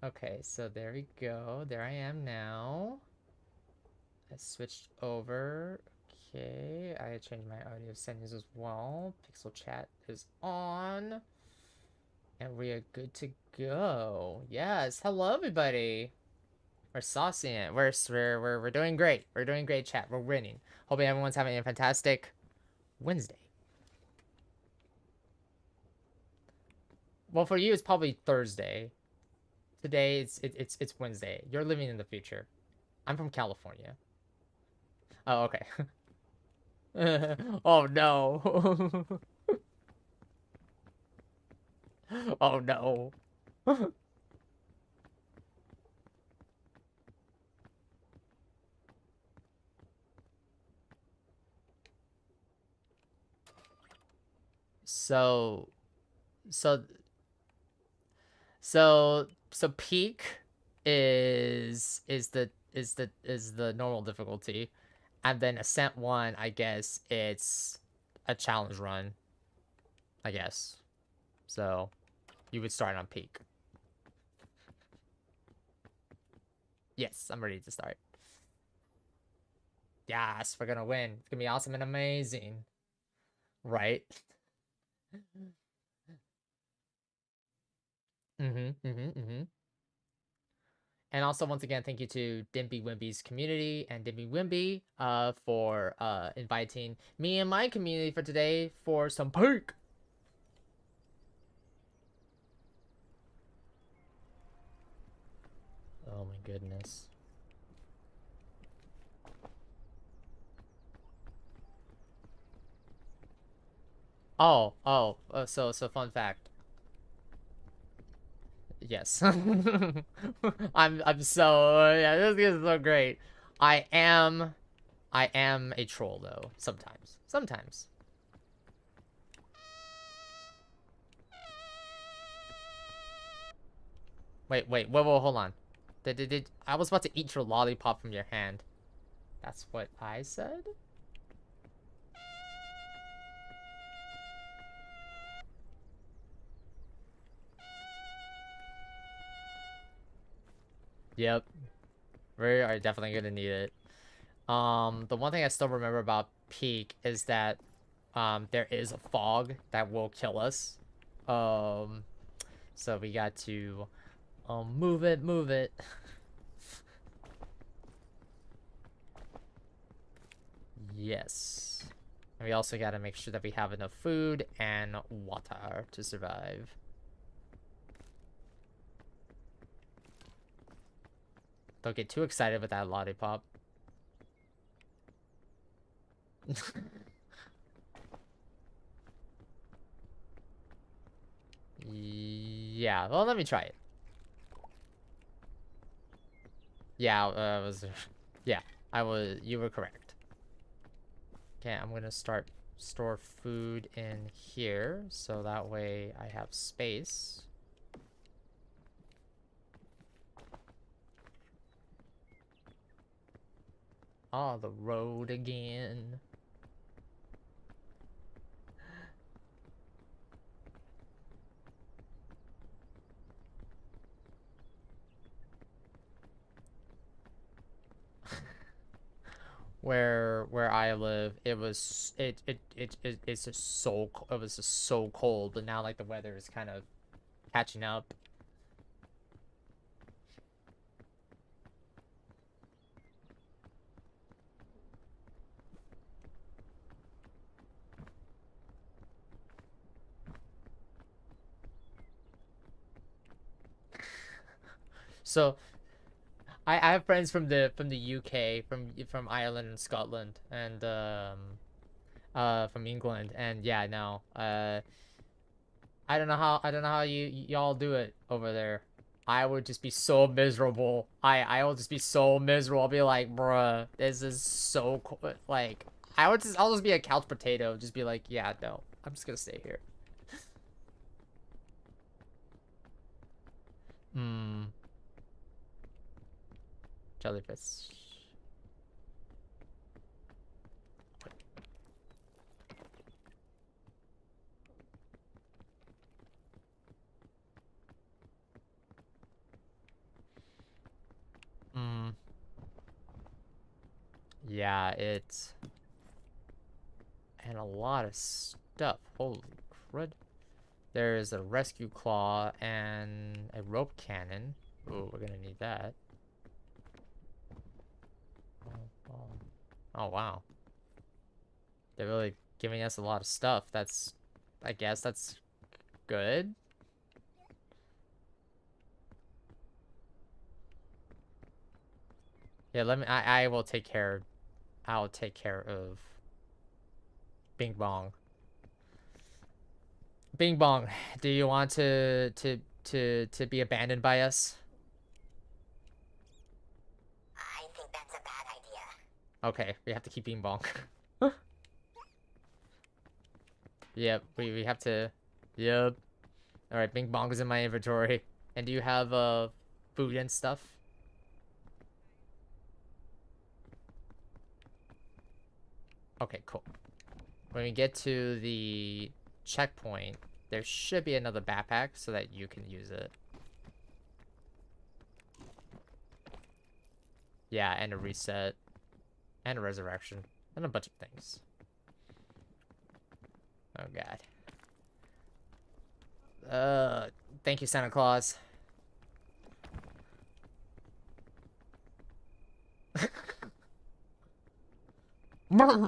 Okay, so there we go. There I am now. I switched over. Okay, I changed my audio settings as well. Pixel chat is on. And we are good to go. Yes, hello everybody. We're saucing it. We're doing great. We're doing great, chat. We're winning. Hoping everyone's having a fantastic Wednesday. Well, for you it's probably Thursday. Today it's Wednesday. You're living in the future. I'm from California. Oh, okay. Oh no. Oh no. So so so peak is the normal difficulty. And then Ascent 1, I guess it's a challenge run, I guess. So you would start on peak. Yes, I'm ready to start. Yes, we're gonna win. It's gonna be awesome and amazing. Right? And also, once again, thank you to Dimbywimby's community and Dimbywimby for inviting me and my community for today for some peak. Oh my goodness. So fun fact. Yes. I'm so yeah, this is so great. I am a troll though, sometimes. Sometimes. Whoa, hold on. Did I was about to eat your lollipop from your hand. That's what I said? Yep. We are definitely gonna need it. The one thing I still remember about Peak is that there is a fog that will kill us. Um so we got to move it. Yes. And we also got to make sure that we have enough food and water to survive. Don't get too excited with that lollipop. Yeah, well, let me try it. Yeah, yeah, you were correct. Okay, I'm gonna store food in here, so that way I have space. Oh, the road again. Where I live, it's just it was just so cold, but now like the weather is kind of catching up. So I have friends from the UK, from Ireland and Scotland, and from England, and yeah, no, I don't know how y'all do it over there. I would just be so miserable. I will just be so miserable. I'll be like, bruh, this is so cool. Like, I'll just be a couch potato. Just be like, yeah, no, I'm just gonna stay here. Hmm. Jellyfish. Yeah, it's... And a lot of stuff. Holy crud. There's a rescue claw and a rope cannon. Ooh, we're gonna need that. Oh, wow. They're really giving us a lot of stuff. That's... I guess that's good. Yeah, let me... I will take care... I'll take care of... Bing Bong. Bing Bong, do you want to be abandoned by us? I think that's a bad idea. Okay, we have to keep Bing Bong. Yep, we have to... Yep. Alright, Bing Bong is in my inventory. And do you have food and stuff? Okay, cool. When we get to the checkpoint, there should be another backpack so that you can use it. Yeah, and a reset. And a resurrection. And a bunch of things. Oh, God. Thank you, Santa Claus. Oh.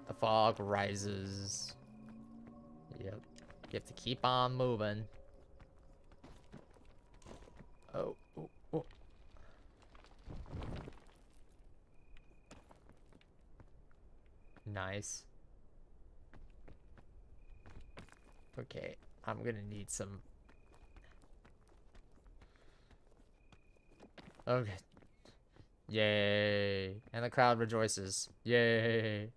The fog rises. Yep. You have to keep on moving. Oh. Oh. Oh. Nice. Okay. I'm gonna need some... Okay. Yay. And the crowd rejoices. Yay.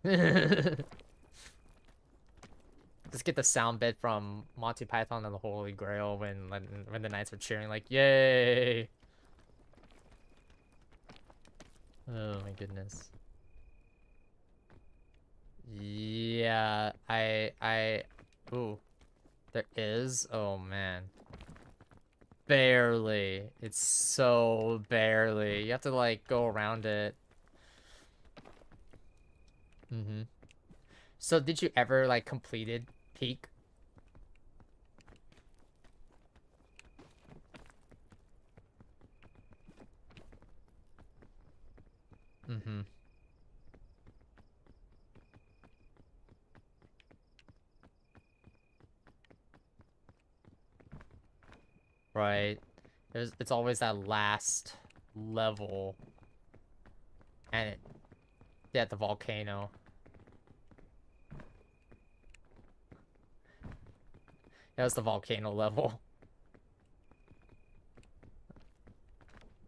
Let's get the sound bit from Monty Python and the Holy Grail when the knights are cheering like, yay. Oh my goodness. Yeah, ooh. There is? Oh man. Barely. It's so barely. You have to like go around it. Mm-hmm. So did you ever like completed Peak? Mm-hmm. Right. It's always that last level. And yeah, the volcano. That was the volcano level.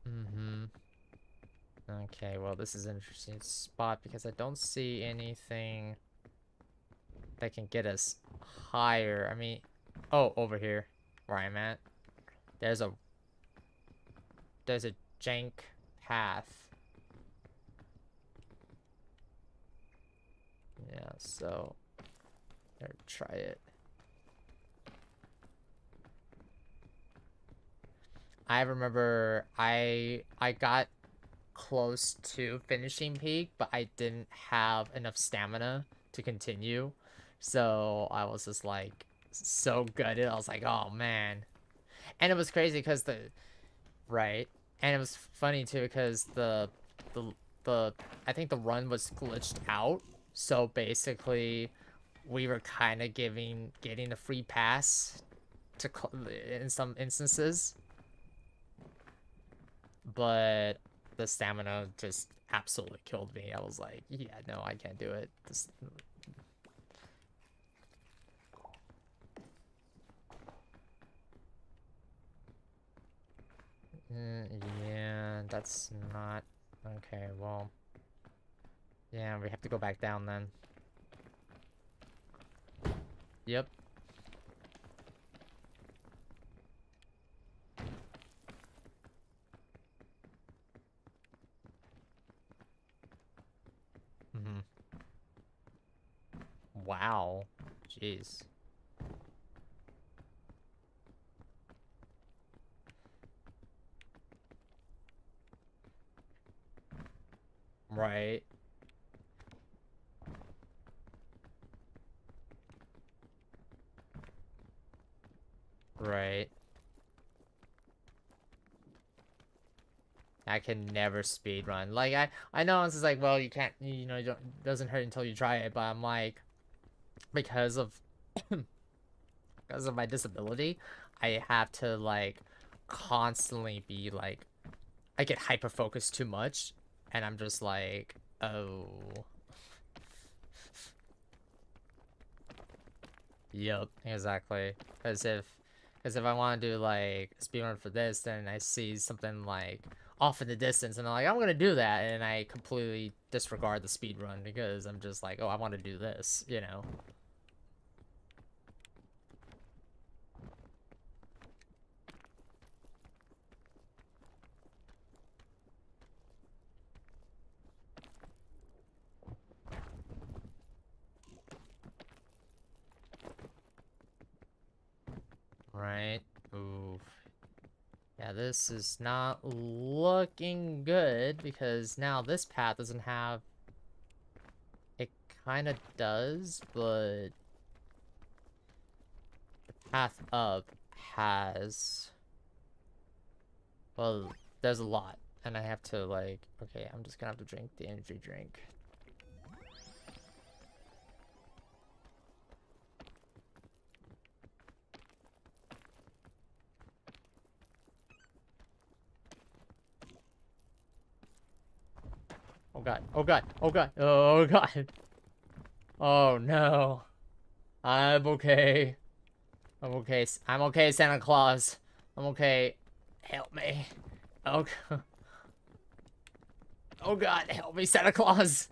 Mm-hmm. Okay, well, this is an interesting spot because I don't see anything that can get us higher. I mean, oh, over here, where I'm at, there's a jank path. Yeah, so here, try it. I remember I got close to finishing Peak, but I didn't have enough stamina to continue. So I was just like so gutted. I was like, oh man. And it was crazy because right. And it was funny too because the I think the run was glitched out. So basically we were kind of getting a free pass to in some instances. But the stamina just absolutely killed me. I was like, yeah, no, I can't do it. Yeah, that's not... Okay, well... Yeah, we have to go back down then. Yep. wow. Jeez. Right. Right. I can never speed run. Like I know it's just like, well, you can't, you know, you don't, it doesn't hurt until you try it, but I'm like, because of because of my disability, I have to like constantly be like, I get hyper focused too much, and I'm just like, oh. Yep, exactly. Because if I want to do like a speedrun for this, then I see something like off in the distance, and I'm like, I'm gonna do that, and I completely disregard the speedrun because I'm just like, oh, I want to do this, you know? Right? Oof. Yeah, this is not looking good because now this path doesn't have. It kind of does, but the path up has. Well, there's a lot, and I have to like. Okay, I'm just gonna have to drink the energy drink. Oh god! Oh god! Oh god! Oh god! Oh no! I'm okay. I'm okay. I'm okay, Santa Claus. I'm okay. Help me. Oh, oh god, help me, Santa Claus.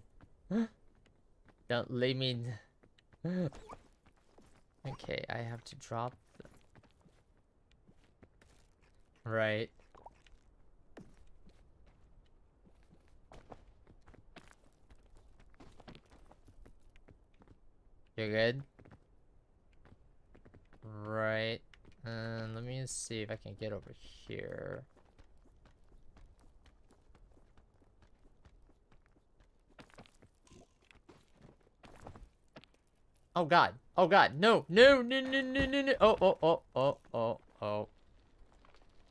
Don't leave me. Okay, I have to drop. Right. You're good? Right. Let me see if I can get over here. Oh god. Oh god. No. No. No. No. No. No. No. Oh. Oh. Oh. Oh. Oh. Oh.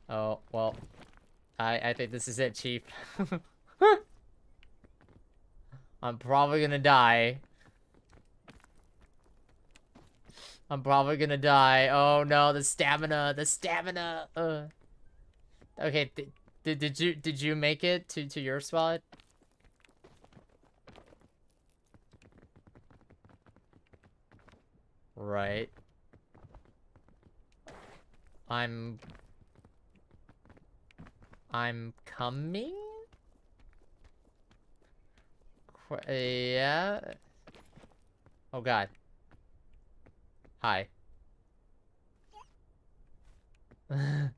Oh. Well. I think this is it, Chief. I'm probably gonna die. I'm probably gonna die. Oh no, the stamina. The stamina. Okay. Did you make it to your spot? Right. I'm coming? Yeah. Oh god. Hi. Okay,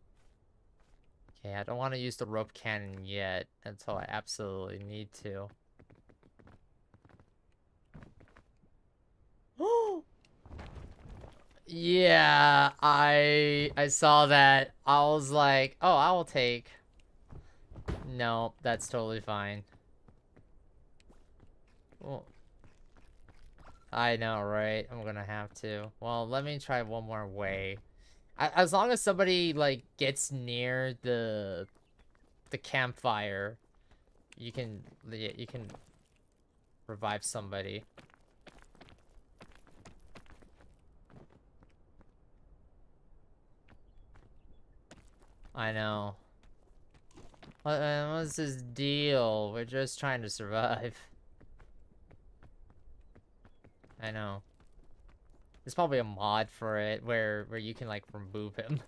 I don't want to use the rope cannon yet until I absolutely need to. Yeah, I saw that. I was like, oh, I will take. No, that's totally fine. Well, I know, right? I'm gonna have to. Well, let me try one more way. As long as somebody like gets near the campfire, you can revive somebody. I know. What's this deal? We're just trying to survive. I know. There's probably a mod for it where you can like remove him.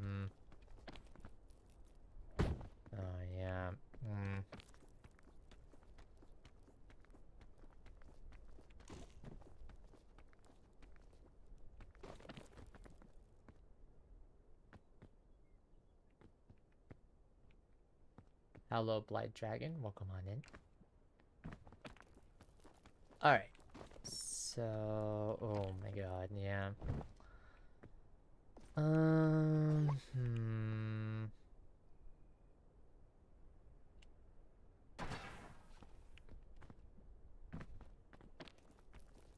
Hmm. Oh yeah. Hmm. Hello, Blight Dragon. Welcome on in. Alright. So... Oh my god, yeah.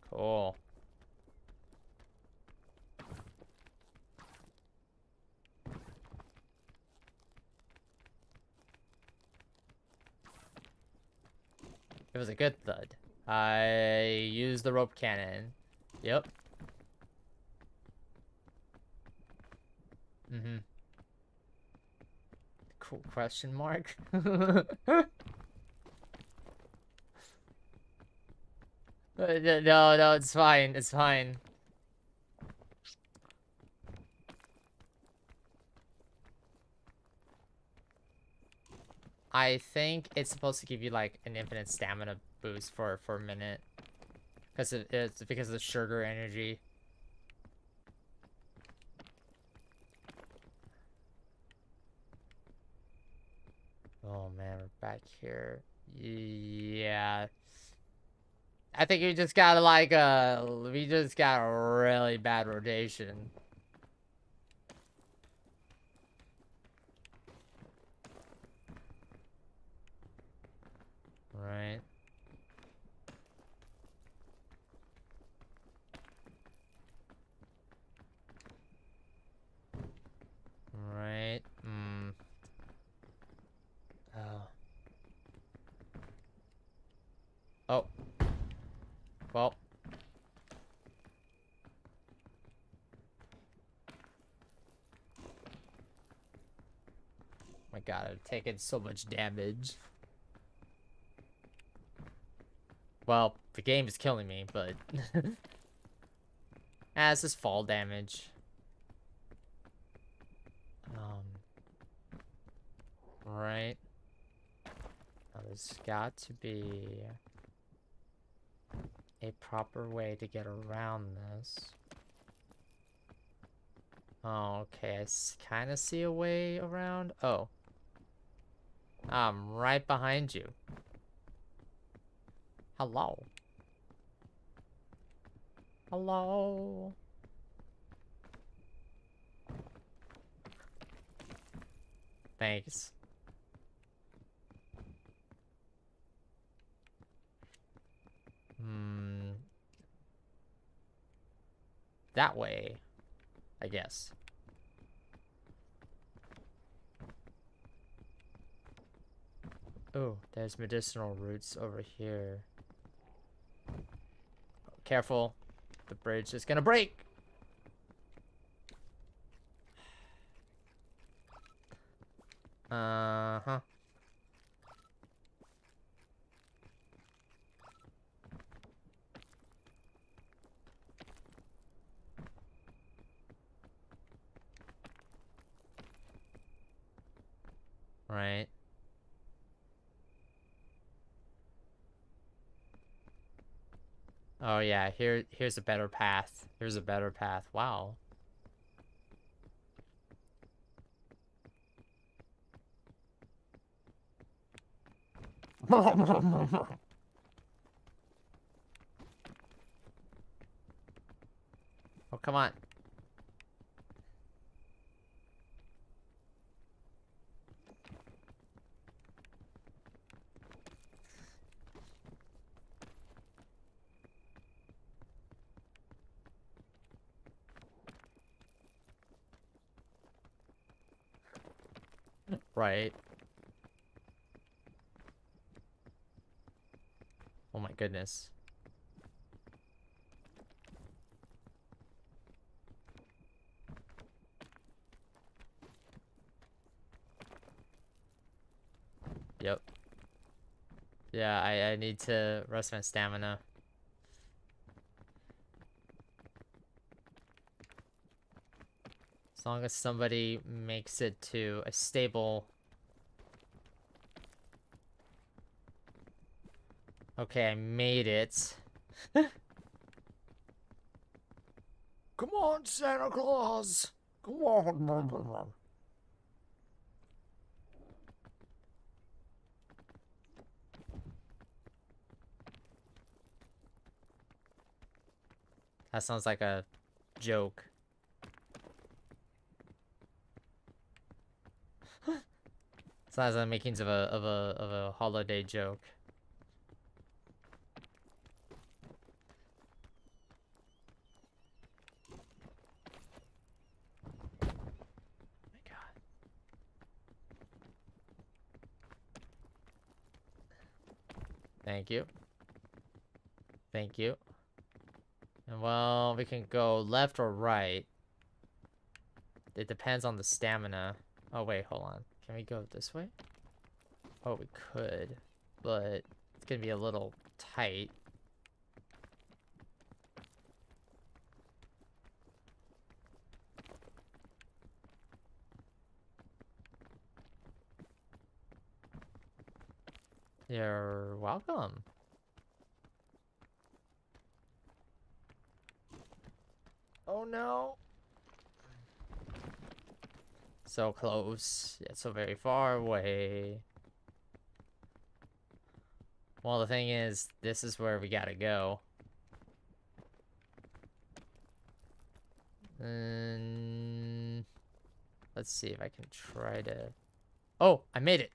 Cool. It was a good thud. I used the rope cannon. Yep. Mm-hmm. Cool question mark. No, it's fine. It's fine. I think it's supposed to give you like an infinite stamina boost for a minute. Because it's because of the sugar energy. Oh man, we're back here. Yeah. I think we just got like we just got a really bad rotation. Right. Right. Oh. Oh. Well. My god, I've taken so much damage. Well, the game is killing me, but... it's just fall damage. Right. Now, there's got to be a proper way to get around this. Oh, okay, I kind of see a way around. Oh. I'm right behind you. Hello. Hello. Thanks. That way, I guess. Oh, there's medicinal roots over here. Careful. The bridge is gonna break. Uh-huh. Right. Oh yeah, here's a better path. Here's a better path. Wow. Oh, come on. Right. Oh my goodness. Yep. Yeah, I need to rest my stamina. As long as somebody makes it to a stable... Okay, I made it. Come on, Santa Claus! Come on! That sounds like a joke. Sounds like the makings of a holiday joke. Oh my god. Thank you. Thank you. And well, we can go left or right. It depends on the stamina. Oh wait, hold on. Can we go this way? Oh, we could, but it's gonna be a little tight. You're welcome. Oh no. So close, yet so very far away. Well, the thing is, this is where we gotta go. And let's see if I can try to... Oh, I made it.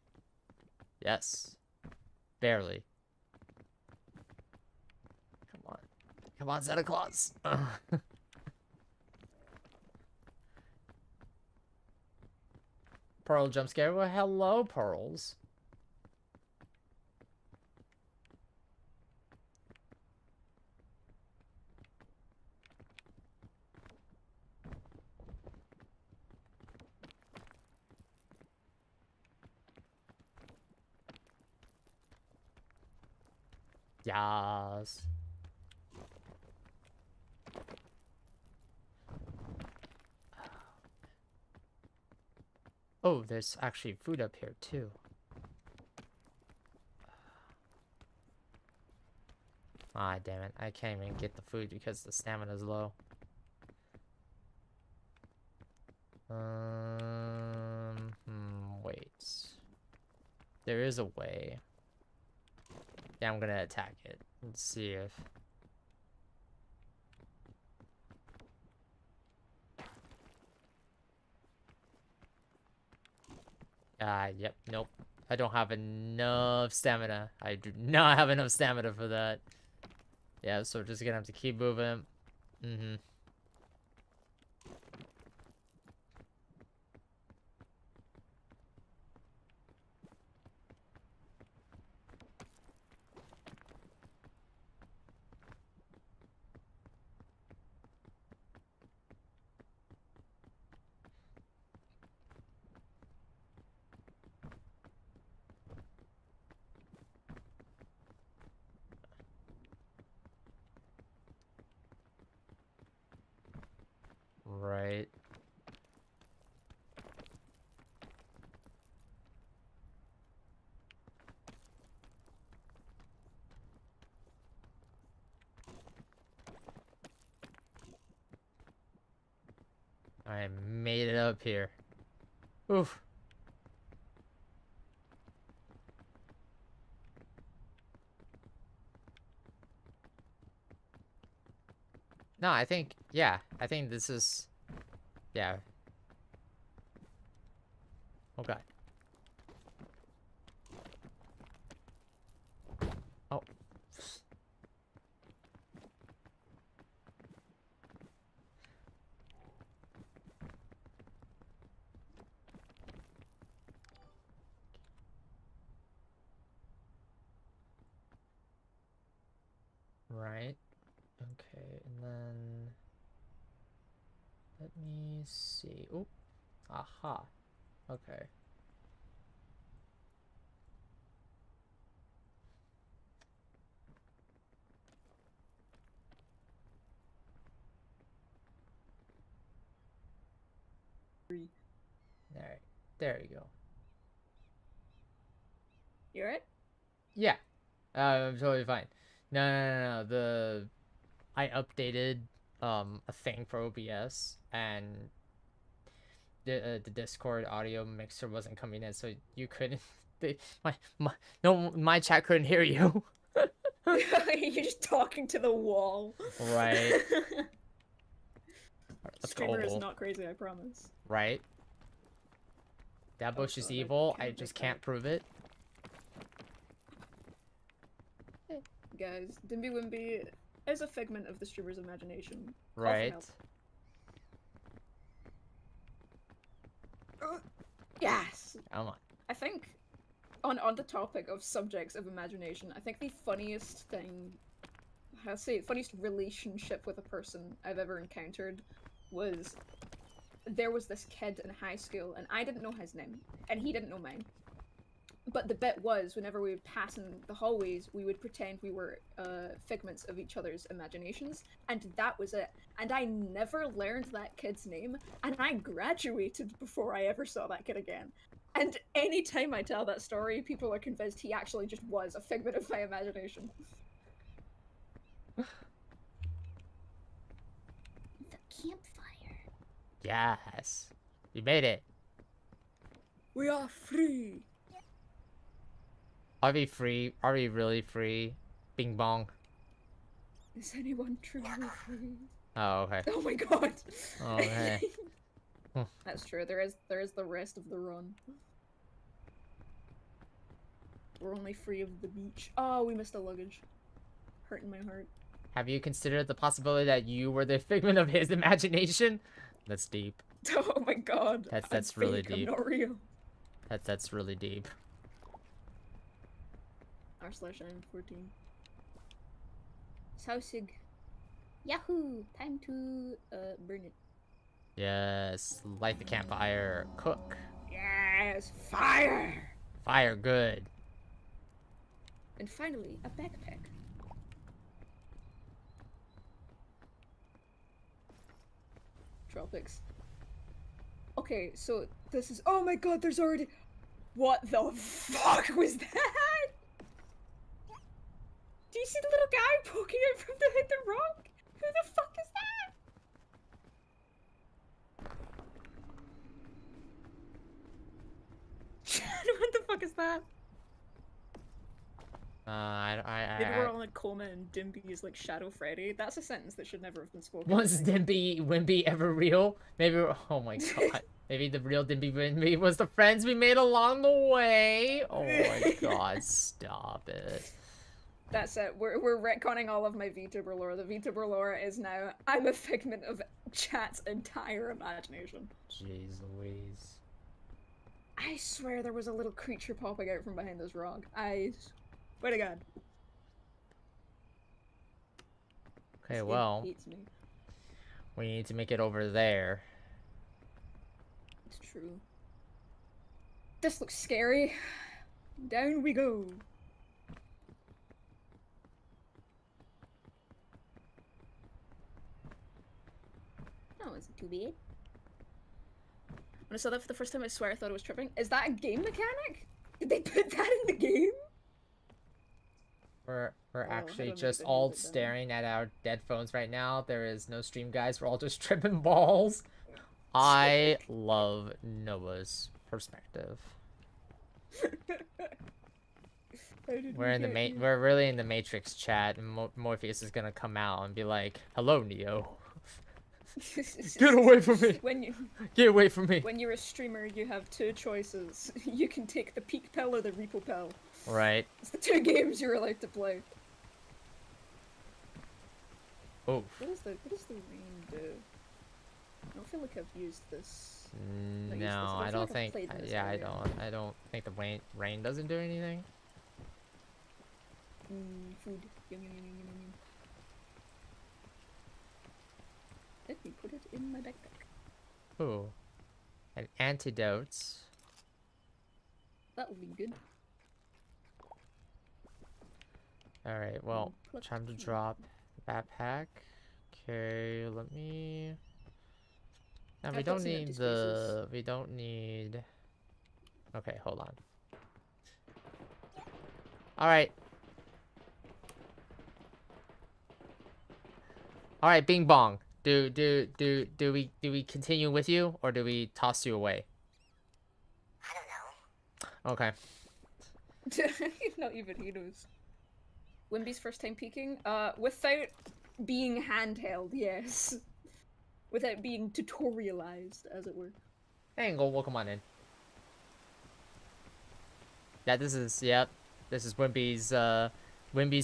Yes. Barely. Come on. Come on, Santa Claus. Pearl jump scare. Well, hello, Pearls. Yes. Oh, there's actually food up here too. Ah, damn it. I can't even get the food because the stamina's low. Wait. There is a way. Yeah, I'm gonna attack it. Let's see if... Yep, nope. I don't have enough stamina. I do not have enough stamina for that. Yeah, so we're just gonna have to keep moving. Mm-hmm. Right. I made it up here. Oof. No, I think, yeah, I think this is, yeah. Oh god. Oh. Right. Okay, and then let me see. Oh, aha. Okay. All right. There you go. You alright? Yeah. I'm totally fine. No. I updated a thing for OBS and the Discord audio mixer wasn't coming in, so you couldn't. My chat couldn't hear you. You're just talking to the wall. Right. Let's Streamer is go. not crazy, I promise. Right. That bush is God, I evil. I can't just make can't that. prove it. Guys, Dimbywimby is a figment of the streamer's imagination. Call for Right. help. Yes! Come on. I think, on the topic of subjects of imagination, I think the funniest thing, how to say it, funniest relationship with a person I've ever encountered was, there was this kid in high school, and I didn't know his name, and he didn't know mine. But the bit was, whenever we would pass in the hallways, we would pretend we were figments of each other's imaginations, and that was it. And I never learned that kid's name, and I graduated before I ever saw that kid again. And anytime I tell that story, people are convinced he actually just was a figment of my imagination. The campfire. Yes. You made it. We are free! Are we free? Are we really free? Bing bong. Is anyone truly free? Oh, okay. Oh my god! Oh, okay. That's true, there is the rest of the run. We're only free of the beach. Oh, we missed the luggage. Hurting my heart. Have you considered the possibility that you were the figment of his imagination? That's deep. Oh my god. That's I'm really fake, I'm deep. not real. That's really deep. r/I'm14. Sausig. Yahoo! Time to burn it. Yes. Light the campfire. Cook. Yes! Fire! Fire good. And finally, a backpack. Tropics. Okay, so this is— oh my god, there's already— what the fuck was that? Do you see the little guy poking out from behind the rock? Who the fuck is that? What the fuck is that? Maybe we're all in a coma and Dimby is like Shadow Freddy. That's a sentence that should never have been spoken. Was Dimbywimby ever real? Maybe oh my god. Maybe the real Dimbywimby was the friends we made along the way. Oh my god, stop it. That's it. We're retconning all of my VTuber lore. The VTuber lore is now I'm a figment of chat's entire imagination. Jeez Louise. I swear there was a little creature popping out from behind this rock. I swear to God. Okay, This well, kid hates me. we need to make it over there. It's true. This looks scary. Down we go. Oh, is it too bad? When I saw that for the first time, I swear I thought it was tripping. Is that a game mechanic? Did they put that in the game? We're I actually don't just think all they did that. staring at our dead phones right now. There is no stream, guys. We're all just tripping balls. I love Noah's perspective. We're really in the Matrix chat, and Morpheus is gonna come out and be like, "Hello, Neo. Get away from me! Get away from me!" When you're a streamer, you have two choices. You can take the peak pill or the repo pill. Right. It's the two games you're allowed to play. Oh. What does the rain do? I don't feel like I've used this. No, I don't think. Yeah, I don't think the rain doesn't do anything. Food. Yum, yum, yum, yum, yum, yum. Let me put it in my backpack. Ooh. An antidote. That would be good. Alright, well, time to drop the backpack. Okay, let me... Now we don't need the... We don't need... Okay, hold on. Alright. Alright, Bing Bong. Do we continue with you, or do we toss you away? I don't know. Okay. Not even he knows. Wimby's first time peeking? Without being handheld, yes. Without being tutorialized, as it were. Angle, welcome on in. Yeah, this is, yep. This is Wimby's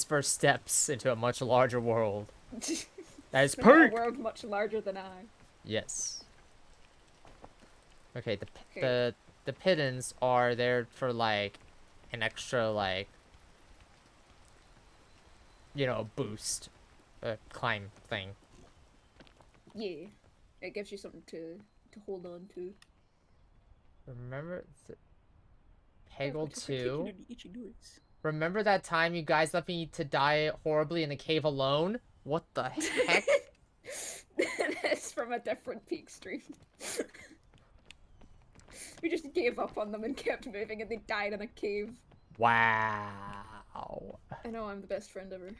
first steps into a much larger world. That is A peak! world much larger than I. Yes. Okay, Okay. the pittons are there for, like, an extra, like, you know, boost. Climb thing. Yeah. It gives you something to hold on to. Remember Oh, Peggle but 2? particularly itchy doors. Remember that time you guys left me to die horribly in the cave alone? What the heck? It's from a different peak stream. We just gave up on them and kept moving and they died in a cave. Wow. I know, I'm the best friend ever.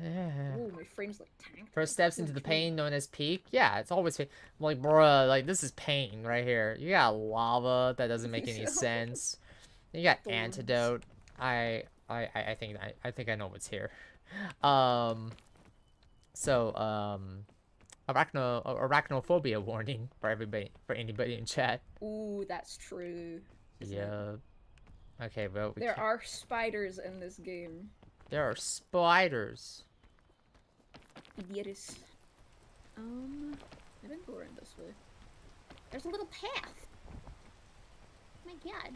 Yeah. Oh, my frame's like tanked. First steps into the pain known as peak. Yeah, it's always pain. I'm like, bruh, like this is pain right here. You got lava that doesn't make any sense. You got Thorns. antidote. I think I know what's here. Arachnophobia warning for anybody in chat. Ooh, that's true. Yeah. Okay, well There are spiders in this game. There are spiders. Yes. I didn't go around this way. There's a little path. My god.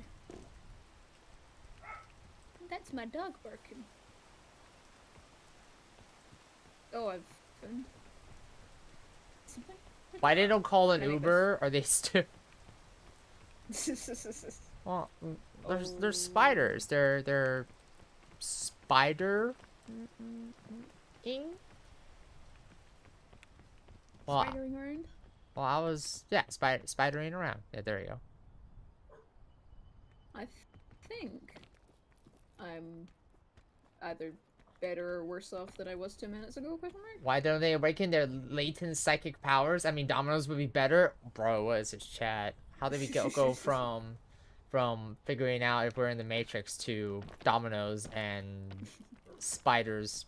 That's my dog barking. Oh, I've found something. Why they don't call an I think Uber? Are they still? Well, there's spiders. They're spider. Ing. Well, Spidering around? well, I was spidering around. Yeah, there you go. I think I'm either better or worse off than I was 2 minutes ago, question mark? Why don't they awaken their latent psychic powers? I mean, Domino's would be better. Bro, what is this chat? How did we go from figuring out if we're in the Matrix to Domino's and spiders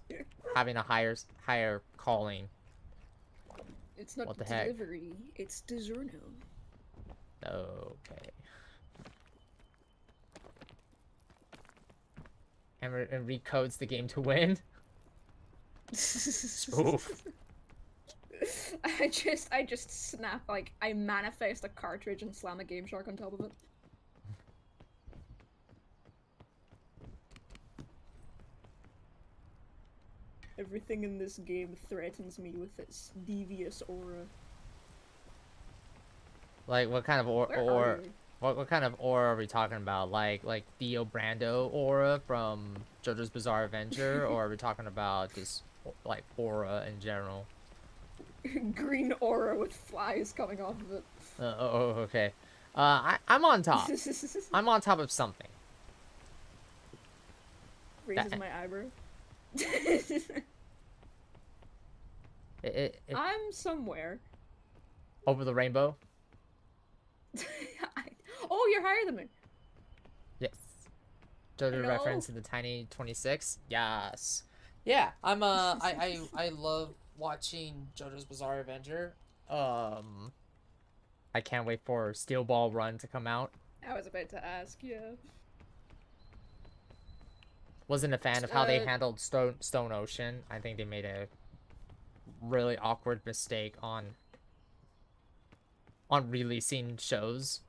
having a higher calling? It's not What the heck? delivery, it's DiGiorno. Okay. And recodes the game to win. Oof. I just snap, like, I manifest a cartridge and slam a Game Shark on top of it. Everything in this game threatens me with its devious aura. Like what kind of Where aura? are you? What kind of aura are we talking about? Like Theo Brando aura from JoJo's Bizarre Adventure, or are we talking about just like aura in general? Green aura with flies coming off of it. Okay. I'm on top. I'm on top of something. Raises That- my eyebrow. I'm somewhere. Over the rainbow. Oh, you're higher than me. Yes. JoJo Hello? reference in the Tiny 26. Yes. Yeah, I'm I love watching JoJo's Bizarre Adventure. I can't wait for Steel Ball Run to come out. I was about to ask, yeah. Wasn't a fan of how they handled Stone Ocean. I think they made a really awkward mistake on releasing shows.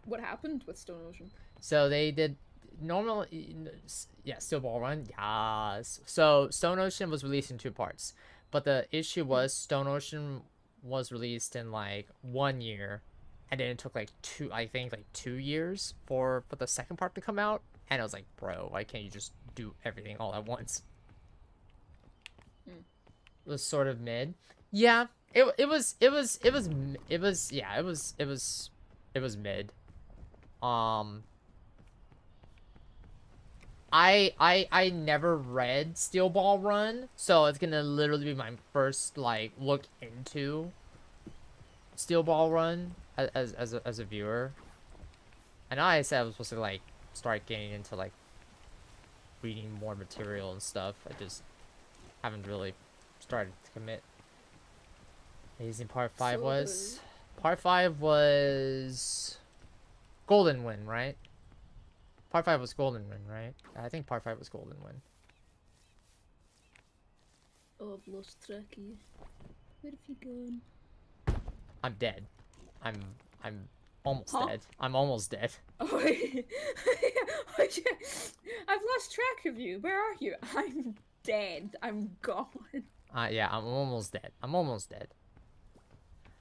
What happened with Stone Ocean? So they did normally, yeah, Steel Ball Run, yes. So Stone Ocean was released in 2 parts, but the issue was Stone Ocean was released in like 1 year, and then it took like 2 years for the second part to come out, and I was like, bro, why can't you just do everything all at once? It was sort of mid. Yeah, it was mid. I never read Steel Ball Run, so it's gonna literally be my first like look into Steel Ball Run as a viewer. I know I said I was supposed to like start getting into like reading more material and stuff. I just haven't really started to commit. Amazing part 5 So was... Part 5 was... Golden Win, right? Part 5 was Golden Win, right? I think part 5 was Golden Win. Oh, I've lost tracky. Where have you gone? I'm dead. I'm almost Huh? dead. I'm almost dead. Oh, I've lost track of you. Where are you? I'm dead. I'm gone. Yeah, I'm almost dead. I'm almost dead.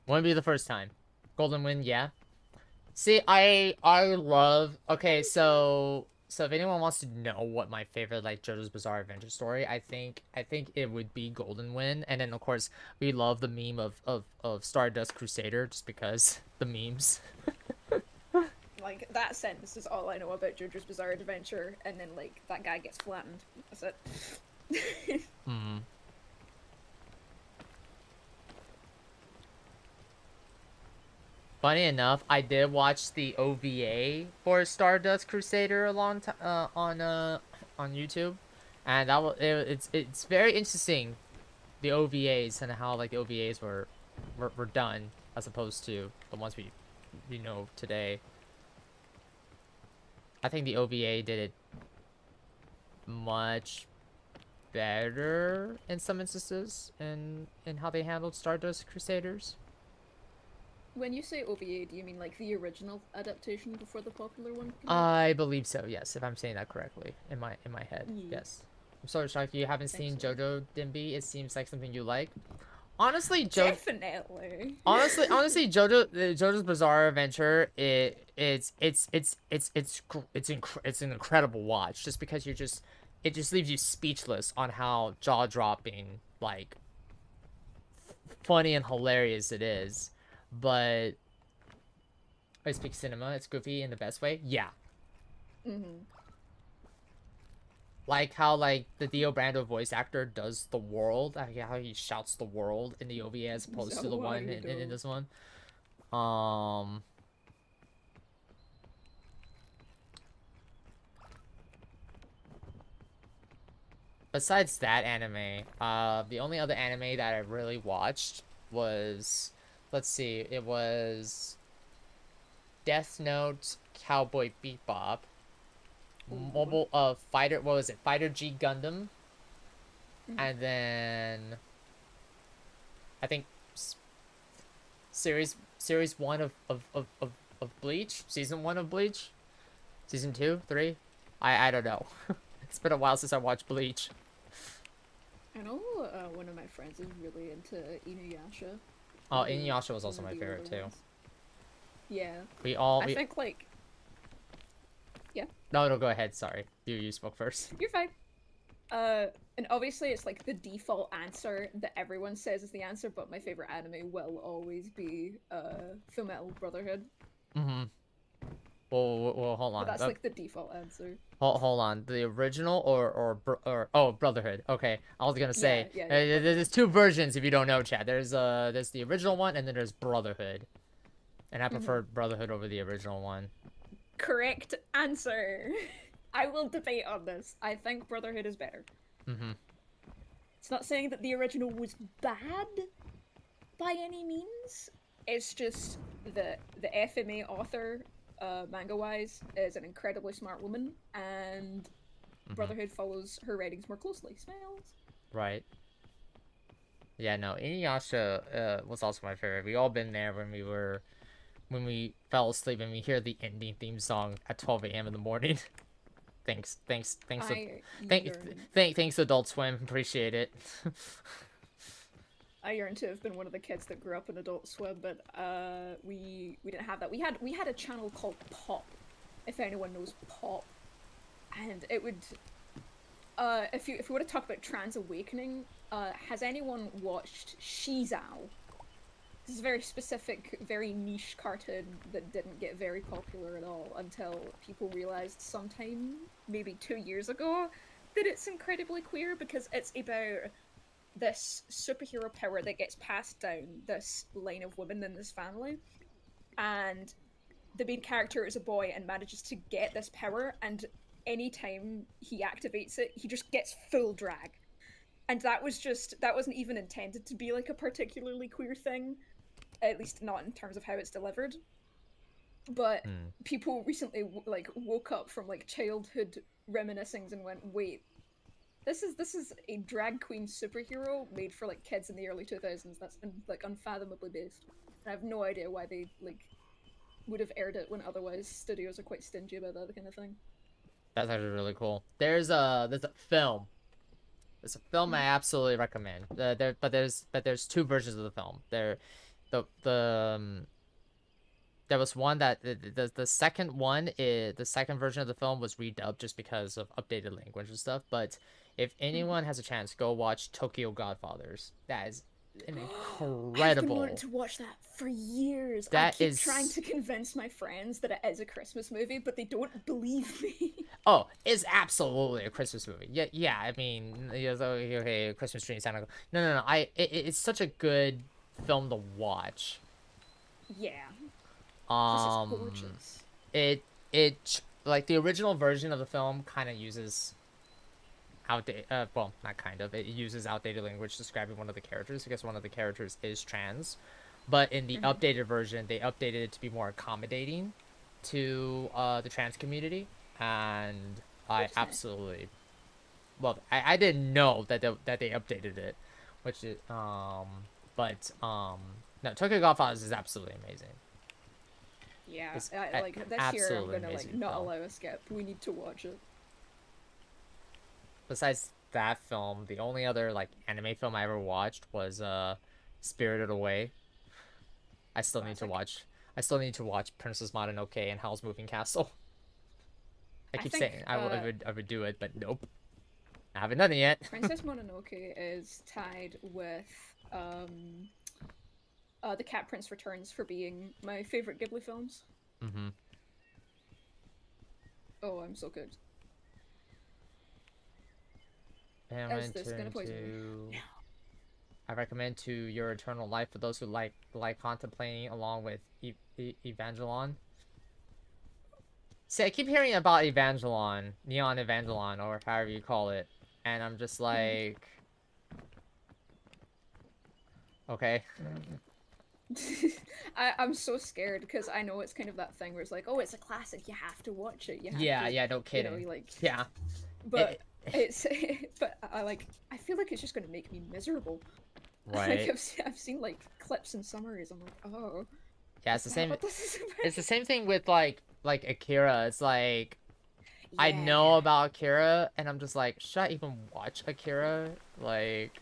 Won't be the first time. Golden Win, yeah. See, I love... Okay, so if anyone wants to know what my favorite, like, JoJo's Bizarre Adventure story, I think it would be Golden Win. And then, of course, we love the meme of Stardust Crusader, just because the memes. Like, that sentence is all I know about JoJo's Bizarre Adventure, and then, like, that guy gets flattened. That's it. Hmm. Funny enough, I did watch the OVA for Stardust Crusader a long time on YouTube, and that was it's very interesting, the OVAs and how like the OVAs were done as opposed to the ones we know today. I think the OVA did it much better in some instances in how they handled Stardust Crusaders. When you say OVA, do you mean, like, the original adaptation before the popular one came out? I believe so, yes, if I'm saying that correctly in my head. Yeah. Yes. I'm sorry, shocked you haven't seen so. JoJo Dimby. It seems like something you like. Honestly, Definitely. honestly, JoJo's Bizarre Adventure, it's an incredible watch, just because it just leaves you speechless on how jaw-dropping, like, funny and hilarious it is. But I speak cinema, it's goofy in the best way. Yeah. Mm-hmm. Like how, like, the Dio Brando voice actor does the world, like how he shouts the world in the OVA as opposed to the one in this one. Besides that anime, the only other anime that I really watched was, let's see, it was Death Note, Cowboy Bebop, Mobile Fighter, what was it? Fighter G Gundam, and then I think series 1 of Bleach, season 1 of Bleach, season 2, 3, I don't know. It's been a while since I watched Bleach. I know one of my friends is really into Inuyasha. Oh, Inuyasha was also my favorite too. Ones. Yeah. I think, like... Yeah? No, go ahead, sorry. You spoke first. You're fine. And obviously it's like the default answer that everyone says is the answer, but my favorite anime will always be Fullmetal Brotherhood. Mm-hmm. Well, hold on. But that's like the default answer. Hold on. The original or Brotherhood. Okay, I was gonna say there's two versions if you don't know, Chad. There's the original one and then there's Brotherhood, and I prefer Brotherhood over the original one. Correct answer. I will debate on this. I think Brotherhood is better. Mm-hmm. It's not saying that the original was bad by any means. It's just the FMA author, manga-wise, is an incredibly smart woman, and Brotherhood follows her writings more closely. Smiles. Right. Yeah, no, Inuyasha was also my favorite. We all been there when we fell asleep and we hear the ending theme song at 12 a.m. in the morning. Thanks, Adult Swim. Appreciate it. I yearn to have been one of the kids that grew up in Adult Swim, but we didn't have that. We had a channel called Pop, if anyone knows Pop, and it would if you want to talk about trans awakening, has anyone watched Shizao? This is a very specific, very niche cartoon that didn't get very popular at all until people realized sometime, maybe 2 years ago, that it's incredibly queer because it's about this superhero power that gets passed down this line of women in this family, and the main character is a boy and manages to get this power, and anytime he activates it, he just gets full drag. And that wasn't even intended to be like a particularly queer thing, at least not in terms of how it's delivered. But people recently like woke up from like childhood reminiscings and went, wait, this is a drag queen superhero made for like kids in the early 2000s. That's like unfathomably based. I have no idea why they like would have aired it when otherwise studios are quite stingy about that kind of thing. That's actually really cool. There's a film. There's a film I absolutely recommend. But there's two versions of the film. There was one that the second one is the second version of the film was redubbed just because of updated language and stuff. But if anyone has a chance, go watch Tokyo Godfathers. That is an incredible. I've been wanting to watch that for years. I keep trying to convince my friends that it is a Christmas movie, but they don't believe me. Oh, it's absolutely a Christmas movie. Yeah. I mean, okay, Christmas tree, Santa. No. It's such a good film to watch. Yeah. This is gorgeous. It like the original version of the film kind of uses outdated. Well, not kind of. It uses outdated language describing one of the characters because one of the characters is trans. But in the updated version, they updated it to be more accommodating to the trans community, and I absolutely love it. I didn't know that they updated it, which is no, Tokyo Godfathers is absolutely amazing. Yeah, like this year I'm gonna like not allow a skip. We need to watch it. Besides that film, the only other like anime film I ever watched was Spirited Away. I still need to watch Princess Mononoke and Howl's Moving Castle. I keep saying I would do it, but nope. I haven't done it yet. Princess Mononoke is tied with The Cat Prince Returns for being my favorite Ghibli films. Oh, I'm so good. Is this gonna poison me? No. I recommend to Your Eternal Life for those who like contemplating along with Evangelon. See, I keep hearing about Evangelon, Neon Evangelon, or however you call it, and I'm just like, okay. I'm so scared because I know it's kind of that thing where it's like, oh, it's a classic, you have to watch it. Yeah, no kidding. You know, like, yeah. But but I feel like it's just gonna make me miserable. Right. Like, I've seen like clips and summaries. I'm like, oh. Yeah, it's the same. It's the same thing with like Akira. It's like, yeah. I know about Akira, and I'm just like, should I even watch Akira? Like,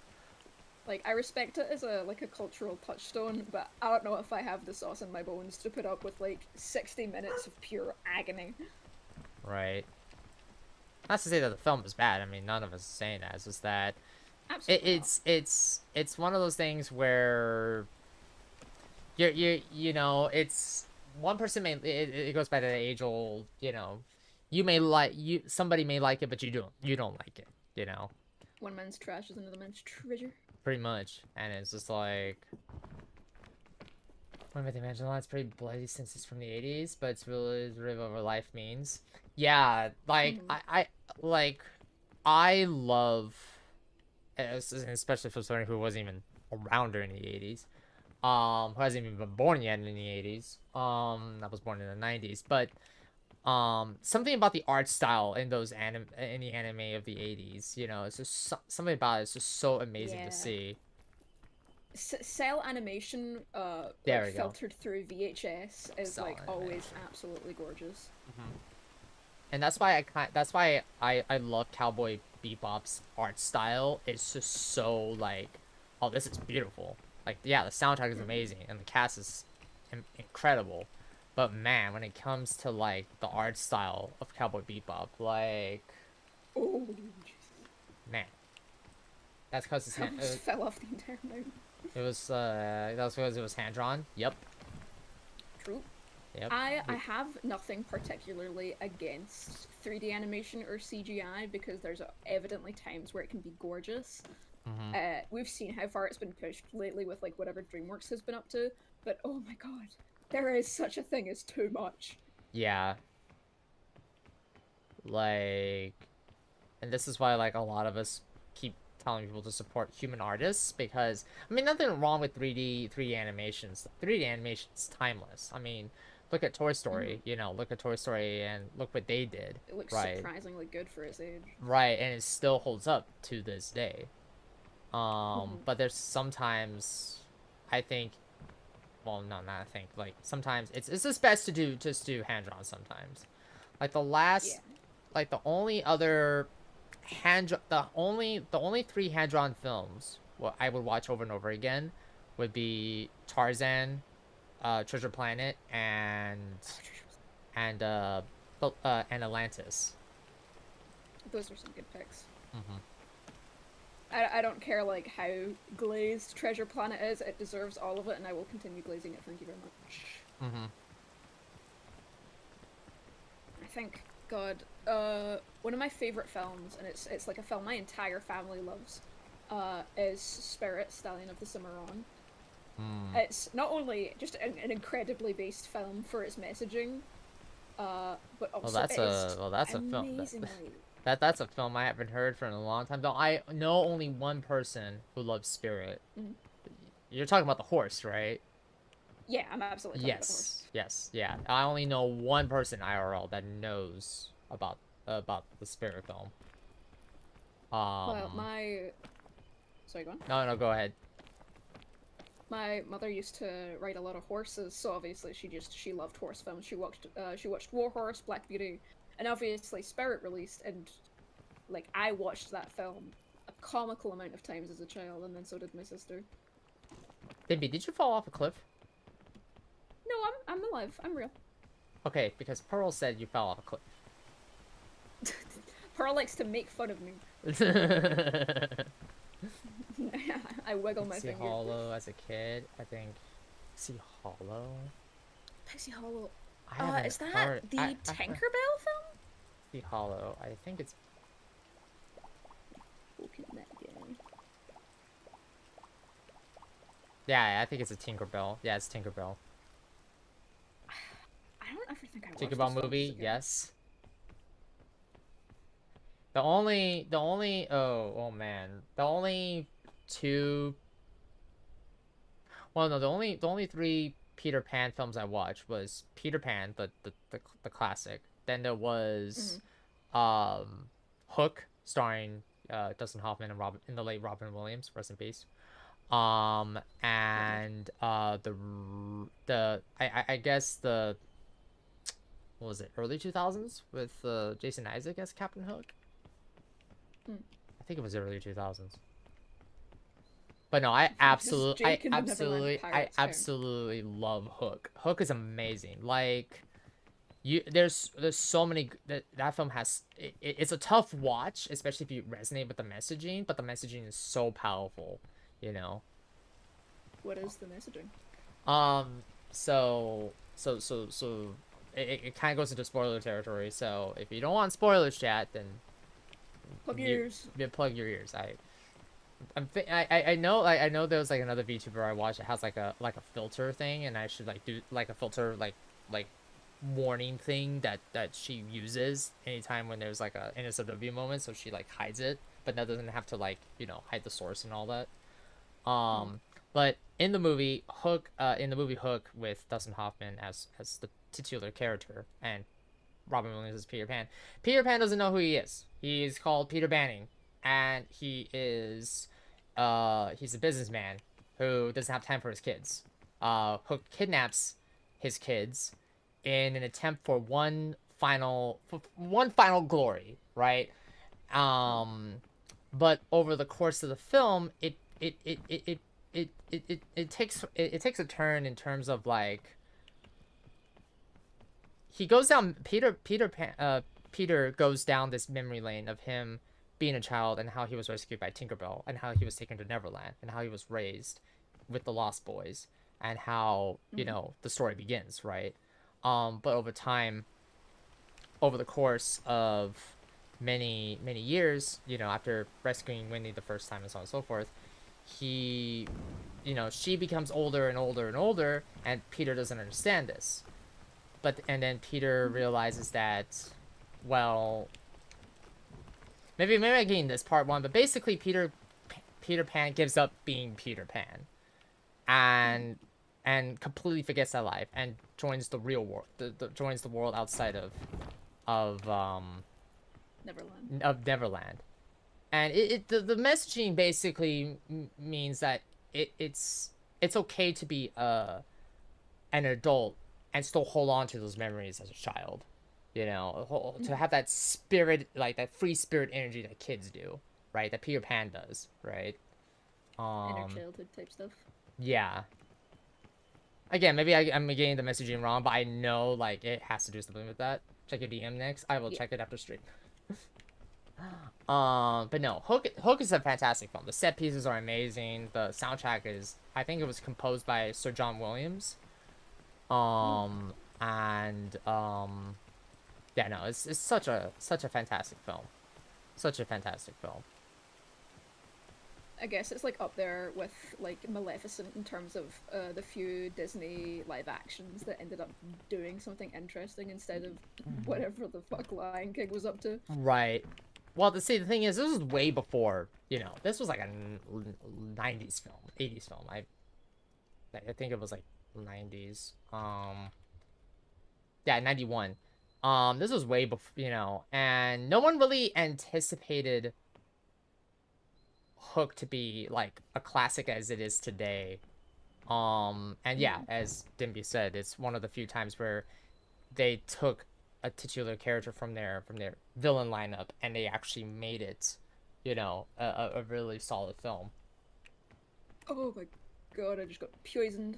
I respect it as a cultural touchstone, but I don't know if I have the sauce in my bones to put up with like 60 minutes of pure agony. Right. Not to say that the film is bad. I mean, none of us are saying that. It's just that it's one of those things where you know, it's one person may it goes by the age old, you know, somebody may like it, but you don't like it, you know. One man's trash is another man's treasure. Pretty much, and it's just like, what about the Evangelon? It's pretty bloody since it's from the 80s, but it's really what life means. Yeah, like I love, especially for somebody who wasn't even around during the 80s, who hasn't even been born yet in the 80s. I was born in the 90s, but something about the art style in those in the anime of the 80s, you know, it's just something about it's just so amazing to see. Cell animation filtered through VHS is Cell like animation. Always absolutely gorgeous. And that's why I love Cowboy Bebop's art style. It's just so like, oh, this is beautiful. Like, yeah, the soundtrack is amazing and the cast is incredible. But man, when it comes to like the art style of Cowboy Bebop, like, oh man, that's because it's fell off the entire mountain. It was that's because it was hand drawn. Yep. True. Yep. I have nothing particularly against 3D animation or CGI because there's evidently times where it can be gorgeous. We've seen how far it's been pushed lately with like whatever DreamWorks has been up to, but oh my god. There is such a thing as too much. Yeah. Like, and this is why like a lot of us keep telling people to support human artists, because I mean, nothing wrong with 3D animations. 3D animation's timeless. I mean, look at Toy Story, you know, look at Toy Story and look what they did, It looks right? surprisingly good for its age. Right, and it still holds up to this day. But there's sometimes, I think, well, no, not I think, like sometimes it's just best to just do hand drawn sometimes. Like the last, like the only other the only three hand drawn films what I would watch over and over again would be Tarzan, Treasure Planet, and Atlantis. Those are some good picks. Mm-hmm. I don't care like how glazed Treasure Planet is. It deserves all of it, and I will continue glazing it. Thank you very much. Mm-hmm. I think, God, one of my favorite films, and it's like a film my entire family loves, is Spirit, Stallion of the Cimarron. It's not only just an incredibly based film for its messaging, but also that's a film. That's a film I haven't heard for in a long time. Though I know only one person who loves Spirit. You're talking about the horse, right? Yeah, I'm absolutely talking about the horse. Yes, yeah. I only know one person IRL that knows about the Spirit film. Well, sorry, go on. No, go ahead. My mother used to ride a lot of horses, so obviously she loved horse films. She watched War Horse, Black Beauty, and obviously Spirit released, and like I watched that film a comical amount of times as a child, and then so did my sister. Dimby, did you fall off a cliff? No, I'm alive. I'm real. Okay, because Pearl said you fell off a cliff. Pearl likes to make fun of me. I wiggle my finger. Pixie Hollow as a kid, I think. Pixie Hollow? Pixie Hollow. Is that heard, the Tinkerbell film? Pixie Hollow. I think it's. Looking at that guy. Yeah, I think it's a Tinkerbell. Yeah, it's Tinkerbell. I don't ever think I watched Tinkerbell movie, yes. The only oh man, the only two. Well, no, the only three Peter Pan films I watched was Peter Pan, the classic. Then there was Hook, starring Dustin Hoffman and the late Robin Williams, rest in peace. And I guess the, what was it, early 2000s with Jason Isaac as Captain Hook. I think it was early 2000s. But no, I absolutely love Hook. Hook is amazing. Like, there's so many that film has. It's a tough watch, especially if you resonate with the messaging. But the messaging is so powerful, you know. What is the messaging? So it kind of goes into spoiler territory. So if you don't want spoilers, chat, then plug your ears. Plug your ears. I know there was like another VTuber I watched that has like a filter thing, and I should like do like a filter like warning thing that she uses anytime when there's like a NSFW moment, so she like hides it, but that doesn't have to like, you know, hide the source and all that. But in the movie Hook with Dustin Hoffman as the titular character and Robin Williams as Peter Pan. Peter Pan doesn't know who he is. He's called Peter Banning, and he's a businessman who doesn't have time for his kids. Hook kidnaps his kids in an attempt for one final glory, right? But over the course of the film, it takes a turn in terms of like, he goes down Peter goes down this memory lane of him being a child and how he was rescued by Tinkerbell and how he was taken to Neverland and how he was raised with the Lost Boys and how, you know, the story begins, right? But over time, over the course of many years, you know, after rescuing Winnie the first time and so on and so forth, she becomes older and older and older, and Peter doesn't understand this. And then Peter realizes that well, maybe I'm getting this part one, but basically Peter Pan gives up being Peter Pan, and completely forgets that life and joins the real world, joins the world outside of Neverland. And the messaging basically means that it's okay to be an adult and still hold on to those memories as a child, you know, to have that spirit, like that free spirit energy that kids do, right? That Peter Pan does, right? Inner childhood type stuff. Yeah. Again, maybe I'm getting the messaging wrong, but I know like it has to do something with that. Check your DM next. I will check it after stream. But no, Hook is a fantastic film. The set pieces are amazing. The soundtrack is, I think it was composed by Sir John Williams. Yeah, no, it's such a fantastic film. Such a fantastic film. I guess it's like up there with like Maleficent in terms of the few Disney live actions that ended up doing something interesting instead of whatever the fuck Lion King was up to. Right. Well, the thing is, this was way before, you know, this was like a 90s film, 80s film. I think it was like 90s. Yeah, 91. This was way before, you know, and no one really anticipated Hook to be like a classic as it is today. And yeah, as Dimby said, it's one of the few times where they took a titular character from their villain lineup and they actually made it, you know, a really solid film. Oh my god, I just got poisoned.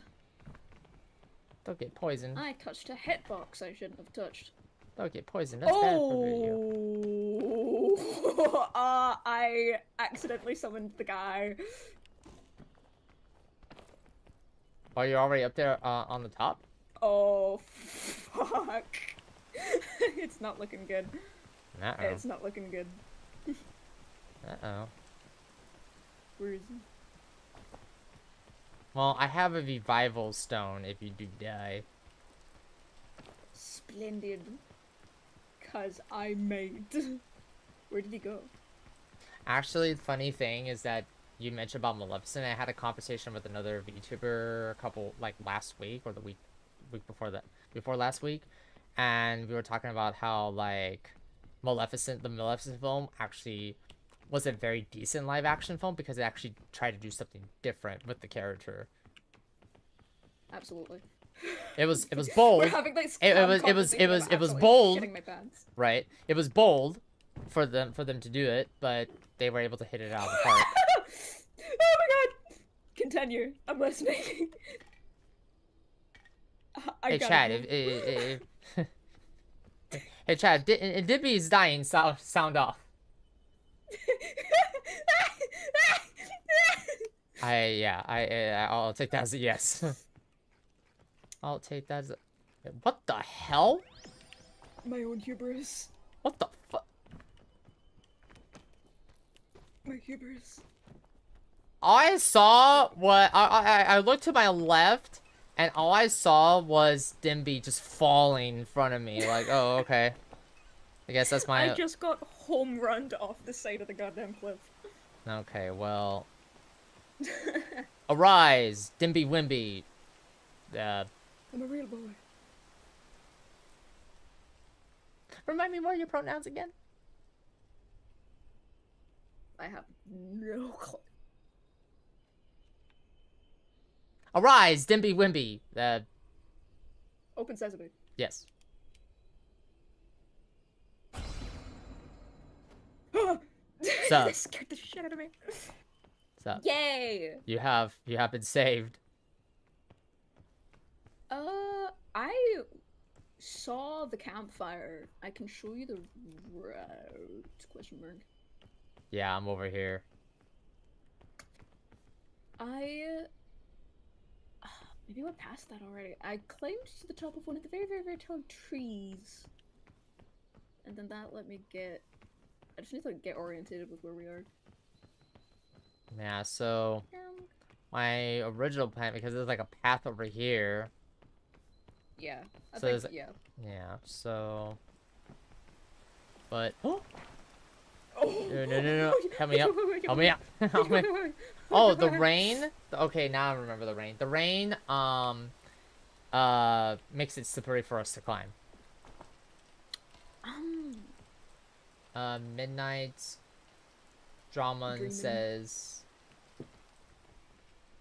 Don't get poisoned. I touched a hitbox I shouldn't have touched. Don't get poisoned. That's bad for you. I accidentally summoned the guy. Oh, you're already up there on the top? Oh, fuck. It's not looking good. Uh-oh. It's not looking good. Uh-oh. Where is he? Well, I have a revival stone if you do die. Splendid. 'Cause I made. Where did he go? Actually, the funny thing is that you mentioned about Maleficent. I had a conversation with another VTuber a couple, like last week or the week before that, before last week. And we were talking about how like the Maleficent film actually was a very decent live action film because it actually tried to do something different with the character. Absolutely. It was bold. We're having this it was bold. Shitting my pants. Right. It was bold for them to do it, but they were able to hit it out of the park. Oh my god! Continue. I'm listening. Hey Chad, hey Chad, Dibby's dying. Sound off. I'll take that as a yes. I'll take that as a... What the hell? My own hubris. What the fuck? My hubris. I saw what... I looked to my left, and all I saw was Dimby just falling in front of me. Like, oh, okay. I guess that's my... I just got home runned off the side of the goddamn cliff. Okay, well... Arise, Dimbywimby. I'm a real boy. Remind me what are your pronouns again? I have no clue. Arise, Dimbywimby. Open sesame. Yes. Sup? That scared the shit out of me. Sup? Yay! You have been saved. I saw the campfire. I can show you the route? Question mark. Yeah, I'm over here. Maybe we're past that already. I climbed to the top of one of the very, very, very tall trees. And then that let me get... I just need to get orientated with where we are. Yeah, so... My original plan, because there's like a path over here. Yeah. I So think, there's... yeah. Yeah, so... But Oh, no. Help me up. Help me out. Help me. Oh, the rain. Okay, now I remember the rain. The rain makes it slippery for us to climb. Midnight Draman Dreaming. says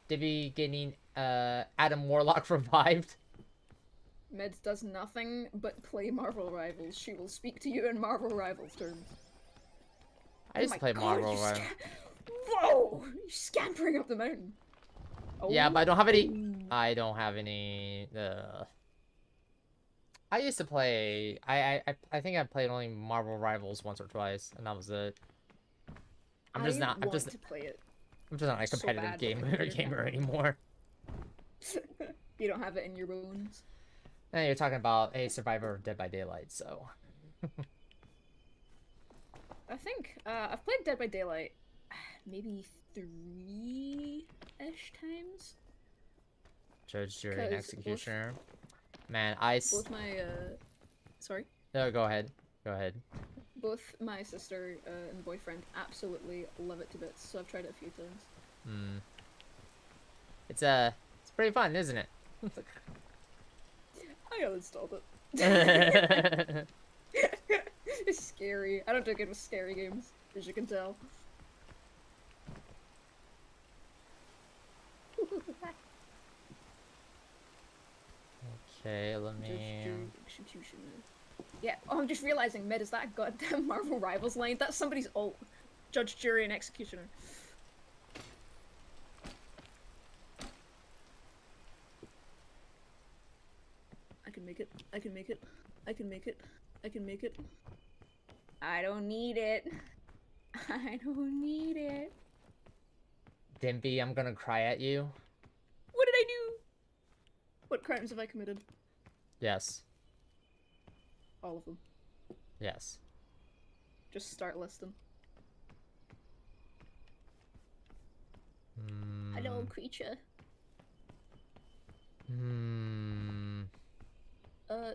Dibby getting Adam Warlock revived. Meds does nothing but play Marvel Rivals. She will speak to you in Marvel Rivals terms. I used my to play God, Marvel you Rivals. Whoa! You're scampering up the mountain. Yeah, but I don't have any. Oh. I don't have any. I used to play. I think I played only Marvel Rivals once or twice, and that was it. I'm just not. I'm just. to play it. I'm just not a so competitive bad, but I never gamer can. anymore. You don't have it in your bones. And you're talking about a Survivor of Dead by Daylight, so. I think I've played Dead by Daylight maybe 3-ish times. Judge, jury, and 'Cause executioner. Man, I. Both my sorry. No, go ahead. Go ahead. Both my sister and boyfriend absolutely love it to bits, so I've tried it a few times. It's pretty fun, isn't it? I uninstalled it. It's scary. I don't do good with scary games, as you can tell. Okay, let me. Executioner. Yeah. Oh, I'm just realizing, Med, is that a goddamn Marvel Rivals line? That's somebody's alt. Judge, jury, and executioner. I can make it. I can make it. I can make it. I can make it. I don't need it. I don't need it. Dimby, I'm gonna cry at you. What did I do? What crimes have I committed? Yes. All of them. Yes. Just start listing. Hello, creature.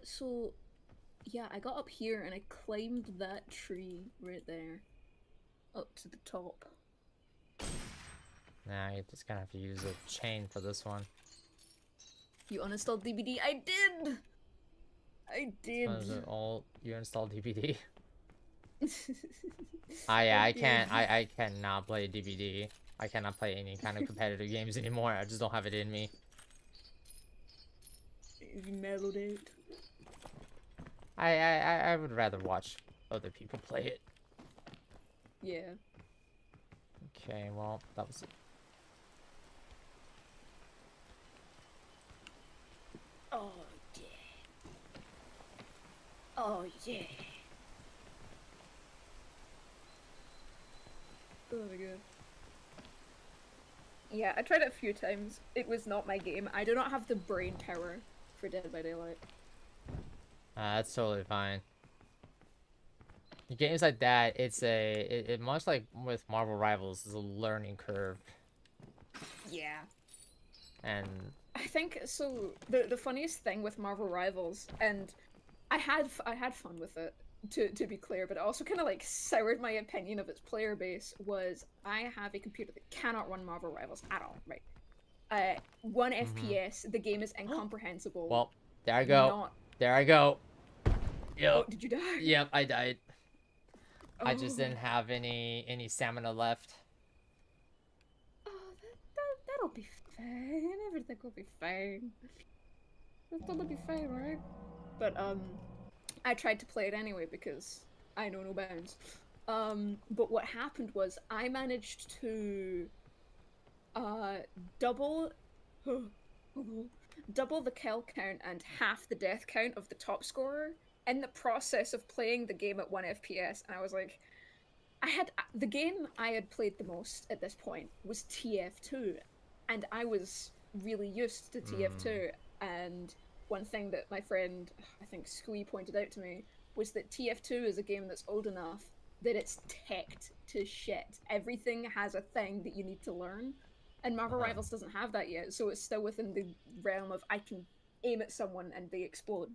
So, yeah, I got up here and I climbed that tree right there. Up to the top. Nah, you just gonna have to use a chain for this one. You uninstalled DBD? I did! I did. You installed DBD? I can't. I cannot play DBD. I cannot play any kind of competitive games anymore. I just don't have it in me. You mellowed out. I would rather watch other people play it. Yeah. Okay, well, that was it. Oh, yeah. Oh, yeah. Oh my god. Yeah, I tried it a few times. It was not my game. I do not have the brain power for Dead by Daylight. That's totally fine. Games like that, it much like with Marvel Rivals, is a learning curve. Yeah. And I think so. The funniest thing with Marvel Rivals, and I had fun with it, to be clear, but it also kind of like soured my opinion of its player base. Was I have a computer that cannot run Marvel Rivals at all, right? 1 FPS, the game is incomprehensible. well, there I go. There I go. Yep. Oh, did you die? Yep, I died. Oh. I just didn't have any stamina left. Oh, that'll be fine. Everything will be fine. It'll be fine, right? But I tried to play it anyway because I know no bounds. But what happened was I managed to double the kill count and half the death count of the top scorer in the process of playing the game at 1 FPS, and I was like, the game I had played the most at this point was TF2, and I was really used to TF2, and one thing that my friend, I think Squee, pointed out to me was that TF2 is a game that's old enough that it's teched to shit. Everything has a thing that you need to learn, and Marvel Rivals doesn't have that yet, so it's still within the realm of I can aim at someone and they explode.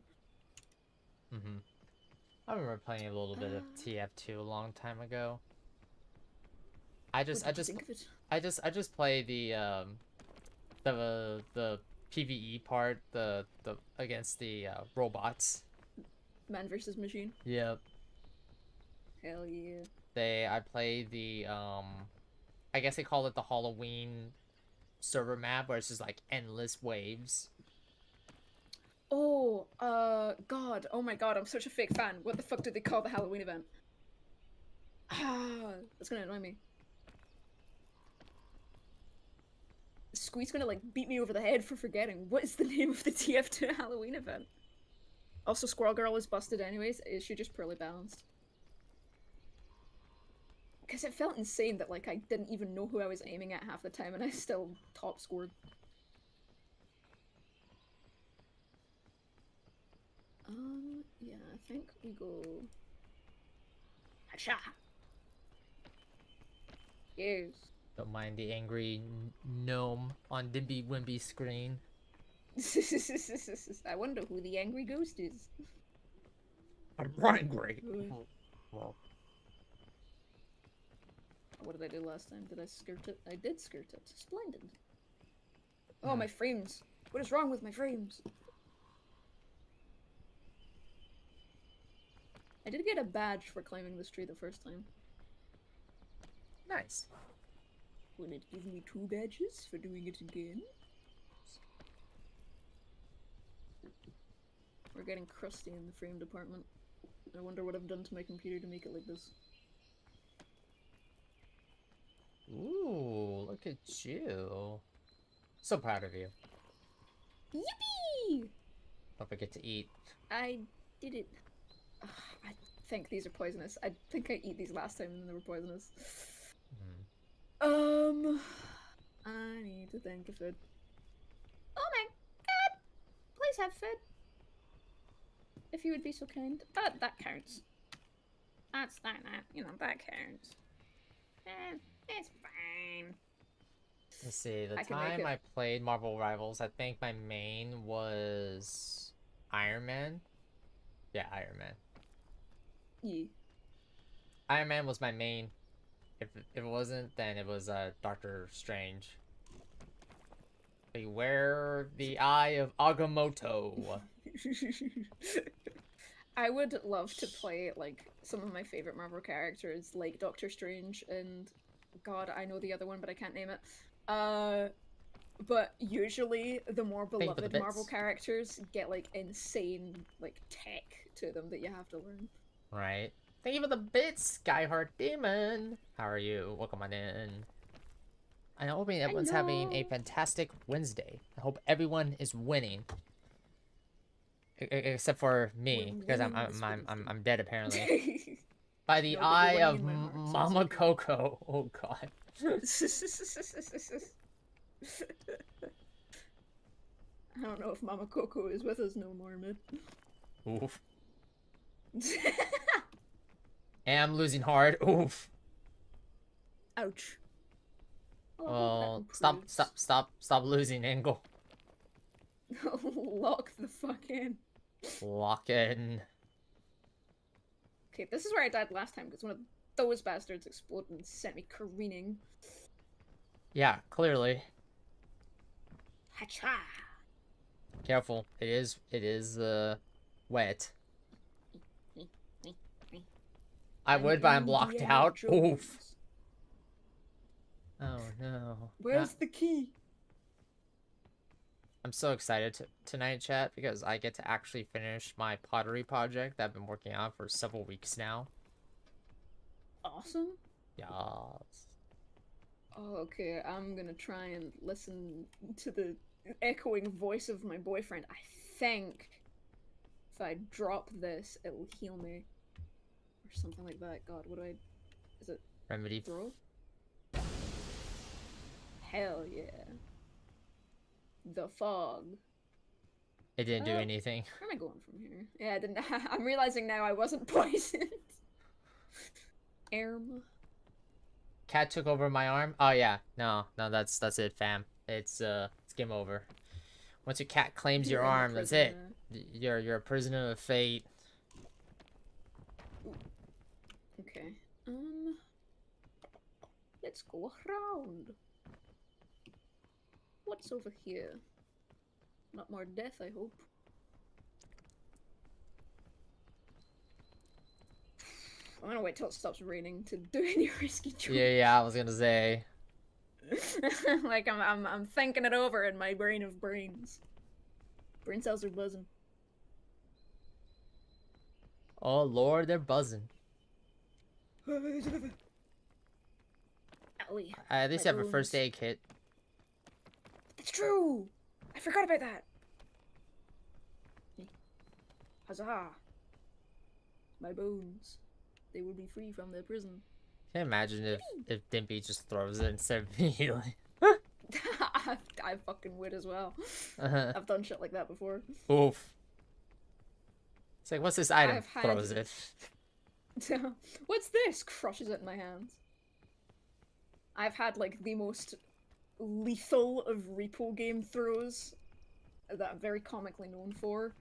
I remember playing a little bit of TF2 a long time ago. I just think of it? I just play the PvE part, the against the robots. Man versus machine. Yep. Hell yeah. I play the I guess they call it the Halloween server map where it's just like endless waves. Oh, God. Oh my god, I'm such a fake fan. What the fuck did they call the Halloween event? Ah, that's gonna annoy me. Squee's gonna, like, beat me over the head for forgetting. What is the name of the TF2 Halloween event? Also, Squirrel Girl is busted anyways. Is she just poorly balanced? Because it felt insane that, like, I didn't even know who I was aiming at half the time and I still top scored. Yeah, I think we go... Hacha! Yes. Don't mind the angry gnome on Dimbywimby screen. I wonder who the angry ghost is. I'm angry. Well, What did I do last time? Did I skirt it? I did skirt it. Splendid. Oh, my frames. What is wrong with my frames? I did get a badge for climbing this tree the first time. nice. Will it give me 2 badges for doing it again? We're getting crusty in the frame department. I wonder what I've done to my computer to make it like this. Ooh, look at you. So proud of you. Yippee! Don't forget to eat. I did it. Ugh, I think these are poisonous. I think I ate these last time and they were poisonous. I need to think of food. Oh my god! Please have food. If you would be so kind. That counts. That's that, you know, that counts. It's fine. Let's see, the I can make time it. I played Marvel Rivals, I think my main was Iron Man. Yeah, Iron Man. Yeah. Iron Man was my main. If it wasn't, then it was Doctor Strange. Beware the eye of Agamotto. I would love to play, like, some of my favorite Marvel characters, like Doctor Strange and... God, I know the other one, but I can't name it. But usually the more beloved Marvel characters get, like, insane, like, tech to them that you have to learn. Right. Thank you for the bits, Skyheart Demon. How are you? Welcome on in. I hope everyone's having a fantastic Wednesday. I hope everyone is winning. Except for me, because I'm dead apparently. By the eye of Mama Coco. Oh god. I don't know if Mama Coco is with us no more, man. Oof. Am losing hard. Oof. Ouch. Oh, stop losing, Angle. Lock the fuck in. Lock in. Okay, this is where I died last time because one of those bastards exploded and sent me careening. Yeah, clearly. Hacha! Careful. It is wet. I would, but I'm blocked out. Oof. Oh no. Where's the key? I'm so excited tonight, chat, because I get to actually finish my pottery project that I've been working on for several weeks now. Awesome. Yes. Oh, okay, I'm gonna try and listen to the echoing voice of my boyfriend. I think if I drop this, it'll heal me. Or something like that. God, what do I... Is it... Remedy. Throw? Hell yeah. The fog. It didn't do anything. Where am I going from here? Yeah, I didn't... I'm realizing now I wasn't poisoned. Erm. Cat took over my arm. Oh yeah, no, that's it, fam. It's game over. Once your cat claims your arm, that's it. You're a prisoner of fate. Let's go around. What's over here? Not more death, I hope. I'm gonna wait till it stops raining to do any risky jumps. Yeah, I was gonna say. Like I'm thinking it over in my brain of brains. Brain cells are buzzing. Oh lord, they're buzzing. Owie. I at least My have a first bones. aid kit. It's true! I forgot about that! Huzzah! My bones. They will be free from their prison. Can you imagine if Dimpy just throws it instead of me healing? I fucking would as well. Uh-huh. I've done shit like that before. Oof. It's like, what's this item? I've had- Throws it. What's this? Crushes it in my hands. I've had like the most lethal of repo game throws that I'm very comically known for.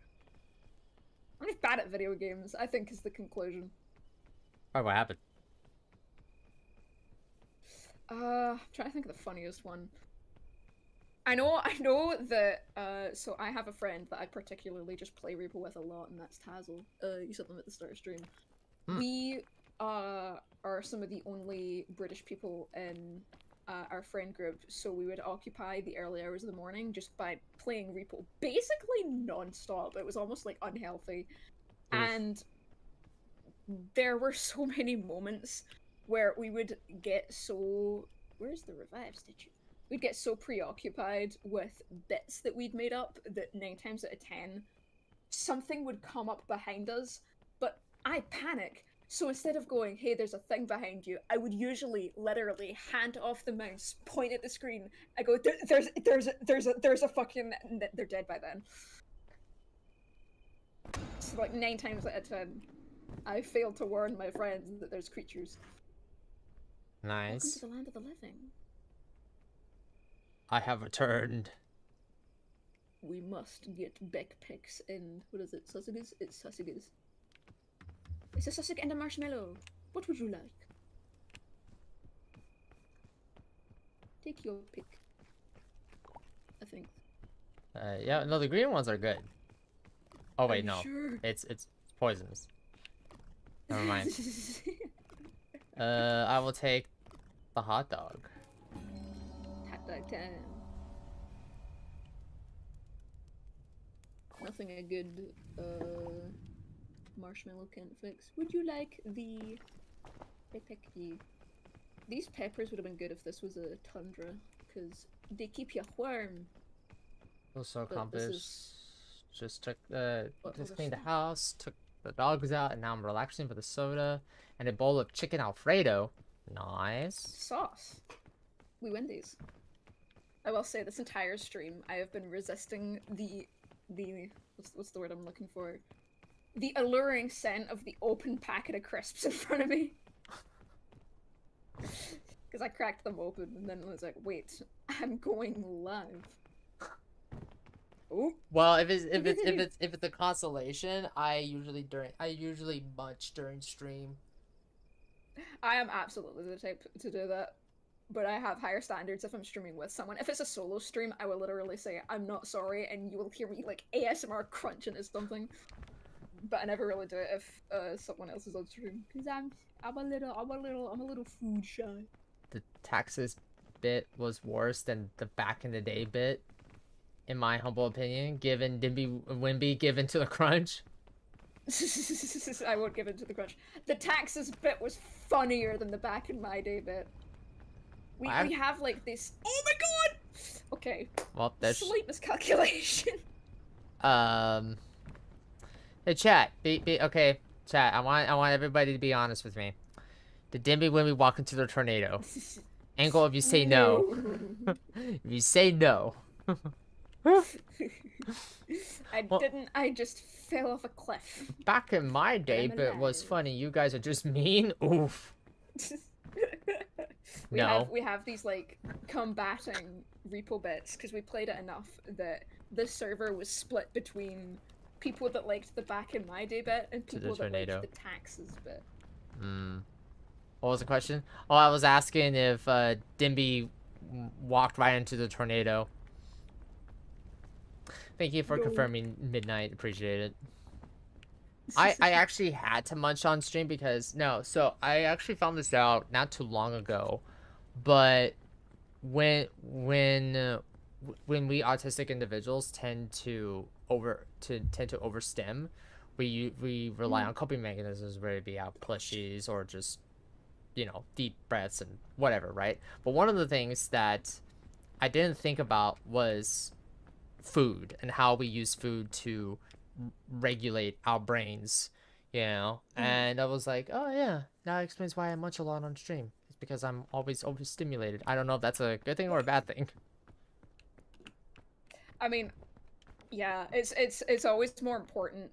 I'm just bad at video games, I think is the conclusion. Oh, what happened? I'm trying to think of the funniest one. I know that, so I have a friend that I particularly just play Reaper with a lot, and that's Tazzle. You said them at the start of stream. We, are some of the only British people in, our friend group, so we would occupy the early hours of the morning just by playing Repo, basically non-stop. It was almost, like, unhealthy. Oof. And there were so many moments where we would get so... Where's the revive statue? We'd get so preoccupied with bits that we'd made up that 9 times out of 10, something would come up behind us, but I panic. So instead of going, hey, there's a thing behind you, I would usually literally hand off the mouse, point at the screen, I go, there's a fucking... They're dead by then. So like 9 times out of 10, I failed to warn my friends that there's creatures. Welcome Nice. to the land of the living. I have returned. We must get backpacks and what is it? Sausages? It's sausages. It's a sausage and a marshmallow. What would you like? Take your pick. I think. Yeah, no, the green ones are good. Oh wait, Are you no, sure? it's poisonous. Never mind. I will take the hot dog. Hot dog time. Nothing a good marshmallow can't fix. Would you like the pepper? These peppers would have been good if this was a tundra, because they keep you warm. Also But this accomplished. Just took What just other cleaned the stuff? house, took the dogs out, and now I'm relaxing for the soda and a bowl of chicken Alfredo. Nice. Sauce. We win these. I will say this entire stream, I have been resisting the what's the word I'm looking for? The alluring scent of the open packet of crisps in front of me. Because I cracked them open and then was like, wait, I'm going live. Oh, Well, if it's a consolation, I usually munch during stream. I am absolutely the type to do that. But I have higher standards if I'm streaming with someone. If it's a solo stream, I will literally say, I'm not sorry, and you will hear me, like, ASMR crunching at something. But I never really do it if someone else is on stream. Because I'm a little food shy. The taxes bit was worse than the back in the day bit, in my humble opinion, given Dimbywimby given to the crunch. I won't give in to the crunch. The taxes bit was funnier than the back in my day bit. We have like this. Oh my god! Okay. Well, there's Slight miscalculation. Hey, chat. Okay, chat. I want everybody to be honest with me. Did Dimbywimby walk into the tornado? Angle, if you say no. If you say no. I didn't. I just fell off a cliff. Back in my day, I'm but it was alive. funny. You guys are just mean. Oof. No. We have these like combating repo bits because we played it enough that the server was split between people that liked the back in my day bit and To the people that tornado. liked the taxes bit. Hmm. What was the question? Oh, I was asking if Dimby walked right into the tornado. Thank you for No. confirming midnight. Appreciate it. I actually had to munch on stream because so I actually found this out not too long ago, but when we autistic individuals tend to overstim, we rely on coping mechanisms, whether it be out plushies or just deep breaths and whatever, right? But one of the things that I didn't think about was food and how we use food to regulate our brains, and I was like, oh yeah, that explains why I munch a lot on stream. It's because I'm always overstimulated. I don't know if that's a good thing or a bad thing. I mean, yeah, it's always more important.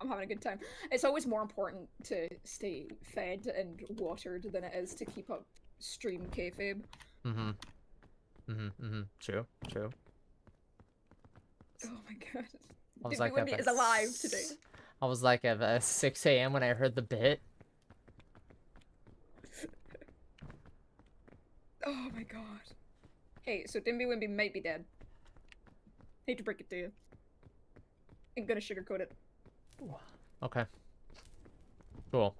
I'm having a good time. It's always more important to stay fed and watered than it is to keep up stream kayfabe. True. Oh my god. I was like, Dimbywimby is alive today. I was like at 6 a.m. when I heard the bit. Oh my god. Hey, so Dimbywimby might be dead. Hate to break it to you. Ain't gonna sugarcoat it. Okay. Cool.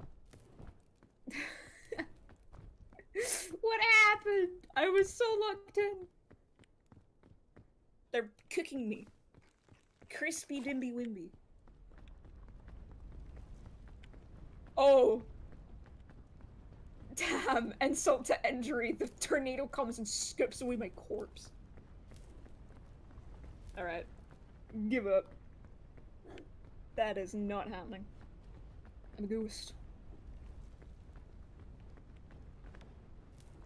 What happened? I was so locked in. They're cooking me. Crispy Dimbywimby. Oh. Damn, insult to injury. The tornado comes and scoops away my corpse. Alright. Give up. That is not happening. I'm a ghost.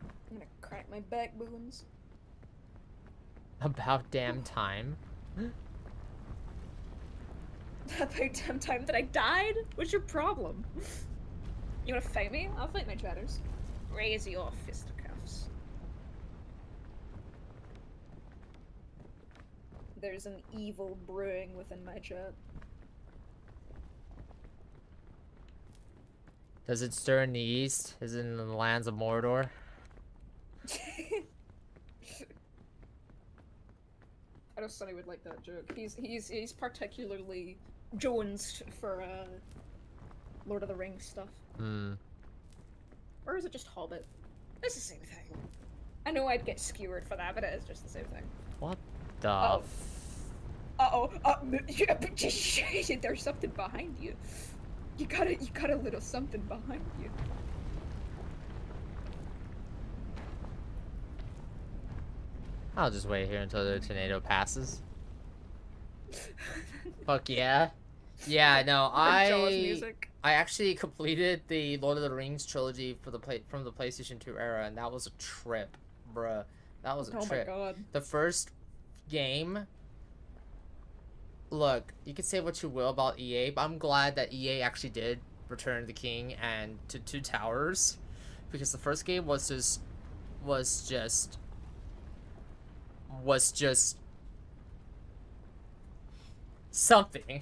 I'm gonna crack my backbones. About damn time. About damn time that I died? What's your problem? You wanna fight me? I'll fight my chatters. Raise your fisticuffs. There's an evil brewing within my chat. Does it stir in the east? Is it in the lands of Mordor? I know Sonny would like that joke. He's particularly jonesed for Lord of the Rings stuff. Or is it just Hobbit? It's the same thing. I know I'd get skewered for that, but it is just the same thing. What the? Uh-oh. Yeah, but just there's something behind you. You got a little something behind you. I'll just wait here until the tornado passes. Fuck yeah. Yeah, no, I actually completed the Lord of the Rings trilogy for from the PlayStation 2 era, and that was a trip, bruh. That was a trip. Oh my god. The first game. Look, you can say what you will about EA, but I'm glad that EA actually did Return of the King and Two Towers, because the first game was just something.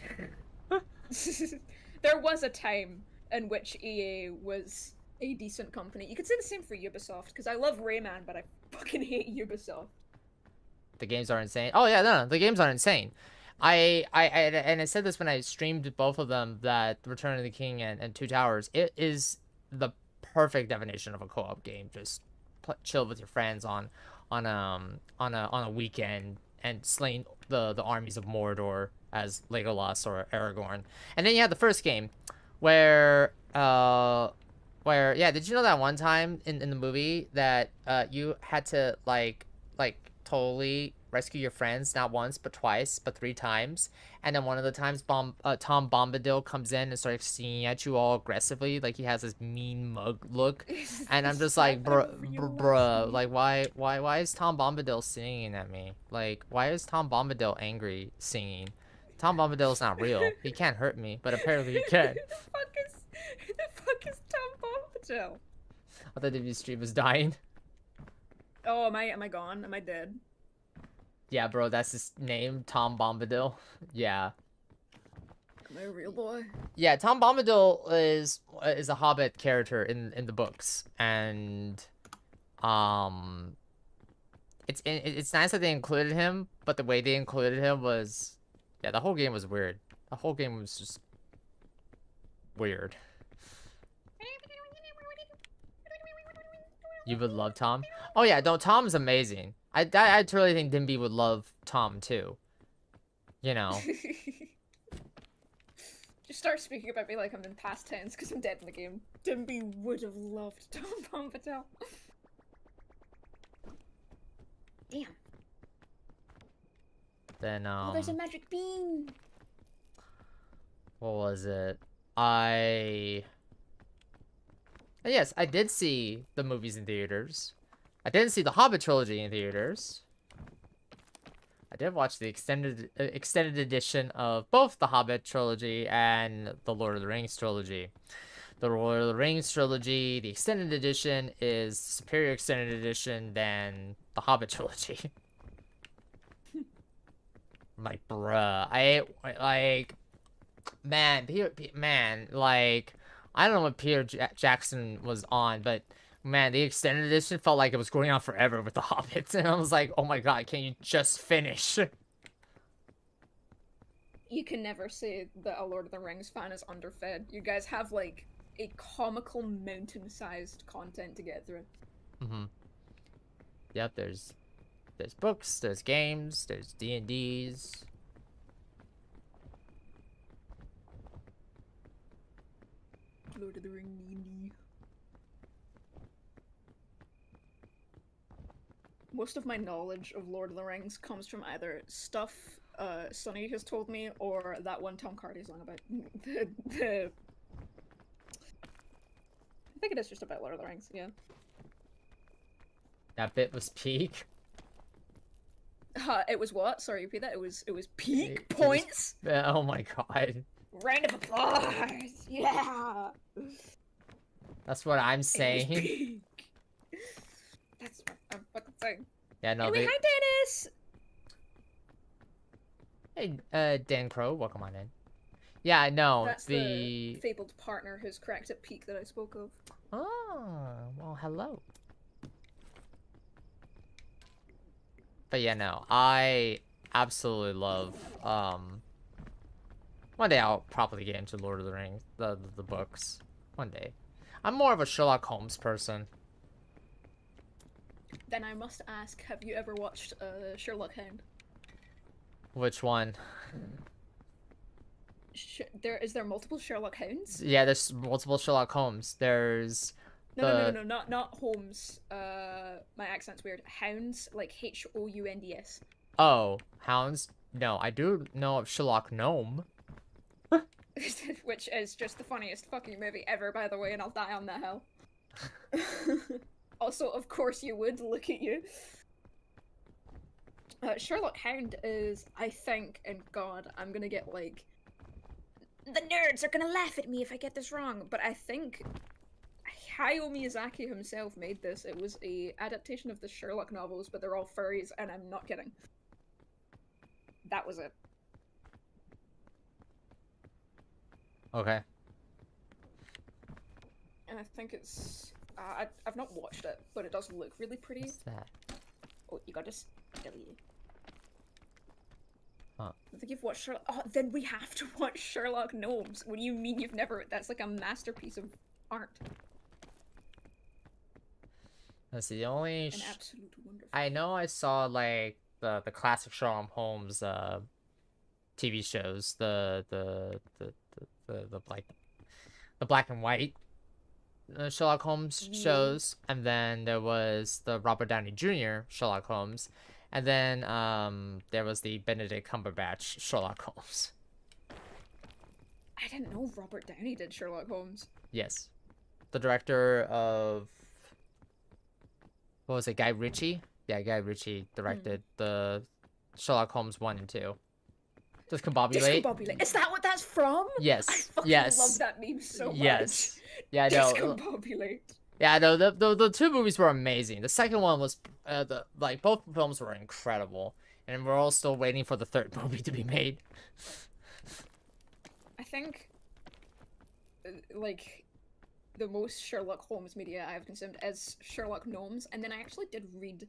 There was a time in which EA was a decent company. You could say the same for Ubisoft, because I love Rayman, but I fucking hate Ubisoft. The games are insane. Oh yeah, no, the games are insane. I said this when I streamed both of them, that Return of the King and Two Towers, it is the perfect definition of a co-op game. Just chill with your friends on a weekend and slaying the armies of Mordor as Legolas or Aragorn. And then you have the first game where yeah, did you know that one time in the movie that you had to like totally rescue your friends, not once but twice but 3 times, and then one of the times Tom Bombadil comes in and starts singing at you all aggressively, like he has this mean mug look, and I'm just like, bruh, like why is Tom Bombadil singing at me? Like, why is Tom Bombadil angry singing? Tom Bombadil's not real. He can't hurt me, but apparently he can. The fuck is Tom Bombadil? I thought the stream was dying. Oh, am I gone? Am I dead? Yeah, bro, that's his name, Tom Bombadil. Yeah. My real boy. Yeah, Tom Bombadil is a Hobbit character in the books, and it's nice that they included him, but the way they included him was, yeah, the whole game was weird. The whole game was just weird. You would love Tom? Oh yeah, no, Tom's amazing. I totally think Dimby would love Tom too. You know. Just start speaking about me like I'm in past tense because I'm dead in the game. Dimby would have loved Tom Bombadil. Damn. Then Oh, there's a magic bean. what was it? Yes, I did see the movies in theaters. I didn't see the Hobbit trilogy in theaters. I did watch the extended edition of both the Hobbit trilogy and the Lord of the Rings trilogy. The Lord of the Rings trilogy, the extended edition, is superior extended edition than the Hobbit trilogy. I'm like, bruh, man, like, I don't know what Peter Jackson was on, but man, the extended edition felt like it was going on forever with the Hobbits, and I was like, oh my god, can you just finish? You can never say that a Lord of the Rings fan is underfed. You guys have like a comical mountain-sized content to get through. Yep, there's books, there's games, there's D&Ds. Lord of the Rings D&D. Most of my knowledge of Lord of the Rings comes from either stuff Sonny has told me or that one Tom Hardy song about the I think it is just about Lord of the Rings, yeah. That bit was peak. It was what? Sorry, repeat that. It was peak It was- points. Oh my god. Round of applause. Yeah. That's what I'm It was saying. peak. That's what I'm fucking saying. Yeah, no, Anyway, hi Dennis. Hey, Dan Crow, welcome on in. Yeah, no, That's the fabled partner who's correct at peak that I spoke of. Oh, well, hello. But yeah, no, I absolutely love, one day I'll probably get into Lord of the Rings, the books. One day. I'm more of a Sherlock Holmes person. Then I must ask, have you ever watched Sherlock Hound? Which one? Is there multiple Sherlock Hounds? Yeah, there's multiple Sherlock Holmes. There's No, not Holmes. My accent's weird. Hounds, like Hounds. Oh, Hounds? No, I do know of Sherlock Gnome. Which is just the funniest fucking movie ever, by the way, and I'll die on that hill. Also, of course you would, look at you. Sherlock Hound is, I think, and god, I'm gonna get like... The nerds are gonna laugh at me if I get this wrong, but I think Hayao Miyazaki himself made this. It was a adaptation of the Sherlock novels, but they're all furries, and I'm not kidding. That was it. Okay. And I think it's... I've not watched it, but it does look really pretty. What's that? Oh, you got this? W. Huh. I think you've watched Sherlock. Oh, then we have to watch Sherlock Gnomes. What do you mean you've never? That's like a masterpiece of art. Let's see, the only... An absolute wonderful. I know I saw, like, the classic Sherlock Holmes, TV shows. The black and white Sherlock Holmes shows, and then there was the Robert Downey Jr. Sherlock Holmes, and then there was the Benedict Cumberbatch Sherlock Holmes. I didn't know Robert Downey did Sherlock Holmes. Yes, the director of, what was it, Guy Ritchie? Yeah, Guy Ritchie directed the Sherlock Holmes 1 and 2. Discombobulate. Discombobulate. Is that what that's from? Yes. I fucking yes. love that meme so much. Yes. Yeah, I know. Discombobulate. Yeah, no, the two movies were amazing. The second one was, both films were incredible. And we're all still waiting for the third movie to be made. I think like the most Sherlock Holmes media I've consumed is Sherlock Gnomes, and then I actually did read.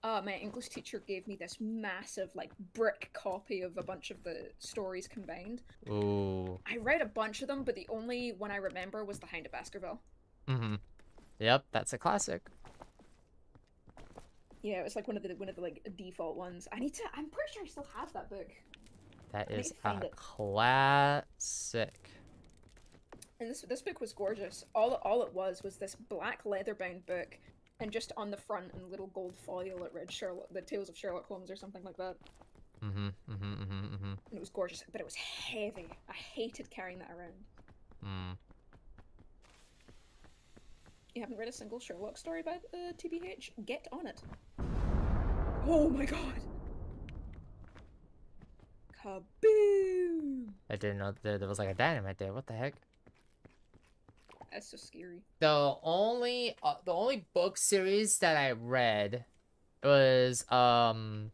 My English teacher gave me this massive, like, brick copy of a bunch of the stories combined. Ooh. I read a bunch of them, but the only one I remember was The Hound of Baskerville. Mm-hmm. Yep, that's a classic. Yeah, it was like one of the like default ones. I'm pretty sure I still have that book. That I need is to find a it. classic. And this book was gorgeous. All it was this black leather bound book, and just on the front in little gold foil it read the Tales of Sherlock Holmes or something like that. Mm-hmm. Mm-hmm. Mm-hmm. Mm-hmm. And it was gorgeous, but it was heavy. I hated carrying that around. Mm. You haven't read a single Sherlock story by TBH? Get on it. Oh my god! Kaboom! I didn't know there was like a dynamite there. What the heck? That's so scary. The only book series that I read was well,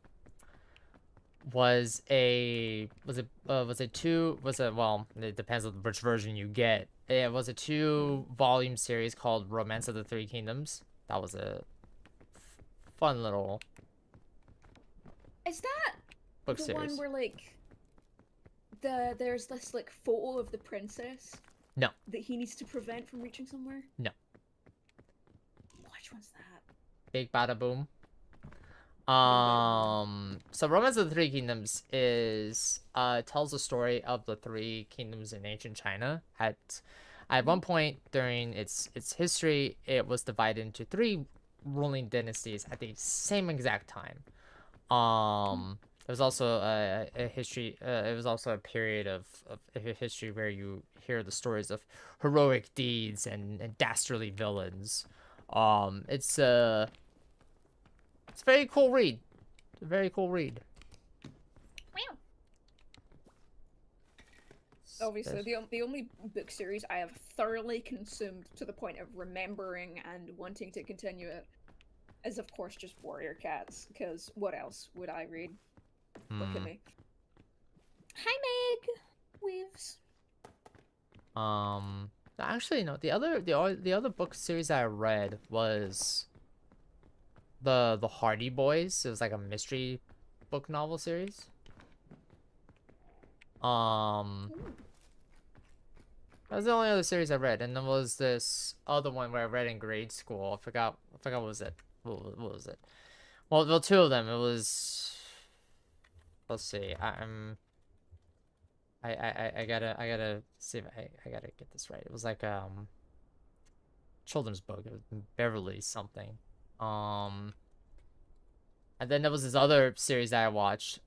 it depends on which version you get. It was a 2-volume series called Romance of the Three Kingdoms. That was a fun little Is that book the series. one where like there's this like photo of the princess? No. That he needs to prevent from reaching somewhere? No. Which one's that? Big Bada Boom. Bada So Romance of the Three Kingdoms is tells the story of the three kingdoms in ancient China. At one point during its history, it was divided into 3 ruling dynasties at the same exact time. It was also a history. It was also a period of history where you hear the stories of heroic deeds and dastardly villains. It's a very cool read. It's a very cool read. Wow. Obviously, the only book series I have thoroughly consumed to the point of remembering and wanting to continue it is, of course, just Warrior Cats, because what else would I read? Look at me. Hi, Meg! Waves. Actually, no. The other book series I read was the Hardy Boys. It was like a mystery book novel series. That was the only other series I read, and then was this other one where I read in grade school. I forgot what was it. What was it? Well, 2 of them. It was. Let's see. I gotta see if I gotta get this right. It was like children's book. It was Beverly something. And then there was this other series that I watched.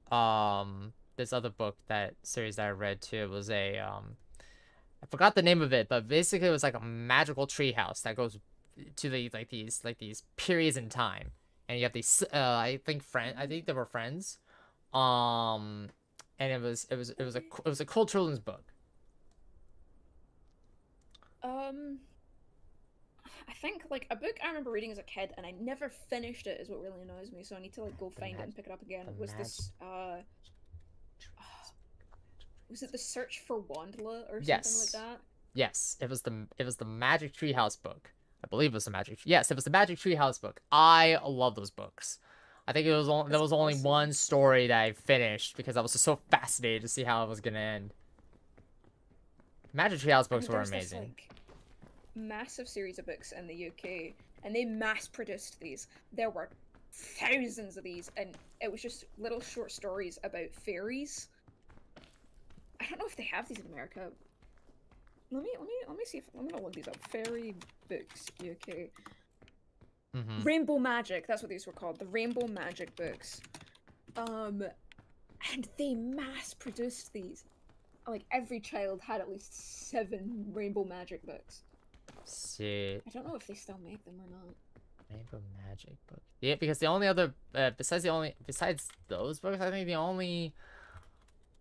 This other book, that series that I read too, was I forgot the name of it, but basically it was like a magical treehouse that goes to these periods in time, and you have these I think they were friends, and it was a cool children's book. I think like a book I remember reading as a kid and I never finished it is what really annoys me, so I need to like go find it and pick it up again. Was this was it The Search for Wandla or something like that? Yes, it was the Magic Treehouse book. I believe it was the Magic. Yes, it was the Magic Treehouse book. I love those books. I think there was only awesome. one story that I finished because I was just so fascinated to see how it was gonna end. Magic Treehouse books were amazing. This, like, massive series of books in the UK, and they mass-produced these. There were thousands of these, and it was just little short stories about fairies. I don't know if they have these in America. Let me see if I'm gonna look these up. Fairy books, UK. Rainbow Magic. That's what these were called. The Rainbow Magic books. And they mass-produced these. Like every child had at least 7 Rainbow Magic books. See. I don't know if they still make them or not. Rainbow Magic book. Yeah, because the only other besides those books, I think the only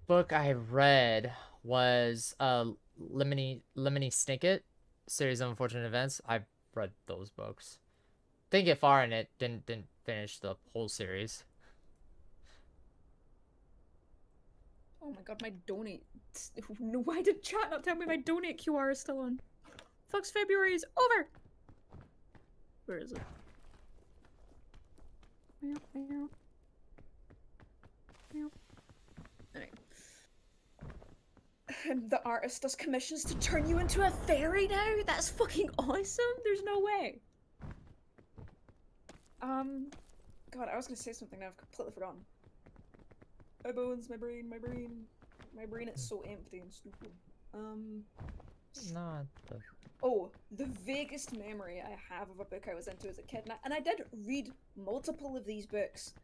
book I read was Lemony Snicket series of unfortunate events. I read those books. Didn't get far in it. Didn't finish the whole series. Oh my god, my donate. No, why did chat not tell me my donate QR is still on? Fuck's February is over! Where is it? Anyway. The artist does commissions to turn you into a fairy now? That's fucking awesome! There's no way! God, I was gonna say something now, I've completely forgotten. My bones, my brain, my brain. My brain is so empty and stupid. Not the... Oh, the vaguest memory I have of a book I was into as a kid, and I did read multiple of these books,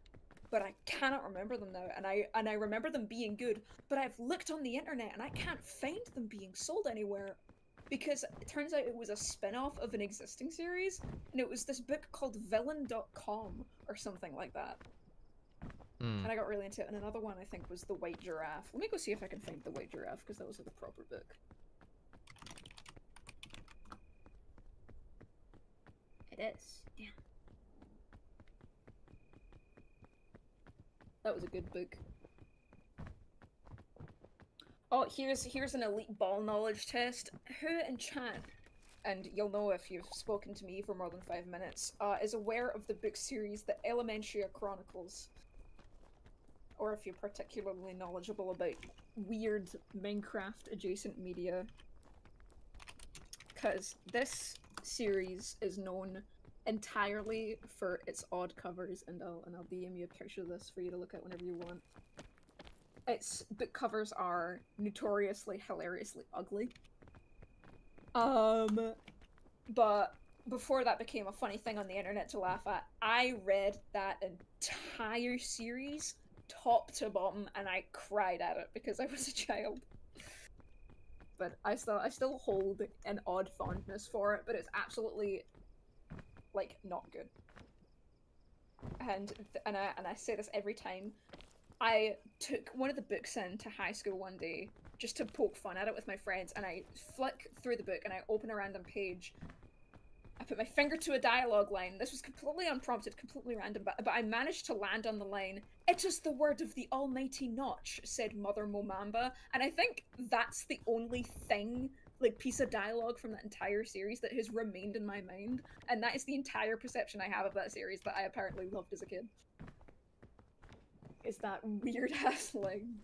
but I cannot remember them now, and I remember them being good, but I've looked on the internet and I can't find them being sold anywhere, because it turns out it was a spin-off of an existing series, and it was this book called Villain.com, or something like that. And I got really into it, and another one I think was The White Giraffe. Let me go see if I can find The White Giraffe, because that was like a proper book. It is, yeah. That was a good book. Oh, here's an elite ball knowledge test. Who in chat, and you'll know if you've spoken to me for more than 5 minutes, is aware of the book series The Elementaria Chronicles? Or if you're particularly knowledgeable about weird Minecraft adjacent media. Because this series is known entirely for its odd covers, and I'll DM you a picture of this for you to look at whenever you want. Its book covers are notoriously hilariously ugly. But before that became a funny thing on the internet to laugh at, I read that entire series top to bottom and I cried at it because I was a child. But I still hold an odd fondness for it, but it's absolutely like not good. And I say this every time. I took one of the books into high school one day just to poke fun at it with my friends, and I flick through the book and I open a random page. I put my finger to a dialogue line. This was completely unprompted, completely random, but I managed to land on the line, "It is the word of the almighty Notch," said Mother Momamba, and I think that's the only thing, like, piece of dialogue from that entire series that has remained in my mind, and that is the entire perception I have of that series that I apparently loved as a kid. Is that weird-ass line.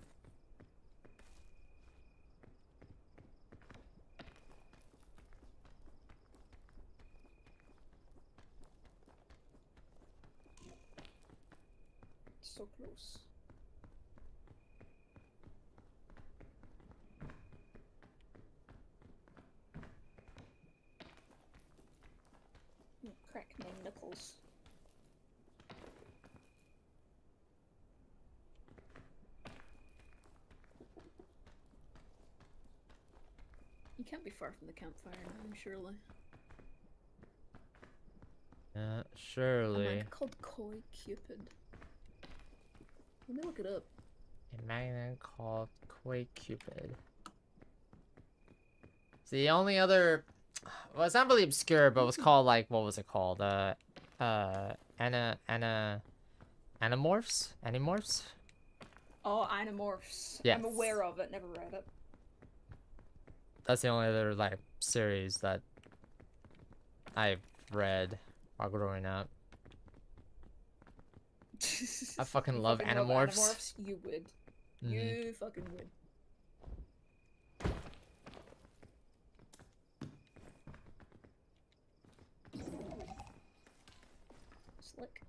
So close. Crack my knuckles. You can't be far from the campfire now, surely. Surely. A man called Koi Cupid. Let me look it up. A magnet called Quake Cupid. It's the only other... Well, it's not really obscure, but it was called, like, what was it called? Animorphs? Animorphs? Oh, Animorphs. Yes. I'm aware of it, never read it. That's the only other, like, series that I've read while growing up. I fucking love Animorphs. Animorphs. You would. You fucking would. Slick.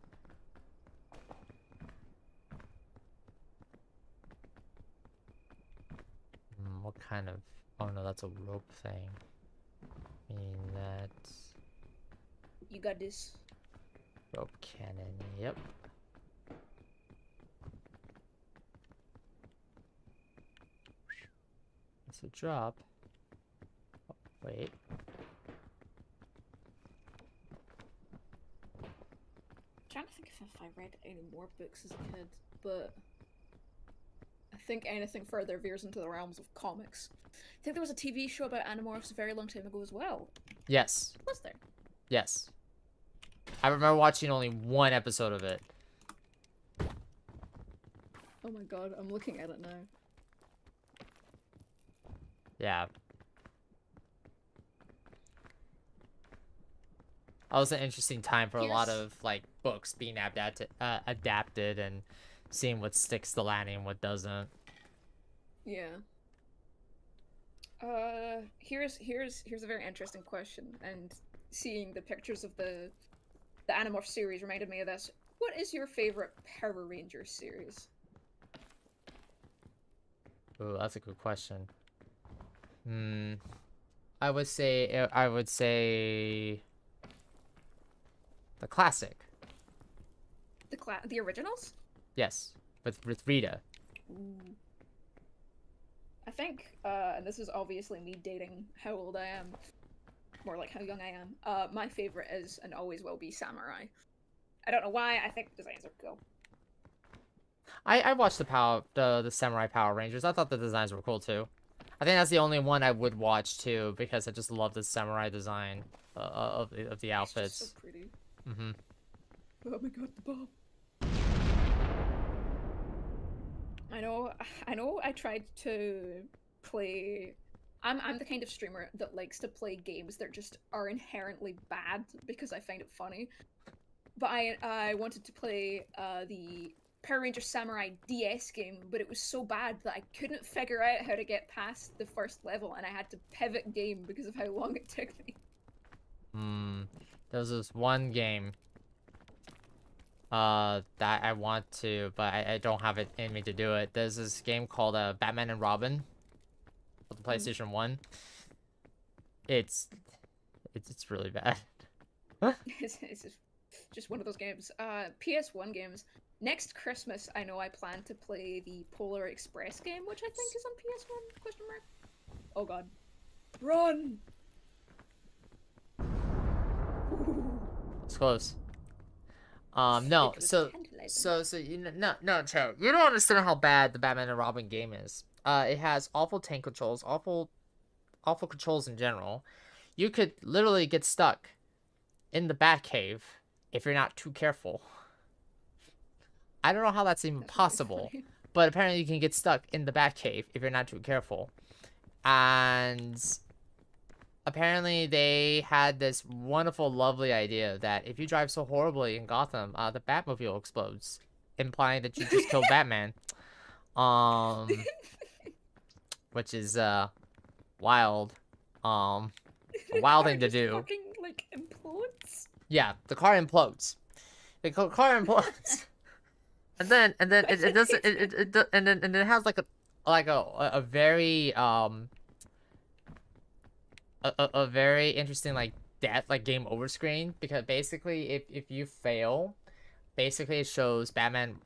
What kind of... Oh no, that's a rope thing. I mean, that's... You got this. Rope cannon, yep. That's a drop. Oh, wait. I'm trying to think if I read any more books as a kid, but I think anything further veers into the realms of comics. I think there was a TV show about Animorphs a very long time ago as well. Yes. Was there? Yes. I remember watching only one episode of it. Oh my god, I'm looking at it now. Yeah. That was an interesting time for a lot Here's- of like books being adapted and seeing what sticks the landing and what doesn't. Yeah. Here's a very interesting question, and seeing the pictures of the Animorph series reminded me of this. What is your favorite Power Rangers series? Ooh, that's a good question. I would say the classic. The originals? Yes, with Rita. Ooh. I think, and this is obviously me dating how old I am, more like how young I am. My favorite is and always will be Samurai. I don't know why. I think the designs are cool. I watched the Samurai Power Rangers. I thought the designs were cool too. I think that's the only one I would watch too because I just love the samurai design of the outfits. It's just so pretty. Mm-hmm. Oh my god, the bomb. I know I tried to play I'm the kind of streamer that likes to play games that just are inherently bad because I find it funny. But I wanted to play the Power Ranger Samurai DS game, but it was so bad that I couldn't figure out how to get past the first level and I had to pivot game because of how long it took me. There's this one game that I want to, but I don't have it in me to do it. There's this game called Batman and Robin for the PlayStation 1. It's really bad. It's just one of those games. PS1 games. Next Christmas, I know I plan to play the Polar Express game, which I think is on PS1, question mark. Oh god. Run! It's close. No, It was so tantalizing. you know, no, Cho, you don't understand how bad the Batman and Robin game is. It has awful tank controls, awful controls in general. You could literally get stuck in the Batcave if you're not too careful. I don't know how that's even That's really possible, funny. but apparently you can get stuck in the Batcave if you're not too careful. And apparently they had this wonderful, lovely idea that if you drive so horribly in Gotham, the Batmobile explodes, implying that you just killed Batman. Which is wild. A wild thing to do. Fucking like implodes. Yeah, the car implodes. The car implodes. and then it does and then it has like a very a very interesting like death like game over screen because basically if you fail, basically it shows Batman,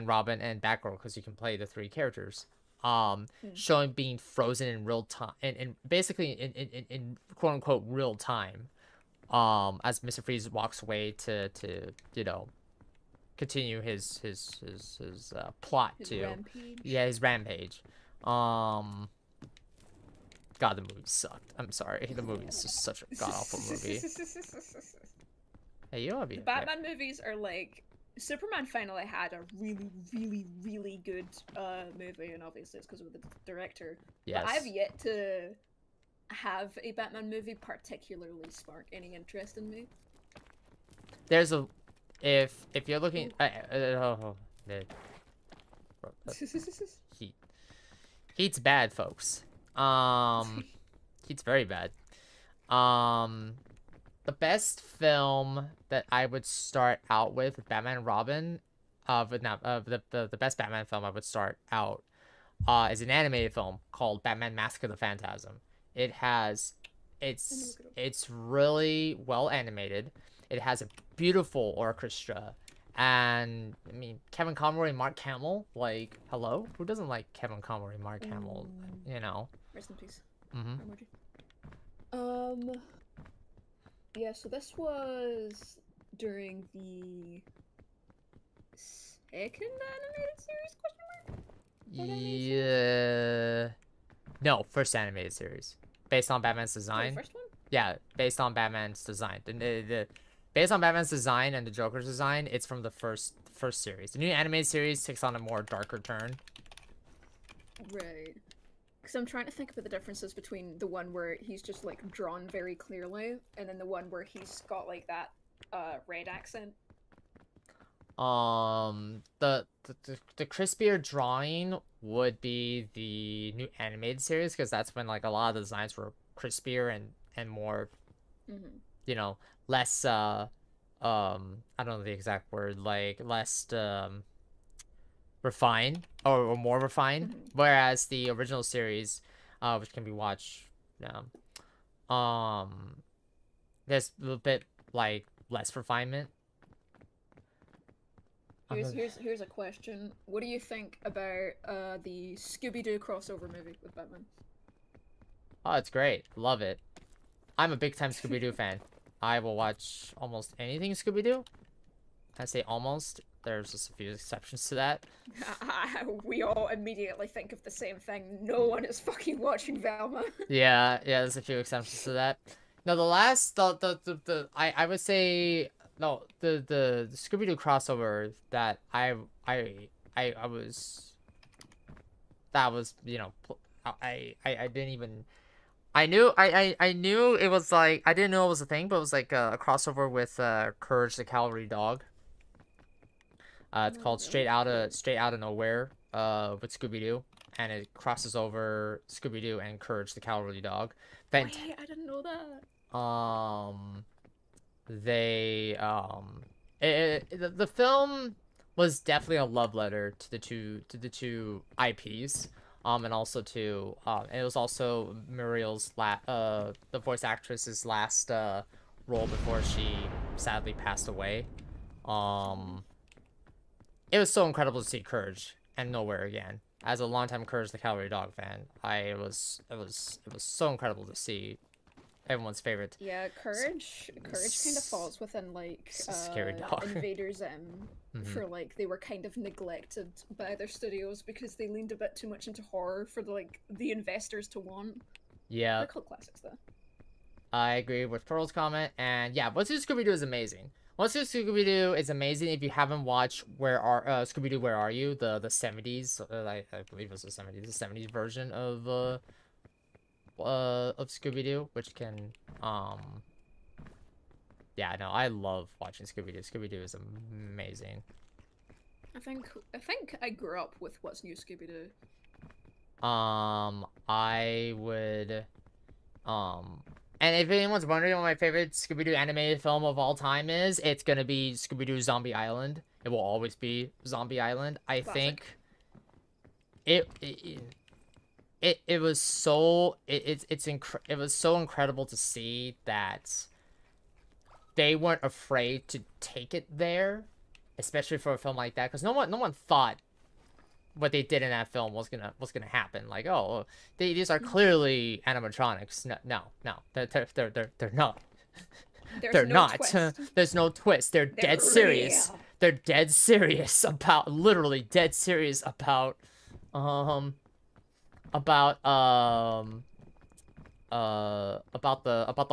Robin, and Batgirl because you can play the three characters. Showing being frozen in real time and basically in quote unquote real time. As Mr. Freeze walks away to you know continue his plot His to rampage. yeah his rampage. God, the movie sucked. I'm sorry, the movie is just such a god awful movie. Hey, you ought to be The okay. Batman movies are like Superman finally had a really good movie, and obviously it's because of the director. Yes. But I've yet to have a Batman movie particularly spark any interest in me. There's a if you're looking heat's bad, folks. Heat's very bad. The best film that I would start out with Batman and Robin, the best Batman film I would start out is an animated film called Batman Mask of the Phantasm. It's really well animated. It has a beautiful orchestra. And I mean Kevin Conroy and Mark Hamill, like hello? Who doesn't like Kevin Conroy and Mark Hamill, you know? Rest in peace. Mm-hmm. Yeah, so this was during the second animated series, question mark? Yeah. No, first animated series. Based on Batman's design. The first one? Yeah, based on Batman's design. Based on Batman's design and the Joker's design, it's from the first series. The new animated series takes on a more darker turn. Right. Because I'm trying to think about the differences between the one where he's just like drawn very clearly, and then the one where he's got like that red accent. The crispier drawing would be the new animated series, because that's when like a lot of the designs were crispier and more, you know, less I don't know the exact word, like less refined or more refined. Whereas the original series, which can be watched there's a little bit like less refinement. Here's a question. What do you think about the Scooby-Doo crossover movie with Batman? Oh, it's great. Love it. I'm a big time Scooby-Doo fan. I will watch almost anything Scooby-Doo. I say almost. There's just a few exceptions to that. We all immediately think of the same thing. No one is fucking watching Velma. Yeah, there's a few exceptions to that. No, the last I would say no, the Scooby-Doo crossover that I was, that was, you know, I didn't even, I knew it was like, I didn't know it was a thing, but it was like a crossover with Courage the Cowardly Dog. It's called Straight Outta Nowhere with Scooby-Doo, and it crosses over Scooby-Doo and Courage the Cowardly Dog. Wait, I didn't know that. The film was definitely a love letter to the two IPs. And also to it was also Muriel's the voice actress's last role before she sadly passed away. It was so incredible to see Courage and Nowhere again. As a longtime Courage the Cowardly Dog fan, it was so incredible to see everyone's favorite. Yeah, Courage kind of falls within like Scary Dog. Invader Zim for like they were kind of neglected by their studios because they leaned a bit too much into horror for the investors to want. Yeah. They're cult classics though. I agree with Pearl's comment, and yeah, What's New Scooby-Doo is amazing. What's New Scooby-Doo is amazing if you haven't watched Scooby-Doo Where Are You, the 70s, I believe it was the 70s version of Scooby-Doo, which can yeah, no, I love watching Scooby-Doo. Scooby-Doo is amazing. I think I grew up with What's New Scooby-Doo. I would and if anyone's wondering what my favorite Scooby-Doo animated film of all time is, it's gonna be Scooby-Doo Zombie Island. It will always be Zombie Island. I think it was so it was so incredible to see that they weren't afraid to take it there, especially for a film like that, because no one thought what they did in that film was gonna happen. Like, oh, these are clearly animatronics. No, they're not. They're not. There's no twist. They're dead serious. Real. They're dead serious about, literally dead serious about the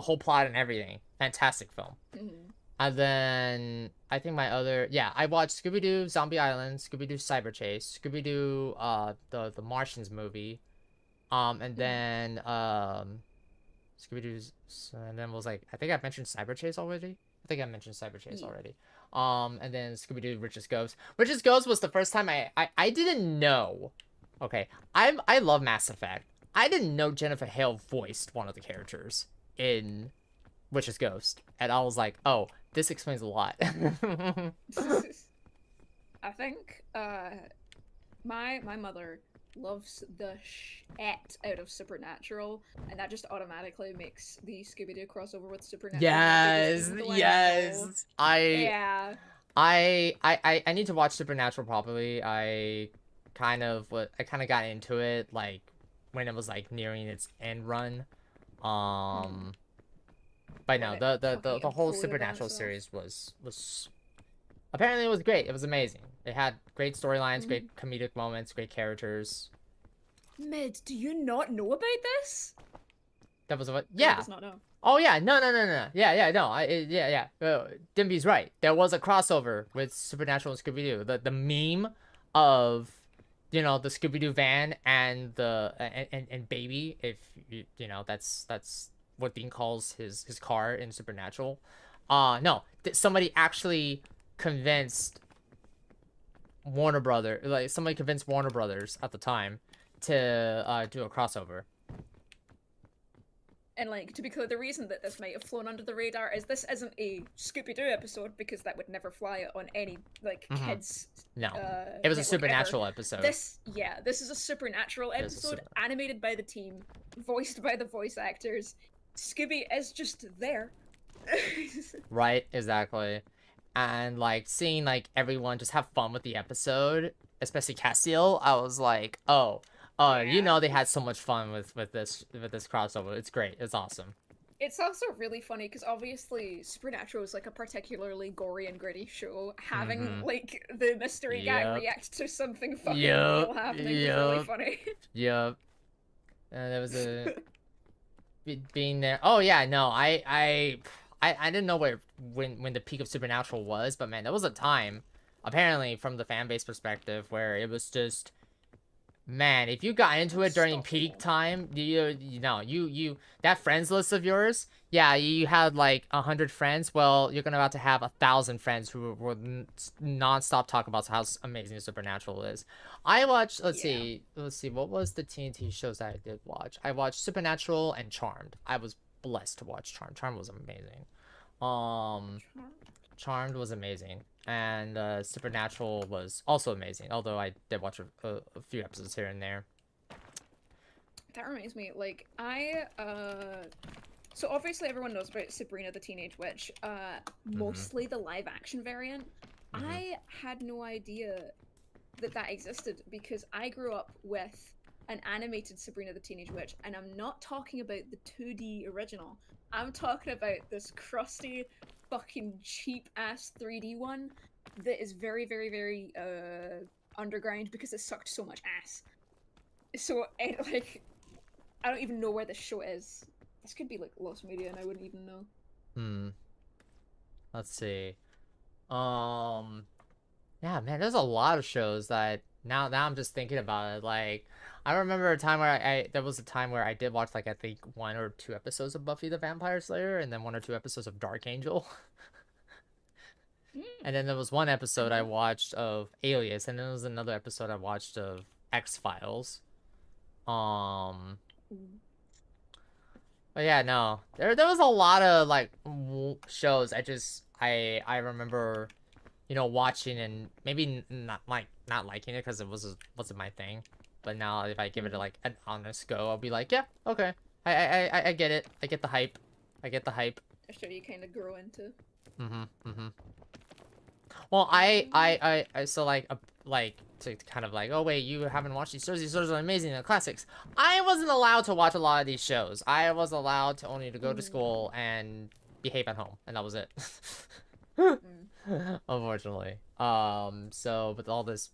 whole plot and everything. Fantastic film. And then I think my other, yeah, I watched Scooby-Doo Zombie Island, Scooby-Doo Cyber Chase, Scooby-Doo the Martians movie, and then Scooby-Doo's, and then was like, I think I mentioned Cyber Chase already. I think I mentioned Cyber Chase already. And then Scooby-Doo Richest Ghost. Richest Ghost was the first time I didn't know. Okay, I love Mass Effect. I didn't know Jennifer Hale voiced one of the characters in Witch's Ghost, and I was like, oh, this explains a lot. I think my mother loves the shit out of Supernatural, and that just automatically makes the Scooby-Doo crossover with Supernatural. Yes. Yeah. I need to watch Supernatural properly. I kind of got into it like when it was like nearing its end run. But no, the whole Supernatural series was apparently it was great. It was amazing. It had great storylines, great comedic moments, great characters. Mid, do you not know about this? That was what? Yeah. Does not know. Oh yeah, no. Yeah, no. Dimby's right. There was a crossover with Supernatural and Scooby-Doo. The meme of you know, the Scooby-Doo van and the and Baby, if you know, that's what Dean calls his car in Supernatural. No, somebody actually convinced somebody convinced Warner Brothers at the time to do a crossover. And like, to be clear, the reason that this might have flown under the radar is this isn't a Scooby-Doo episode, because that would never fly on any like kids. No, it was a network Supernatural ever. episode. This is a Supernatural It was a episode, animated by the team, voiced by the voice actors. Scooby is just there. Right, exactly. And like seeing like everyone just have fun with the episode, especially Castiel, I was like, oh, you know, they had so much fun with this crossover. It's great. It's awesome. It's also really funny because obviously Supernatural is like a particularly gory and gritty show. Having like the mystery guy react to something fucking real happening is really funny. Yep. And there was a being there. Oh yeah, no, I didn't know when the peak of Supernatural was, but man, there was a time, apparently from the fan base perspective, where it was just, man, if you got into it during peak time, you know, that friends list of yours, yeah, you had like 100 friends. Well, you're gonna about to have 1,000 friends who will non-stop talk about how amazing Supernatural is. I watched, let's see, what was the TNT shows that I did watch? I watched Supernatural and Charmed. I was blessed to watch Charmed. Charmed was amazing. Charmed was amazing, and Supernatural was also amazing. Although I did watch a few episodes here and there. That reminds me, like so obviously everyone knows about Sabrina the Teenage Witch, mostly the live action variant. I had no idea that existed because I grew up with an animated Sabrina the Teenage Witch, and I'm not talking about the 2D original. I'm talking about this crusty, fucking cheap ass 3D one that is very, very, very underground because it sucked so much ass. So like, I don't even know where this show is. This could be like Lost Media, and I wouldn't even know. Let's see. Yeah, man, there's a lot of shows that now I'm just thinking about it. Like, I remember a time where there was a time where I did watch like I think 1 or 2 episodes of Buffy the Vampire Slayer, and then 1 or 2 episodes of Dark Angel. And then there was 1 episode I watched of Alias, and then there was another episode I watched of X-Files. But yeah, no, there was a lot of like shows I remember, you know, watching and maybe not liking it because it wasn't my thing. But now if I give it like an honest go, I'll be like, yeah, okay, I get it. I get the hype. I get the hype. A show you kind of grow into. Well, I so like to kind of like, oh wait, you haven't watched these shows. These shows are amazing. They're classics. I wasn't allowed to watch a lot of these shows. I was allowed to only to go to school and behave at home, and that was it. Unfortunately. So with all this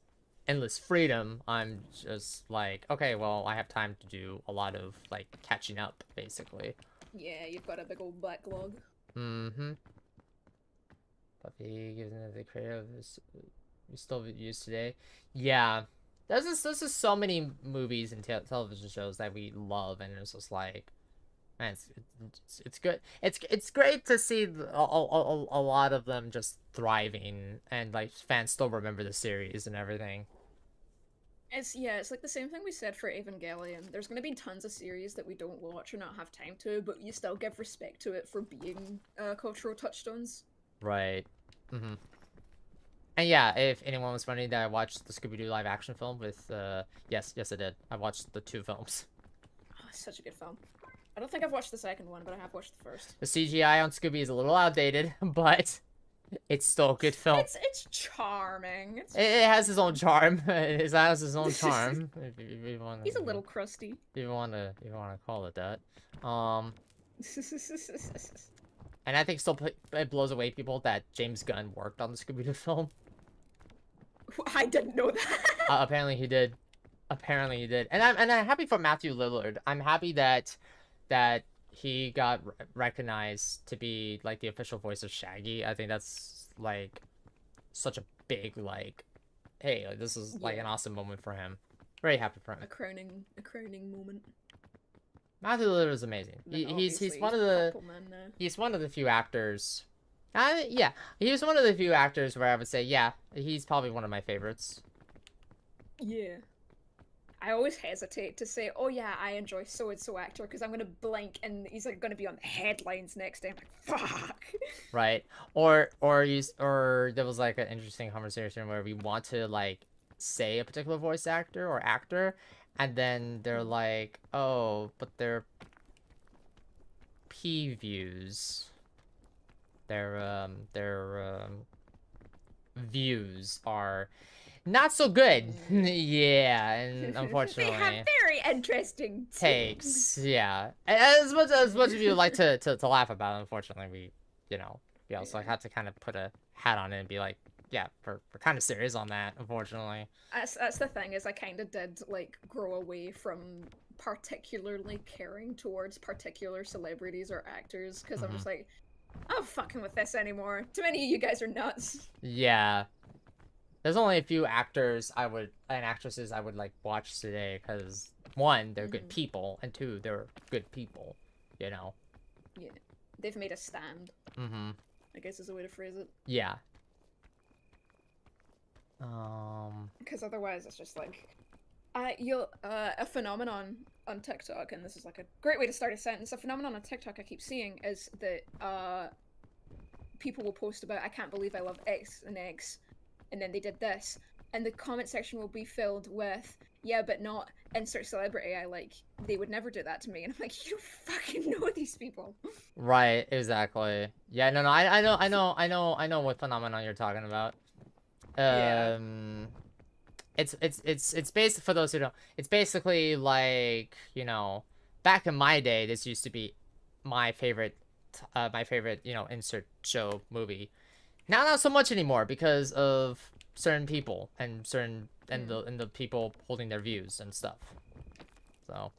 endless freedom, I'm just like, okay, well, I have time to do a lot of like catching up, basically. Yeah, you've got a big old backlog. Buffy gives the creator of this we still use today. Yeah. There's just so many movies and television shows that we love, and it's just like, man, it's good. It's great to see a lot of them just thriving, and like fans still remember the series and everything. It's like the same thing we said for Evangelion. There's gonna be tons of series that we don't watch or not have time to, but you still give respect to it for being cultural touchstones. Right. And yeah, if anyone was wondering that I watched the Scooby-Doo live action film with, yes, I did. I watched the 2 films. Oh, it's such a good film. I don't think I've watched the second one, but I have watched the first. The CGI on Scooby is a little outdated, but it's still a good film. It's charming. It has his own charm. It has his own charm. if you wanna, He's a little crusty. If you wanna call it that. And I think still it blows away people that James Gunn worked on the Scooby-Doo film. I didn't know that. Apparently he did. Apparently he did. And I'm happy for Matthew Lillard. I'm happy that he got recognized to be like the official voice of Shaggy. I think that's like such a big like, hey, like, this is like an awesome moment for him. Very happy for him. A crowning moment. Matthew Lillard is amazing. He's one of the he's one of the few actors. Yeah, he's one of the few actors where I would say, yeah, he's probably one of my favorites. Yeah. I always hesitate to say, oh yeah, I enjoy so-and-so actor, because I'm going to blink and he's like going to be on the headlines next day. I'm like, fuck! Right. Or there was like an interesting conversation where we want to like say a particular voice actor or actor, and then they're like, oh, but their P views, their views are not so good. Yeah, and unfortunately they have very interesting takes. Yeah, as much as you like to laugh about, unfortunately we also have to kind of put a hat on it and be like, yeah, we're kind of serious on that, unfortunately. That's the thing, is I kind of did like grow away from particularly caring towards particular celebrities or actors, because I'm just like, I'm not fucking with this anymore. Too many of you guys are nuts. Yeah. There's only a few actors and actresses I would like watch today, because one, they're good people, and two, they're good people, you know. Yeah, they've made a stand. I guess is a way to phrase it. Yeah. Because otherwise it's just like, a phenomenon on TikTok, and this is like a great way to start a sentence. A phenomenon on TikTok I keep seeing is that people will post about, I can't believe I love X and X, and then they did this, and the comment section will be filled with, yeah, but not insert celebrity I like. They would never do that to me. And I'm like, you fucking know these people. Right, exactly. Yeah, no, I know what phenomenon you're talking about. Yeah. It's based, for those who don't, it's basically like, you know, back in my day, this used to be my favorite, insert show movie. Now, not so much anymore because of certain people and the people holding their views and stuff. So,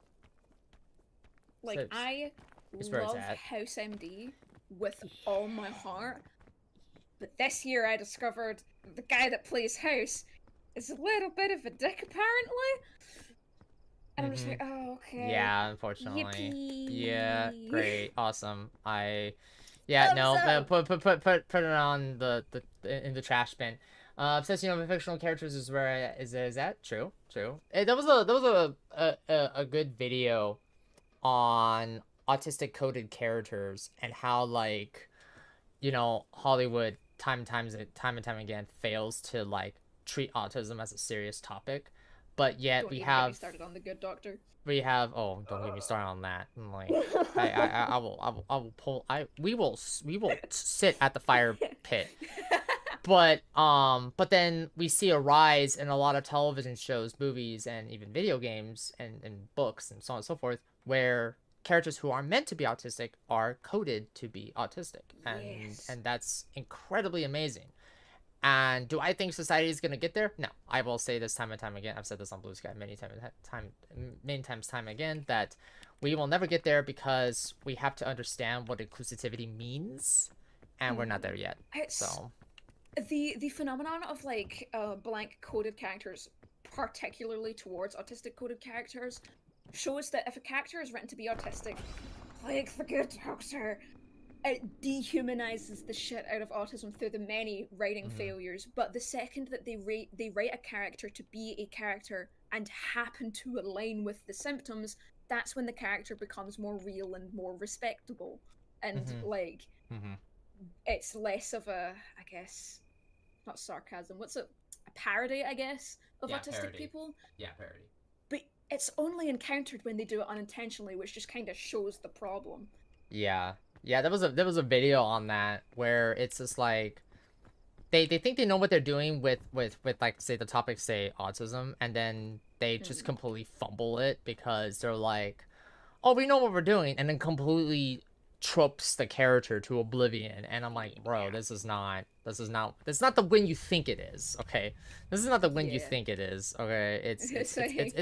like, I love House MD with all my heart, but this year I discovered the guy that plays House is a little bit of a dick, apparently. And I'm just like, oh, okay. Yeah, unfortunately. Yippee. Yeah, great, awesome. Yeah, no, put it on in the trash bin. Obsessing over fictional characters is where is that true? True. That was a good video on autistic coded characters and how, like, you know, Hollywood time and time again fails to like treat autism as a serious topic, but yet Don't we even have get me started on The Good Doctor. we have don't get me started on that. I'm like, we will sit at the fire pit. But then we see a rise in a lot of television shows, movies, and even video games and books and so on and so forth, where characters who are meant to be autistic are coded to be autistic. And that's incredibly amazing. And do I think society is gonna get there? No. I will say this time and time again. I've said this on Blue Sky many times again, that we will never get there because we have to understand what inclusivity means, and we're not there yet. So the phenomenon of like blank coded characters, particularly towards autistic coded characters, shows that if a character is written to be autistic, like The Good Doctor, it dehumanizes the shit out of autism through the many writing failures. But the second that they write a character to be a character and happen to align with the symptoms, that's when the character becomes more real and more respectable. And like, it's less of a, I guess, not sarcasm, what's it? A parody, I guess, of autistic people. Yeah, parody. But it's only encountered when they do it unintentionally, which just kind of shows the problem. Yeah. Yeah, there was a video on that where it's just like they think they know what they're doing with like, say, the topic, say, autism, and then they just completely fumble it because they're like, oh, we know what we're doing, and then completely tropes the character to oblivion. And I'm like, bro, this is not the win you think it is. Okay, this is not the win you think it is. Okay, it's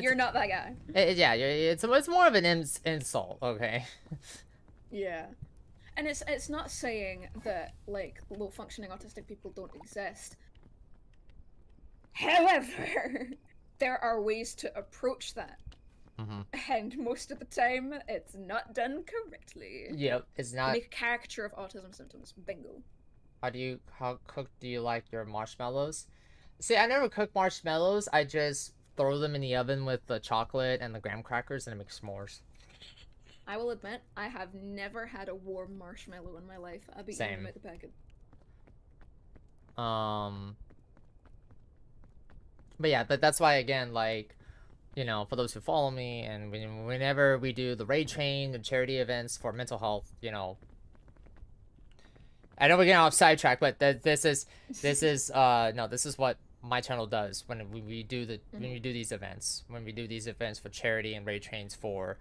you're not that guy. It's more of an insult. Okay. Yeah. And it's not saying that, like, low-functioning autistic people don't exist. However, there are ways to approach that. And most of the time, it's not done correctly. Yep, it's You not. make a caricature of autism symptoms. Bingo. How cooked do you like your marshmallows? See, I never cook marshmallows. I just throw them in the oven with the chocolate and the graham crackers and I make s'mores. I will admit, I have never had a warm marshmallow in my life. I've been Same. eating them out the packet. But yeah, that's why again, like, you know, for those who follow me, and whenever we do the raid train, the charity events for mental health, you know, I know we're getting off sidetrack, but this is no, this is what my channel does when we do when we do these events, for charity and raid trains for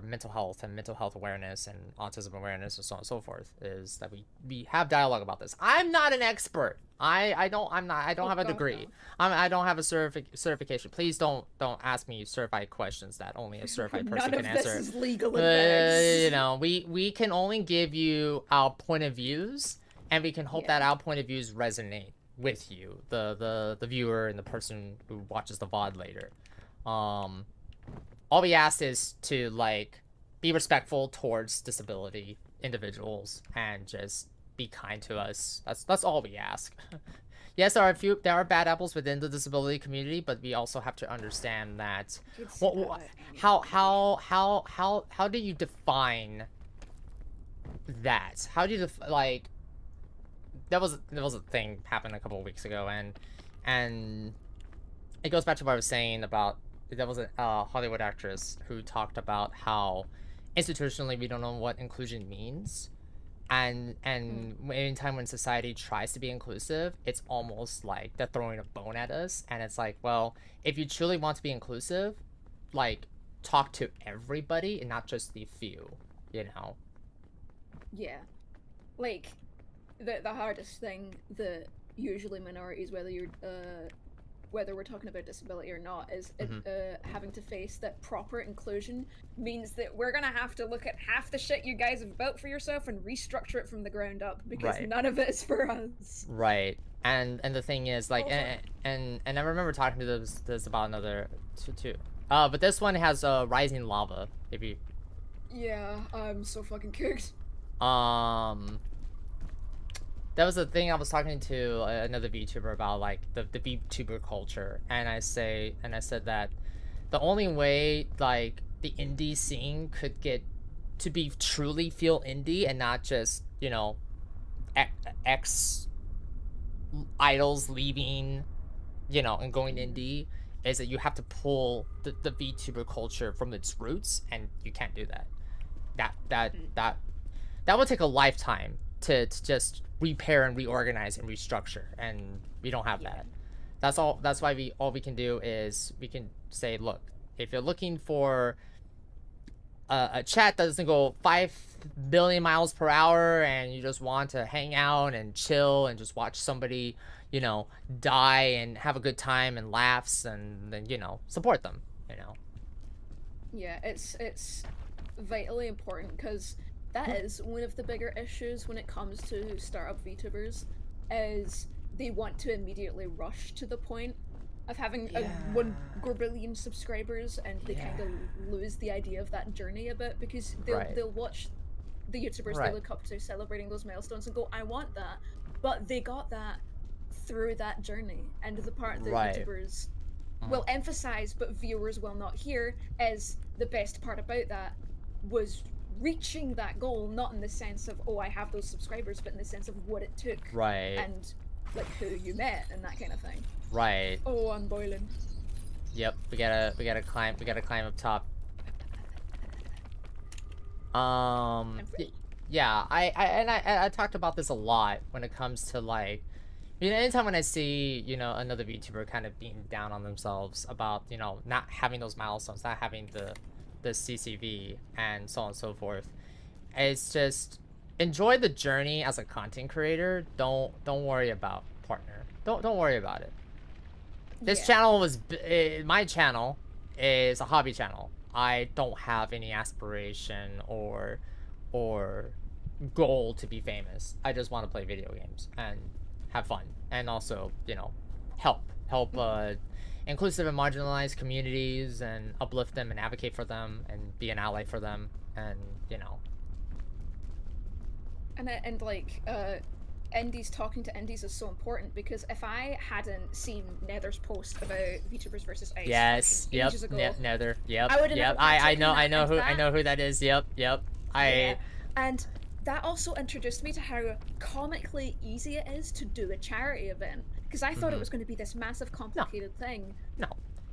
mental health and mental health awareness and autism awareness and so on and so forth, is that we have dialogue about this. I'm not an expert. I don't have a degree. I don't have a certification. Please don't ask me certified questions that only a certified person can answer. None of this is legal advice. You know, we can only give you our point of views, and we can hope that our point of views resonate with you, the viewer and the person who watches the VOD later. All we ask is to, like, be respectful towards disability individuals and just be kind to us. That's all we ask. Yes, there are bad apples within the disability community, but we also have to understand that how do you define that? How do you like, there was a thing happened a couple of weeks ago, and it goes back to what I was saying about, there was a Hollywood actress who talked about how institutionally we don't know what inclusion means, and anytime when society tries to be inclusive, it's almost like they're throwing a bone at us, and it's like, well, if you truly want to be inclusive, like, talk to everybody and not just the few, you know? Yeah. Like, the hardest thing that usually minorities, whether we're talking about disability or not, is having to face that proper inclusion means that we're gonna have to look at half the shit you guys have built for yourself and restructure it from the ground up, because none of it is for us. Right. And the thing is, like, and I remember talking to this about another too. But this one has rising lava. If you. Yeah, I'm so fucking cooked. That was the thing I was talking to another VTuber about, like, the Vtuber culture, and I said that the only way, like, the indie scene could get to be truly feel indie and not just, you know, ex idols leaving, you know, and going indie, is that you have to pull the VTuber culture from its roots, and you can't do that. That would take a lifetime to just repair and reorganize and restructure, and we don't have that. That's why all we can do is we can say, look, if you're looking for a chat that doesn't go 5 billion miles per hour, and you just want to hang out and chill and just watch somebody, you know, die and have a good time and laughs, and then, you know, support them, you know. Yeah, it's vitally important, because that is one of the bigger issues when it comes to startup VTubers, is they want to immediately rush to the point of having 1 billion subscribers, and they kind of lose the idea of that journey a bit, because they'll watch the YouTubers they look up to celebrating those milestones and go, I want that, but they got that through that journey. And the part that YouTubers will emphasize but viewers will not hear is the best part about that was reaching that goal, not in the sense of, oh, I have those subscribers, but in the sense of what it took, and like who you met and that kind of thing. Oh, I'm boiling. Yep, we gotta climb up top. Yeah, I talked about this a lot when it comes to, like, you know, anytime when I see, you know, another VTuber kind of being down on themselves about, you know, not having those milestones, not having the CCV and so on and so forth, it's just enjoy the journey as a content creator. Don't worry about partner. Don't worry about it. This channel was my channel is a hobby channel. I don't have any aspiration or goal to be famous. I just want to play video games and have fun, and also, you know, help inclusive and marginalized communities and uplift them and advocate for them and be an ally for them, and you know. And like indies, talking to indies is so important, because if I hadn't seen Nether's post about VTubers versus Ice Yes. Yep. ages ago, Nether. Yep. I would've Yep. never I partaken know. in I know that, who. and I know who that is. Yep. Yep. yeah. And that also introduced me to how comically easy it is to do a charity event, because I thought it was going to be this massive complicated thing. No.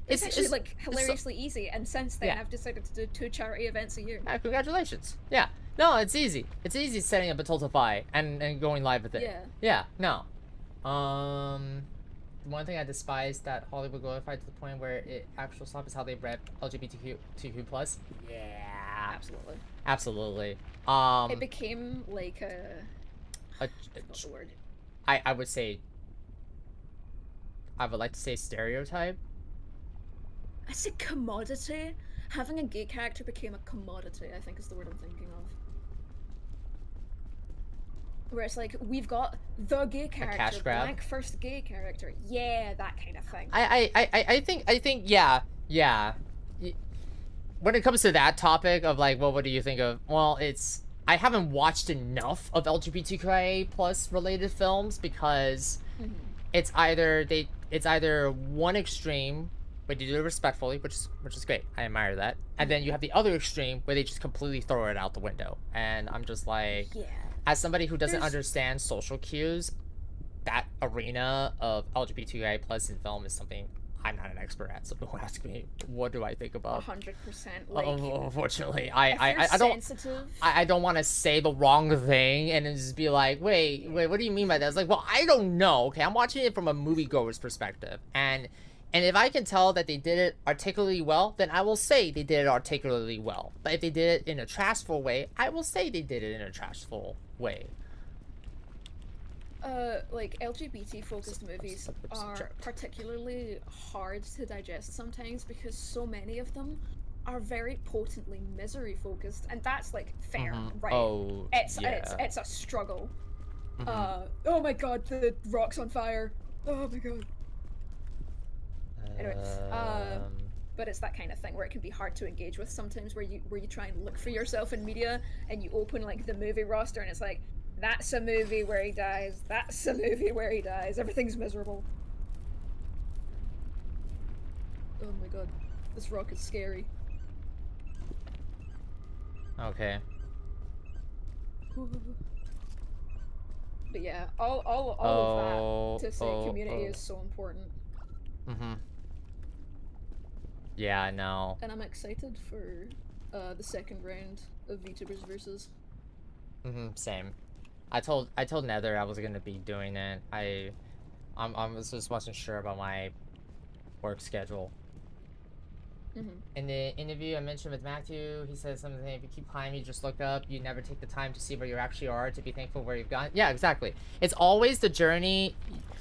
It's actually like so- hilariously easy, and since then Yeah. I've decided to do 2 charity events a year. Congratulations. Yeah. No, it's easy. It's easy setting up a Tiltify and going live with it. Yeah. Yeah. No. One thing I despise that Hollywood glorified to the point where it actual slap is how they rep LGBTQ plus. Yeah. Absolutely. Absolutely. It became like what's the word? I would say. I would like to say stereotype. I said commodity. Having a gay character became a commodity, I think is the word I'm thinking of. Where it's like, we've got the gay character, cash grab. blank first gay character. Yeah, that kind of thing. I think yeah. When it comes to that topic of like, well, what do you think of? Well, I haven't watched enough of LGBTQIA plus related films, because it's either one extreme, but you do it respectfully, which is great. I admire that. And then you have the other extreme where they just completely throw it out the window. And I'm just like, Yeah. as somebody who doesn't understand social cues, that arena of LGBTQIA plus in film is something I'm not an expert at. So don't ask me what do I think about. 100%. Like, unfortunately, if I you're don't sensitive, I don't want to say the wrong thing and then just be like, wait, what do you mean by that? It's like, well, I don't know. Okay, I'm watching it from a moviegoer's perspective, and if I can tell that they did it articulately well, then I will say they did it articulately well. But if they did it in a trashful way, I will say they did it in a trashful way. like LGBT focused movies are particularly hard to digest sometimes, because so many of them are very potently misery focused, and that's like fair, right? Oh, it's yeah. it's a struggle. Oh my god, the rock's on fire. Oh my god. Anyway, but it's that kind of thing where it can be hard to engage with sometimes, where you try and look for yourself in media, and you open like the movie roster and it's like, that's a movie where he dies, that's a movie where he dies, everything's miserable. Oh my god, this rock is scary. Okay. But yeah, all of that to say community is so important. Yeah, I know. And I'm excited for the second round of VTubers versus. Same. I told Nether I was gonna be doing it. I just wasn't sure about my work schedule. In the interview I mentioned with Matthew, he said something, if you keep climbing, you just look up, you never take the time to see where you actually are, to be thankful where you've gone. Yeah, exactly. It's always the journey.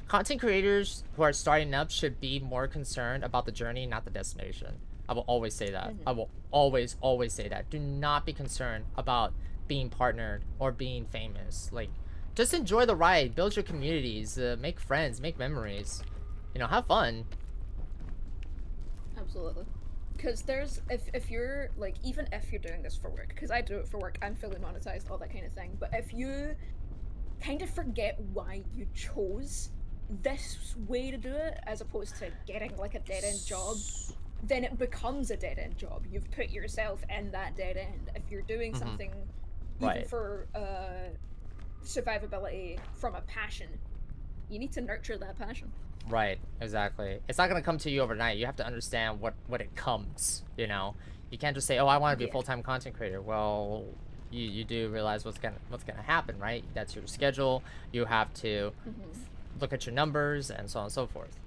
Content creators who are starting up should be more concerned about the journey, not the destination. I will always say that. I will always say that. Do not be concerned about being partnered or being famous. Like, just enjoy the ride, build your communities, make friends, make memories, you know, have fun. Absolutely. Because there's, if you're, like, even if you're doing this for work, because I do it for work, I'm fully monetized, all that kind of thing, but if you kind of forget why you chose this way to do it, as opposed to getting, like, a dead-end job, then it becomes a dead-end job. You've put yourself in that dead end. If you're doing something even for survivability from a passion, you need to nurture that passion. Right, exactly. It's not gonna come to you overnight. You have to understand what it comes, you know? You can't just say, oh, I want to be a full-time content creator. Well, you do realize what's gonna happen, right? That's your schedule. You have to look at your numbers and so on and so forth.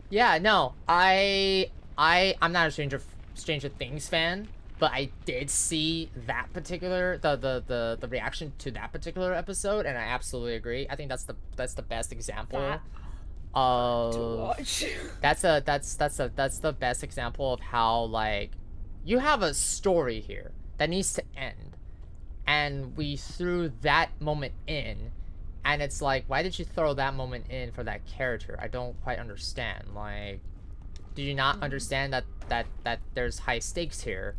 Yeah, no, I'm not a Stranger Things fan, but I did see that particular the reaction to that particular episode, and I absolutely agree. I think that's the best example of To watch. that's the best example of how, like, you have a story here that needs to end, and we threw that moment in And it's like, why did you throw that moment in for that character? I don't quite understand. Like, do you not understand that there's high stakes here?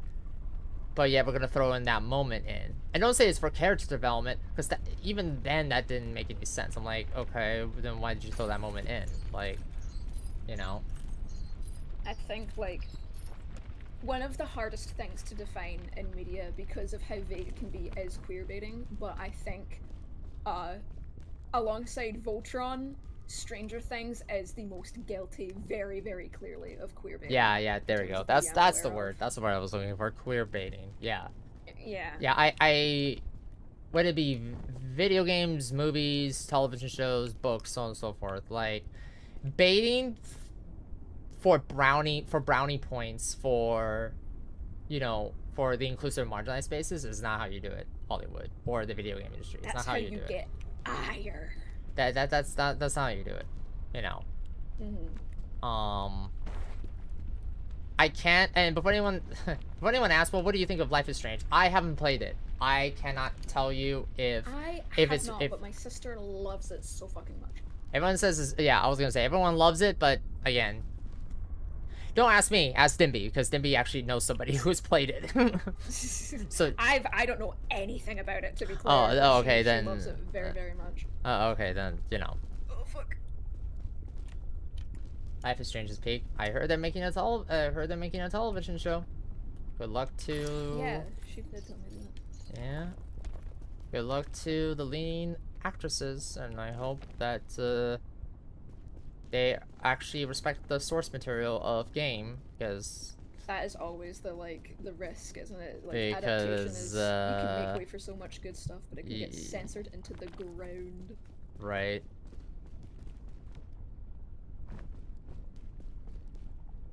But yeah, we're gonna throw in that moment in. And don't say it's for character development, because even then that didn't make any sense. I'm like, okay, then why did you throw that moment in? Like, you know. I think like one of the hardest things to define in media because of how vague it can be is queerbaiting, but I think alongside Voltron, Stranger Things is the most guilty, very, very clearly, of queerbaiting. Yeah, there we go. That's the word. That's the word I was looking for. Queer baiting. Yeah. Yeah. Yeah, I would it be video games, movies, television shows, books, so on and so forth. Like baiting for brownie points for, you know, for the inclusive marginalized spaces is not how you do it, Hollywood or the video game industry. It's That's not how you do get it. ire. That's not how you do it, you know. I can't. And before anyone asks, well, what do you think of Life is Strange? I haven't played it. I cannot tell you if but my sister loves it so fucking much. Everyone says, yeah, I was gonna say everyone loves it, but again, don't ask me, ask Dimby, because Dimby actually knows somebody who's played it. So I don't know anything about it, to be clear. Oh, okay, then. She loves it very, very much. Okay, then, you know. Oh fuck. Life is Strange is peak. I heard they're making a television show. Good luck to. Yeah, she did tell me that. Yeah. Good luck to the leading actresses, and I hope that they actually respect the source material of game, because that is always the risk, isn't it? Like adaptation is you can make way for so much good stuff, but it can get censored into the ground. Right.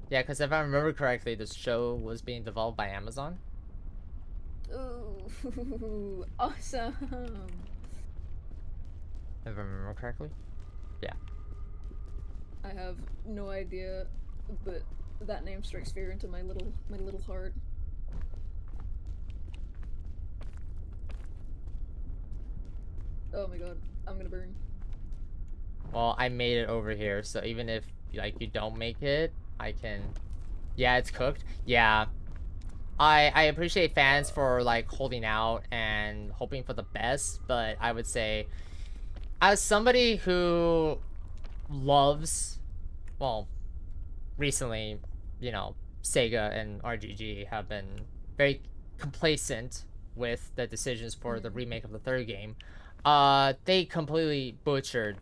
Yeah, because if I remember correctly, this show was being developed by Amazon. Ooh, awesome. If I remember correctly. Yeah. I have no idea, but that name strikes fear into my little heart. Oh my god, I'm gonna burn. Well, I made it over here, so even if like you don't make it, I can. Yeah, it's cooked. Yeah. I appreciate fans for like holding out and hoping for the best, but I would say as somebody who loves, well, recently, you know, Sega and RGG have been very complacent with the decisions for the remake of the third game. They completely butchered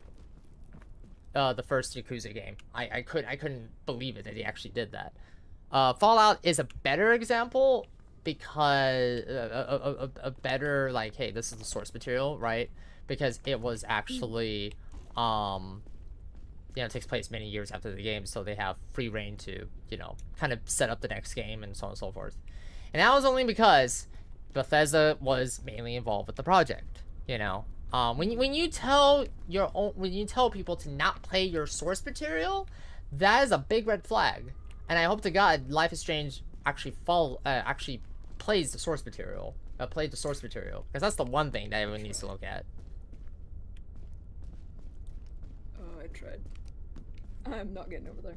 the first Yakuza game. I couldn't believe it that they actually did that. Fallout is a better example because a better, like, hey, this is the source material, right? Because it was actually you know, it takes place many years after the game, so they have free reign to, you know, kind of set up the next game and so on and so forth. And that was only because Bethesda was mainly involved with the project, you know. When you tell people to not play your source material, that is a big red flag. And I hope to God Life is Strange actually plays the source material. Played the source material, because that's the one thing that everyone needs to look at. Oh, I tried. I'm not getting over there.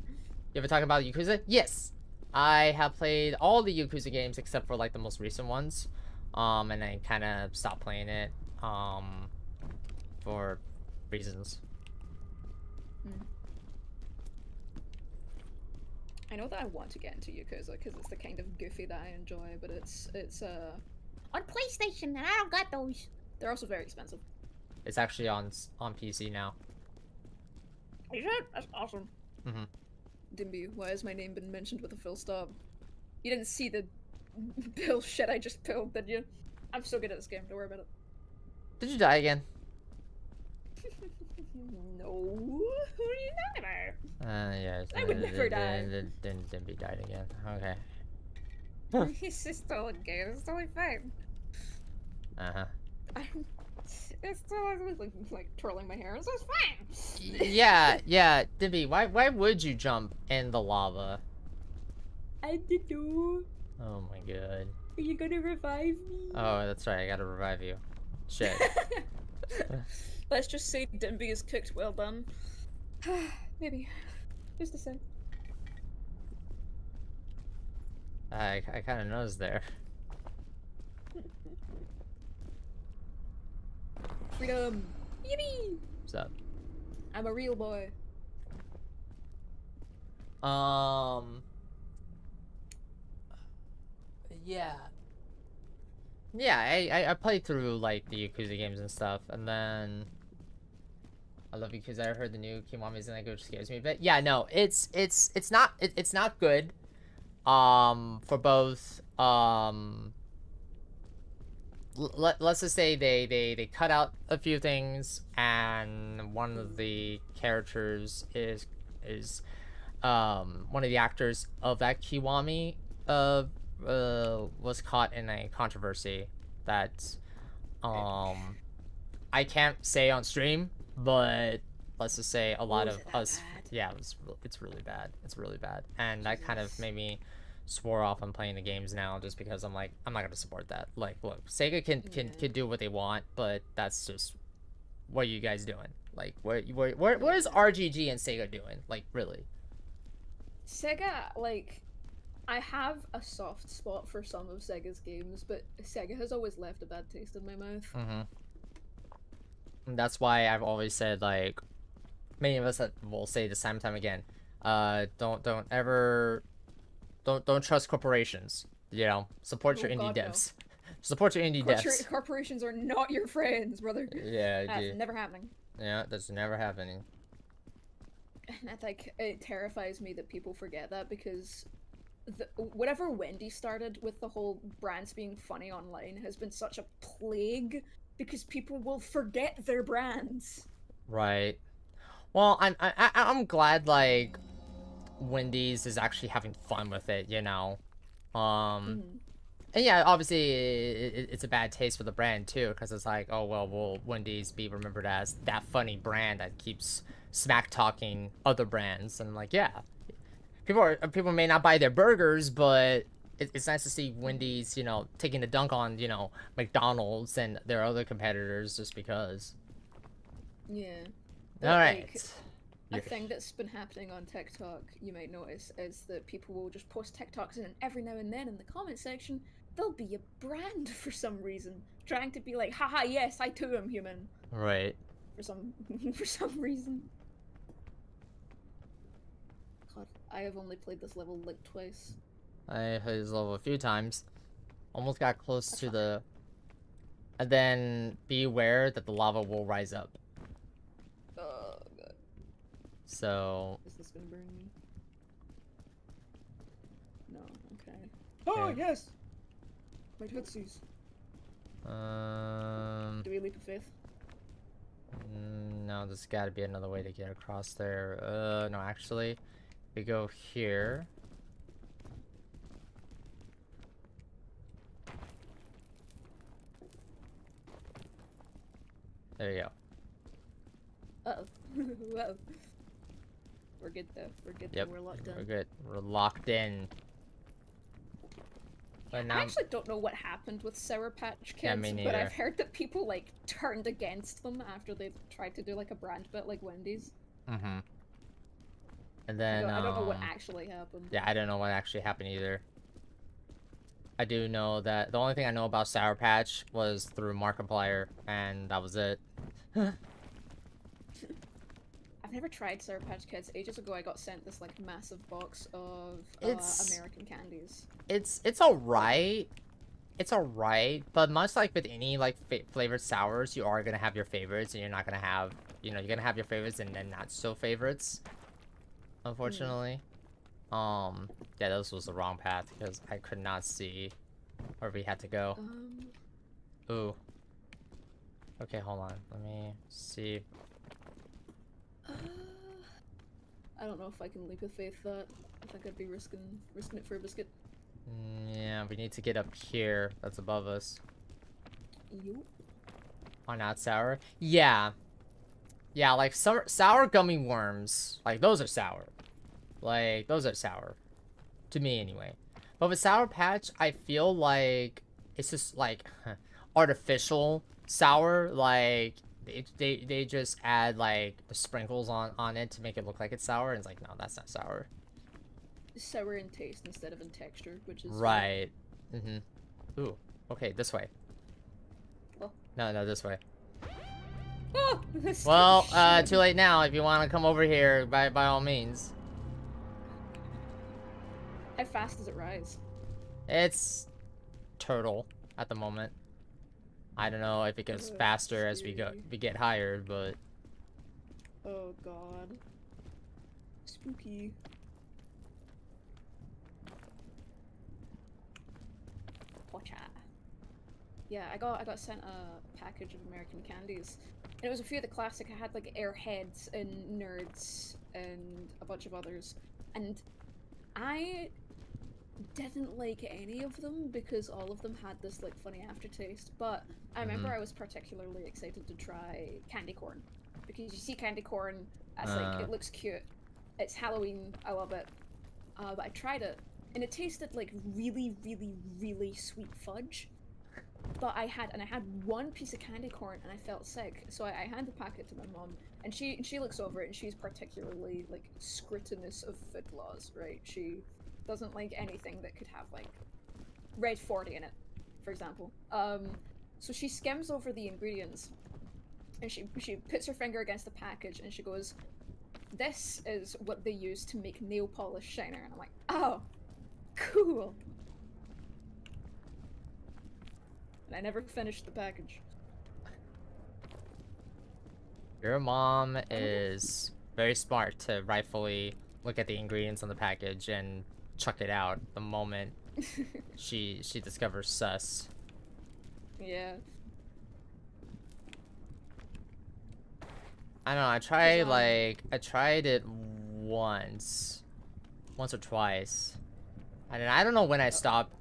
You ever talk about Yakuza? Yes, I have played all the Yakuza games except for like the most recent ones, and I kind of stopped playing it, for reasons. I know that I want to get into Yakuza because it's the kind of goofy that I enjoy, but it's On PlayStation, and I don't got those. they're also very expensive. It's actually on PC now. Is it? That's awesome. Mhm. Dimby, why has my name been mentioned with a full stop? You didn't see the bullshit I just pulled, did you? I'm so good at this game, don't worry about it. Did you die again? No. Who are you talking about? Yeah. I would never die. Didn't be died again. Okay. He's just still a game, it's totally fine. Uh-huh. It's still like twirling my hair, so it's fine. Yeah, Dimby, why would you jump in the lava? I didn't know. Oh my god. Are you gonna revive me? Oh, that's right, I gotta revive you. Shit. Let's just say Dimby is cooked well done. Maybe. Just a sin. I kind of noticed there. Freedom! Yippee! What's up? I'm a real boy. Yeah. Yeah, I played through like the Yakuza games and stuff, and then I love Yakuza. I heard the new Kiwami isn't that good, which scares me. But yeah, no, it's not good. For both let's just say they cut out a few things, and one of the characters is one of the actors of that Kiwami was caught in a controversy that I can't say on stream, but let's just say a lot of us yeah, it's really bad. It's really bad. And that kind of made me swore off on playing the games now, just because I'm like, I'm not gonna support that. Like, look, Sega can do what they want, but that's just what are you guys doing? Like, where is RGG and Sega doing? Like, really? Sega, like, I have a soft spot for some of Sega's games, but Sega has always left a bad taste in my mouth. And that's why I've always said, like, many of us that will say this time and time again, don't trust corporations. You know, support your indie devs. No. Support your indie devs. Corporations are not your friends, brother. Yeah, that's never happening. Yeah, that's never happening. And that, like, it terrifies me that people forget that, because whatever Wendy started with the whole brands being funny online has been such a plague, because people will forget their brands. Right. Well, I'm glad, like, Wendy's is actually having fun with it, you know. And yeah, obviously it's a bad taste for the brand too, because it's like, oh well, will Wendy's be remembered as that funny brand that keeps smack talking other brands? And like, yeah, people may not buy their burgers, but it's nice to see Wendy's, you know, taking a dunk on, you know, McDonald's and their other competitors just because. Yeah. All right. Like, a thing that's been happening on TikTok, you might notice, is that people will just post TikToks, and every now and then in the comment section, there'll be a brand for some reason, trying to be like, haha, yes, I too am human. Right. For some reason. God, I have only played this level like twice. I played this level a few times. Almost got close to the... And then be aware that the lava will rise up. Oh, God. So... Is this gonna burn me? No, okay. Oh, okay. yes! My tootsies. Do we leap of faith? No, there's gotta be another way to get across there. No, actually, we go here. There you go. Uh-oh. Whoa. We're good though. We're good. Yep. We're locked in. We're good. We're locked in. But now... I actually don't know what happened with Sour Patch Kids, yeah, me neither. but I've heard that people, like, turned against them after they tried to do, like, a brand bit like Wendy's. And then, I don't know what actually happened. Yeah, I don't know what actually happened either. I do know that the only thing I know about Sour Patch was through Markiplier, and that was it. I've never tried Sour Patch Kids. Ages ago, I got sent this, like, massive box of American candies. It's alright. It's alright, but much like with any, like, flavored sours, you are gonna have your favorites, and you're not gonna have, you know, you're gonna have your favorites and then not so favorites. Unfortunately. Yeah, this was the wrong path, because I could not see where we had to go. Ooh. Okay, hold on. Let me see. I don't know if I can leap of faith that. I think I'd be risking it for a biscuit. Yeah, we need to get up here. That's above us. Yup. Oh, not sour? Yeah. Yeah, like sour gummy worms. Like, those are sour. Like, those are sour. To me, anyway. But with Sour Patch, I feel like it's just like... artificial sour, like they just add like the sprinkles on it to make it look like it's sour, and it's like, no, that's not sour. Sour in taste instead of in texture, which is right. Ooh, okay, this way. Oh. No, this way. Oh, Well, too late now. If you want to come over here, by all means. How fast does it rise? It's turtle at the moment. I don't know if it goes faster as we get higher, but oh god, spooky. Pocha. Yeah, I got sent a package of American candies, and it was a few of the classic. I had like Airheads and Nerds and a bunch of others, and I didn't like any of them because all of them had this like funny aftertaste. But I remember I was particularly excited to try candy corn because you see candy corn as like it looks cute. It's Halloween. I love it. But I tried it and it tasted like really, really, really sweet fudge. But I had one piece of candy corn and I felt sick, so I handed the packet to my mom, and she looks over it and she's particularly like scrutinous of food laws, right? She doesn't like anything that could have like red 40 in it, for example. So she skims over the ingredients and she puts her finger against the package and she goes, "This is what they use to make nail polish shiner." And I'm like, oh, cool. And I never finished the package. your mom is very smart to rightfully look at the ingredients on the package and chuck it out the moment she discovers sus. Yeah. I don't know, I tried it once or twice. And I don't know when I stopped.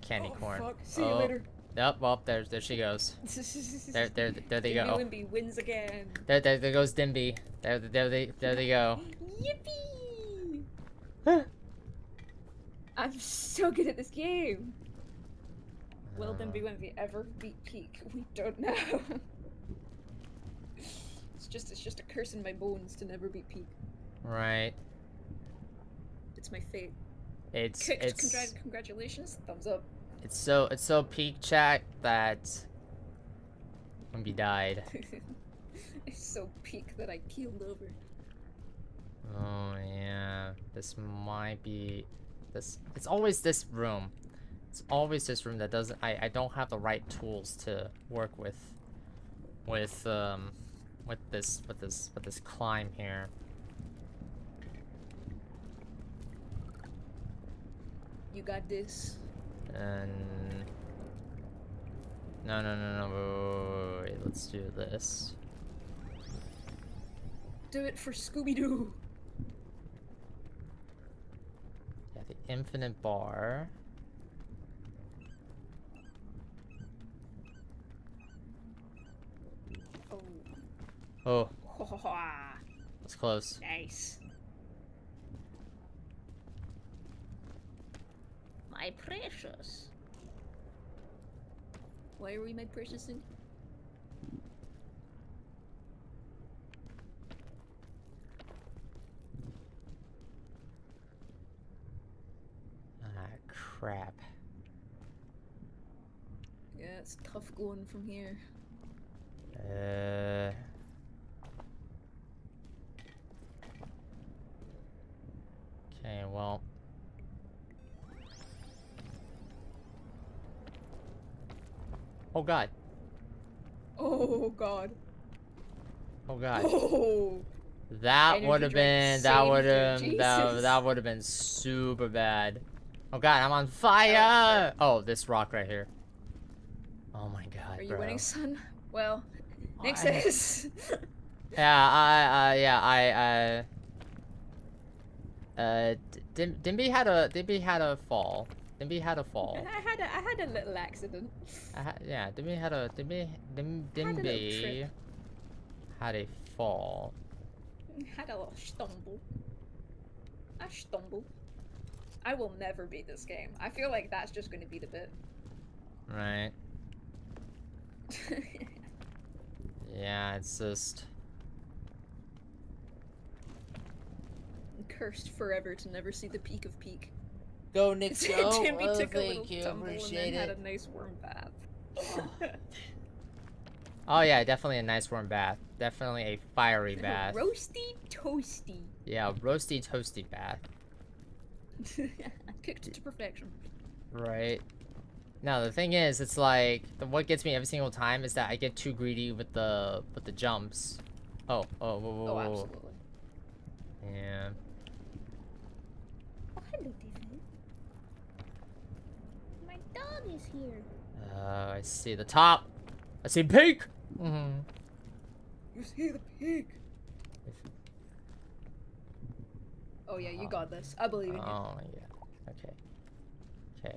Candy corn. Fuck. See you later. Yep, well, there she goes. There they go. Dimbywimby wins again. There goes Dimby. There they go. Yippee! I'm so good at this game. Will Dimbywimby ever beat Peak? We don't know. It's just a curse in my bones to never beat Peak. Right. It's my fate. It's Congratulations. Thumbs up. It's so peak chat that Wimpy died. It's so peak that I keeled over. Oh yeah, this might be this. It's always this room. It's always this room that doesn't. I don't have the right tools to work with this climb here. You got this. And no, wait, let's do this. Do it for Scooby-Doo. Yeah, the infinite bar. Oh. That's close. Nice. My precious. Why are we my precious thing? Ah, crap. Yeah, it's tough going from here. Okay, well. Oh god. Oh god. Oh god. Oh. That would have been that would have been super bad. Oh god, I'm on fire! Oh, this rock right here. Oh my god, Are you bro. winning, son? Well, Nick says. Yeah, Dimby had a fall. Dimby had a fall. I had a little accident. Yeah, Dimby had a fall. Had a little stumble. I stumbled. I will never beat this game. I feel like that's just going to be the bit. Right. Yeah, it's just... Cursed forever to never see the peak of peak. Go, Nick, go! Timmy Oh, took a little thank you, tumble and then appreciate had it. a nice warm bath. Oh yeah, definitely a nice warm bath. Definitely a fiery bath. Roasty toasty. Yeah, roasty toasty bath. Cooked to perfection. Right. No, the thing is, it's like what gets me every single time is that I get too greedy with the jumps. Oh, whoa, whoa, whoa, Oh, whoa. absolutely. Yeah. Oh, hello, David. My dog is here. I see the top. I see peak. You see the peak. Oh yeah, you got this. I believe in you. Oh yeah. Okay. Okay.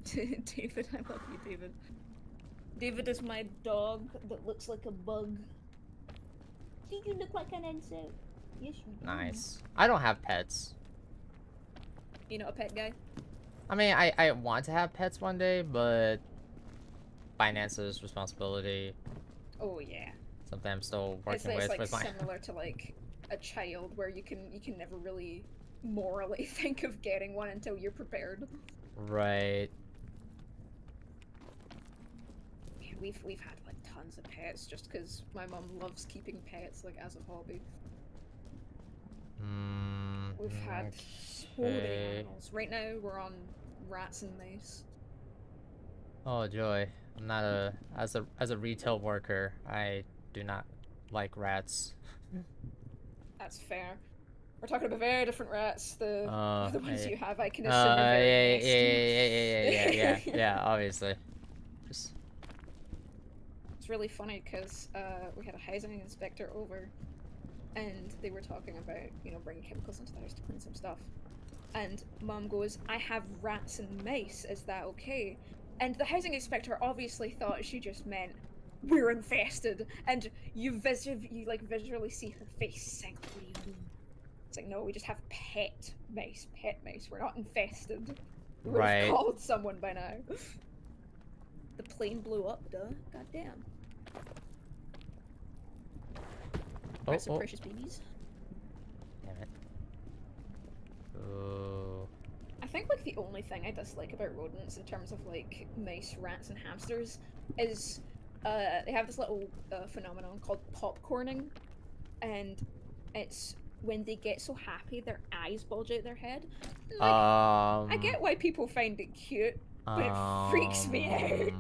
Okay. David, I love you, David. David is my dog that looks like a bug. Do you look like an insect? Yes, you do. Nice. I don't have pets. You know, a pet guy. I mean, I want to have pets one day, but finances, responsibility, Oh yeah. something I'm still It's working like with my. similar to like a child where you can never really morally think of getting one until you're prepared. Right. Yeah, we've had like tons of pets just because my mom loves keeping pets like as a hobby. We've had so many Okay. animals. Right now we're on rats and mice. Oh joy. I'm not a as a retail worker. I do not like rats. That's fair. We're talking about very different rats. The ones yeah. you have, I can assume are very nasty. Yeah, obviously. Just It's really funny because we had a housing inspector over, and they were talking about, you know, bringing chemicals into the house to clean some stuff. And Mom goes, "I have rats and mice. Is that okay?" And the housing inspector obviously thought she just meant we're infested. And you visually see her face sink. What do you mean? It's like, no, we just have pet mice. We're not infested. We would have Right. called someone by now. The plane blew up, duh. Goddamn. Rest of precious babies. Damn it. Oh. I think like the only thing I dislike about rodents in terms of like mice, rats, and hamsters is they have this little phenomenon called popcorning, and it's when they get so happy their eyes bulge out their head. Like, I get why people find it cute, but it freaks me out.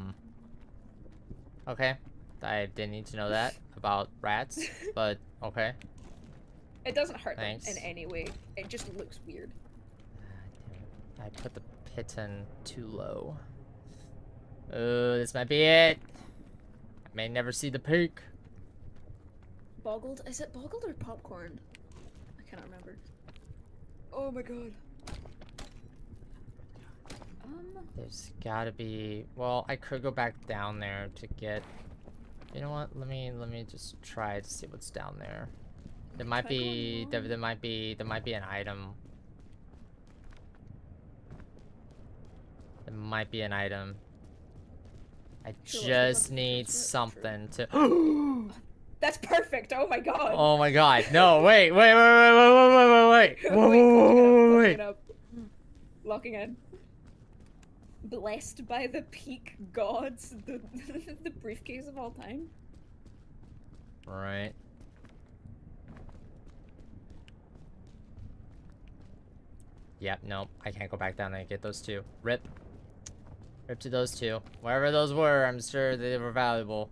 Okay. I didn't need to know that about rats, but okay. It doesn't hurt Thanks. them in any way. It just looks weird. I put the piton too low. Oh, this might be it. I may never see the peak. Boggled? Is it boggled or popcorned? I cannot remember. Oh my god. There's gotta be. Well, I could go back down there to get. You know what? Let me just try to see what's down there. There might be. There might be an item. There might be an item. I just need something to. That's perfect. Oh my god. Oh my god. No, wait. Wait. Locking it up. Locking in. Blessed by the peak gods, the briefcase of all time. Right. Yep, nope. I can't go back down there and get those two. Rip. Rip to those two. Wherever those were, I'm sure they were valuable.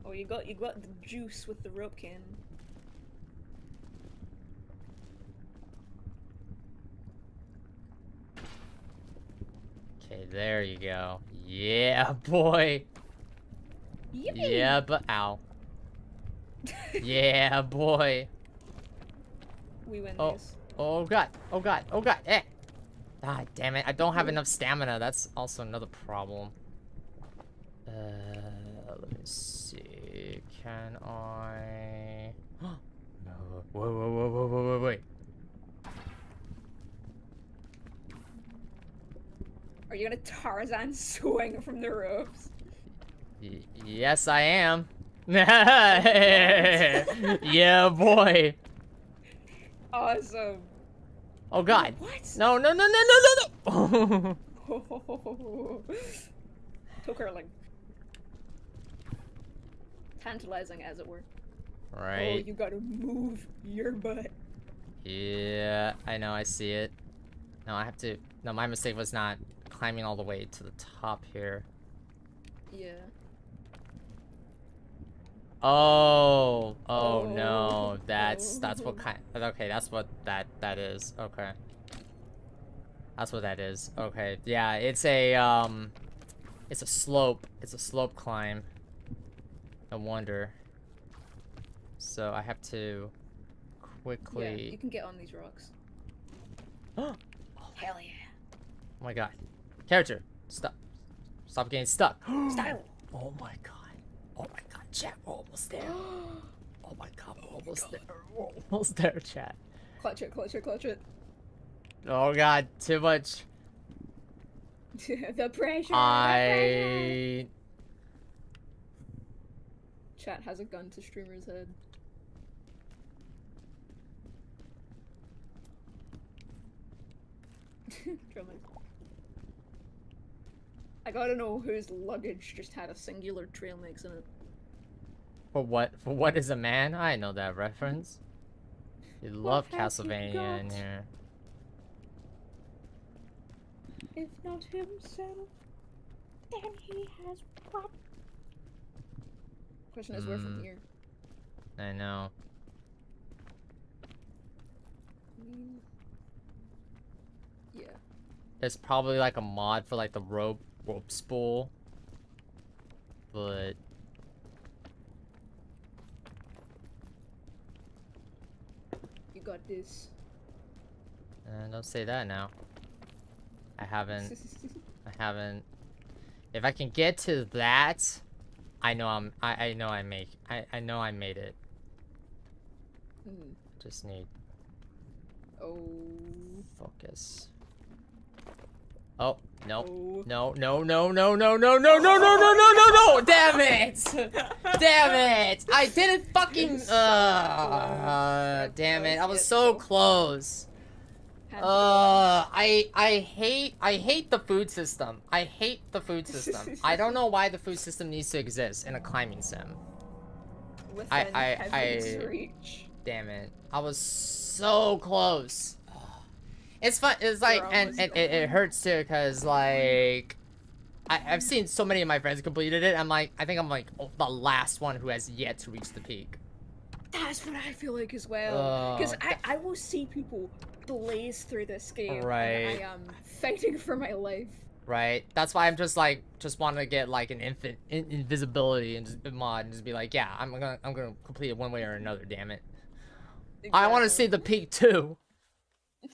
Oh, you got the juice with the rope cannon. Okay, there you go. Yeah, boy. Yippee! Yeah, but ow. Yeah, boy. We win Oh. these. Oh god. Oh god. Oh god. Eh. Ah, damn it. I don't have enough stamina. That's also another problem. Let me see. Can I Wait. Are you gonna Tarzan swing from the ropes? Yes, I am. Yeah, boy. Awesome. Oh God. What? No. Toe curling. Tantalizing, as it were. Oh, Right. you gotta move your butt. Yeah, I know. I see it. No, I have to. No, my mistake was not climbing all the way to the top here. Yeah. Oh no. Oh. That's what kind. Okay, that's what that is. Okay. That's what that is. Okay. Yeah, it's a slope. It's a slope climb. No wonder. So I have to quickly. Yeah, you can get on these rocks. Oh Hell yeah. my God. Character, stop. Stop getting stuck. Style. Oh my God. Oh my God, chat, we're almost there. Oh my God, we're almost there. We're almost there, chat. Clutch it, clutch it, clutch it. Oh God, too much. The pressure. I. Chat has a gun to streamer's head. Drumming. I gotta know whose luggage just had a singular trail mix in it. For what is a man? I know that reference. You love What have you Castlevania in got? here. If not himself, then he has what? Question is, where from here? I know. Yeah. There's probably like a mod for like the rope spool. But You got this. don't say that now. I haven't. If I can get to that, I know I know I made it. Just need Oh. focus. Oh, no. Oh. No. Damn it. Damn it. I didn't fucking damn it. I was so close. I hate the food system. I hate the food system. I don't know why the food system needs to exist in a climbing sim. Within heaven's reach. Damn it. I was so close. It's fun. It's like, and it hurts too, because like I've seen so many of my friends completed it. I think I'm like the last one who has yet to reach the peak. That's what I feel like as well. Because I will see people blaze through this game. Right. And I am fighting for my life. Right. That's why I'm just want to get like an invisibility and just mod and just be like, yeah, I'm gonna complete it one way or another. Damn it. Exactly. I want to see the peak too.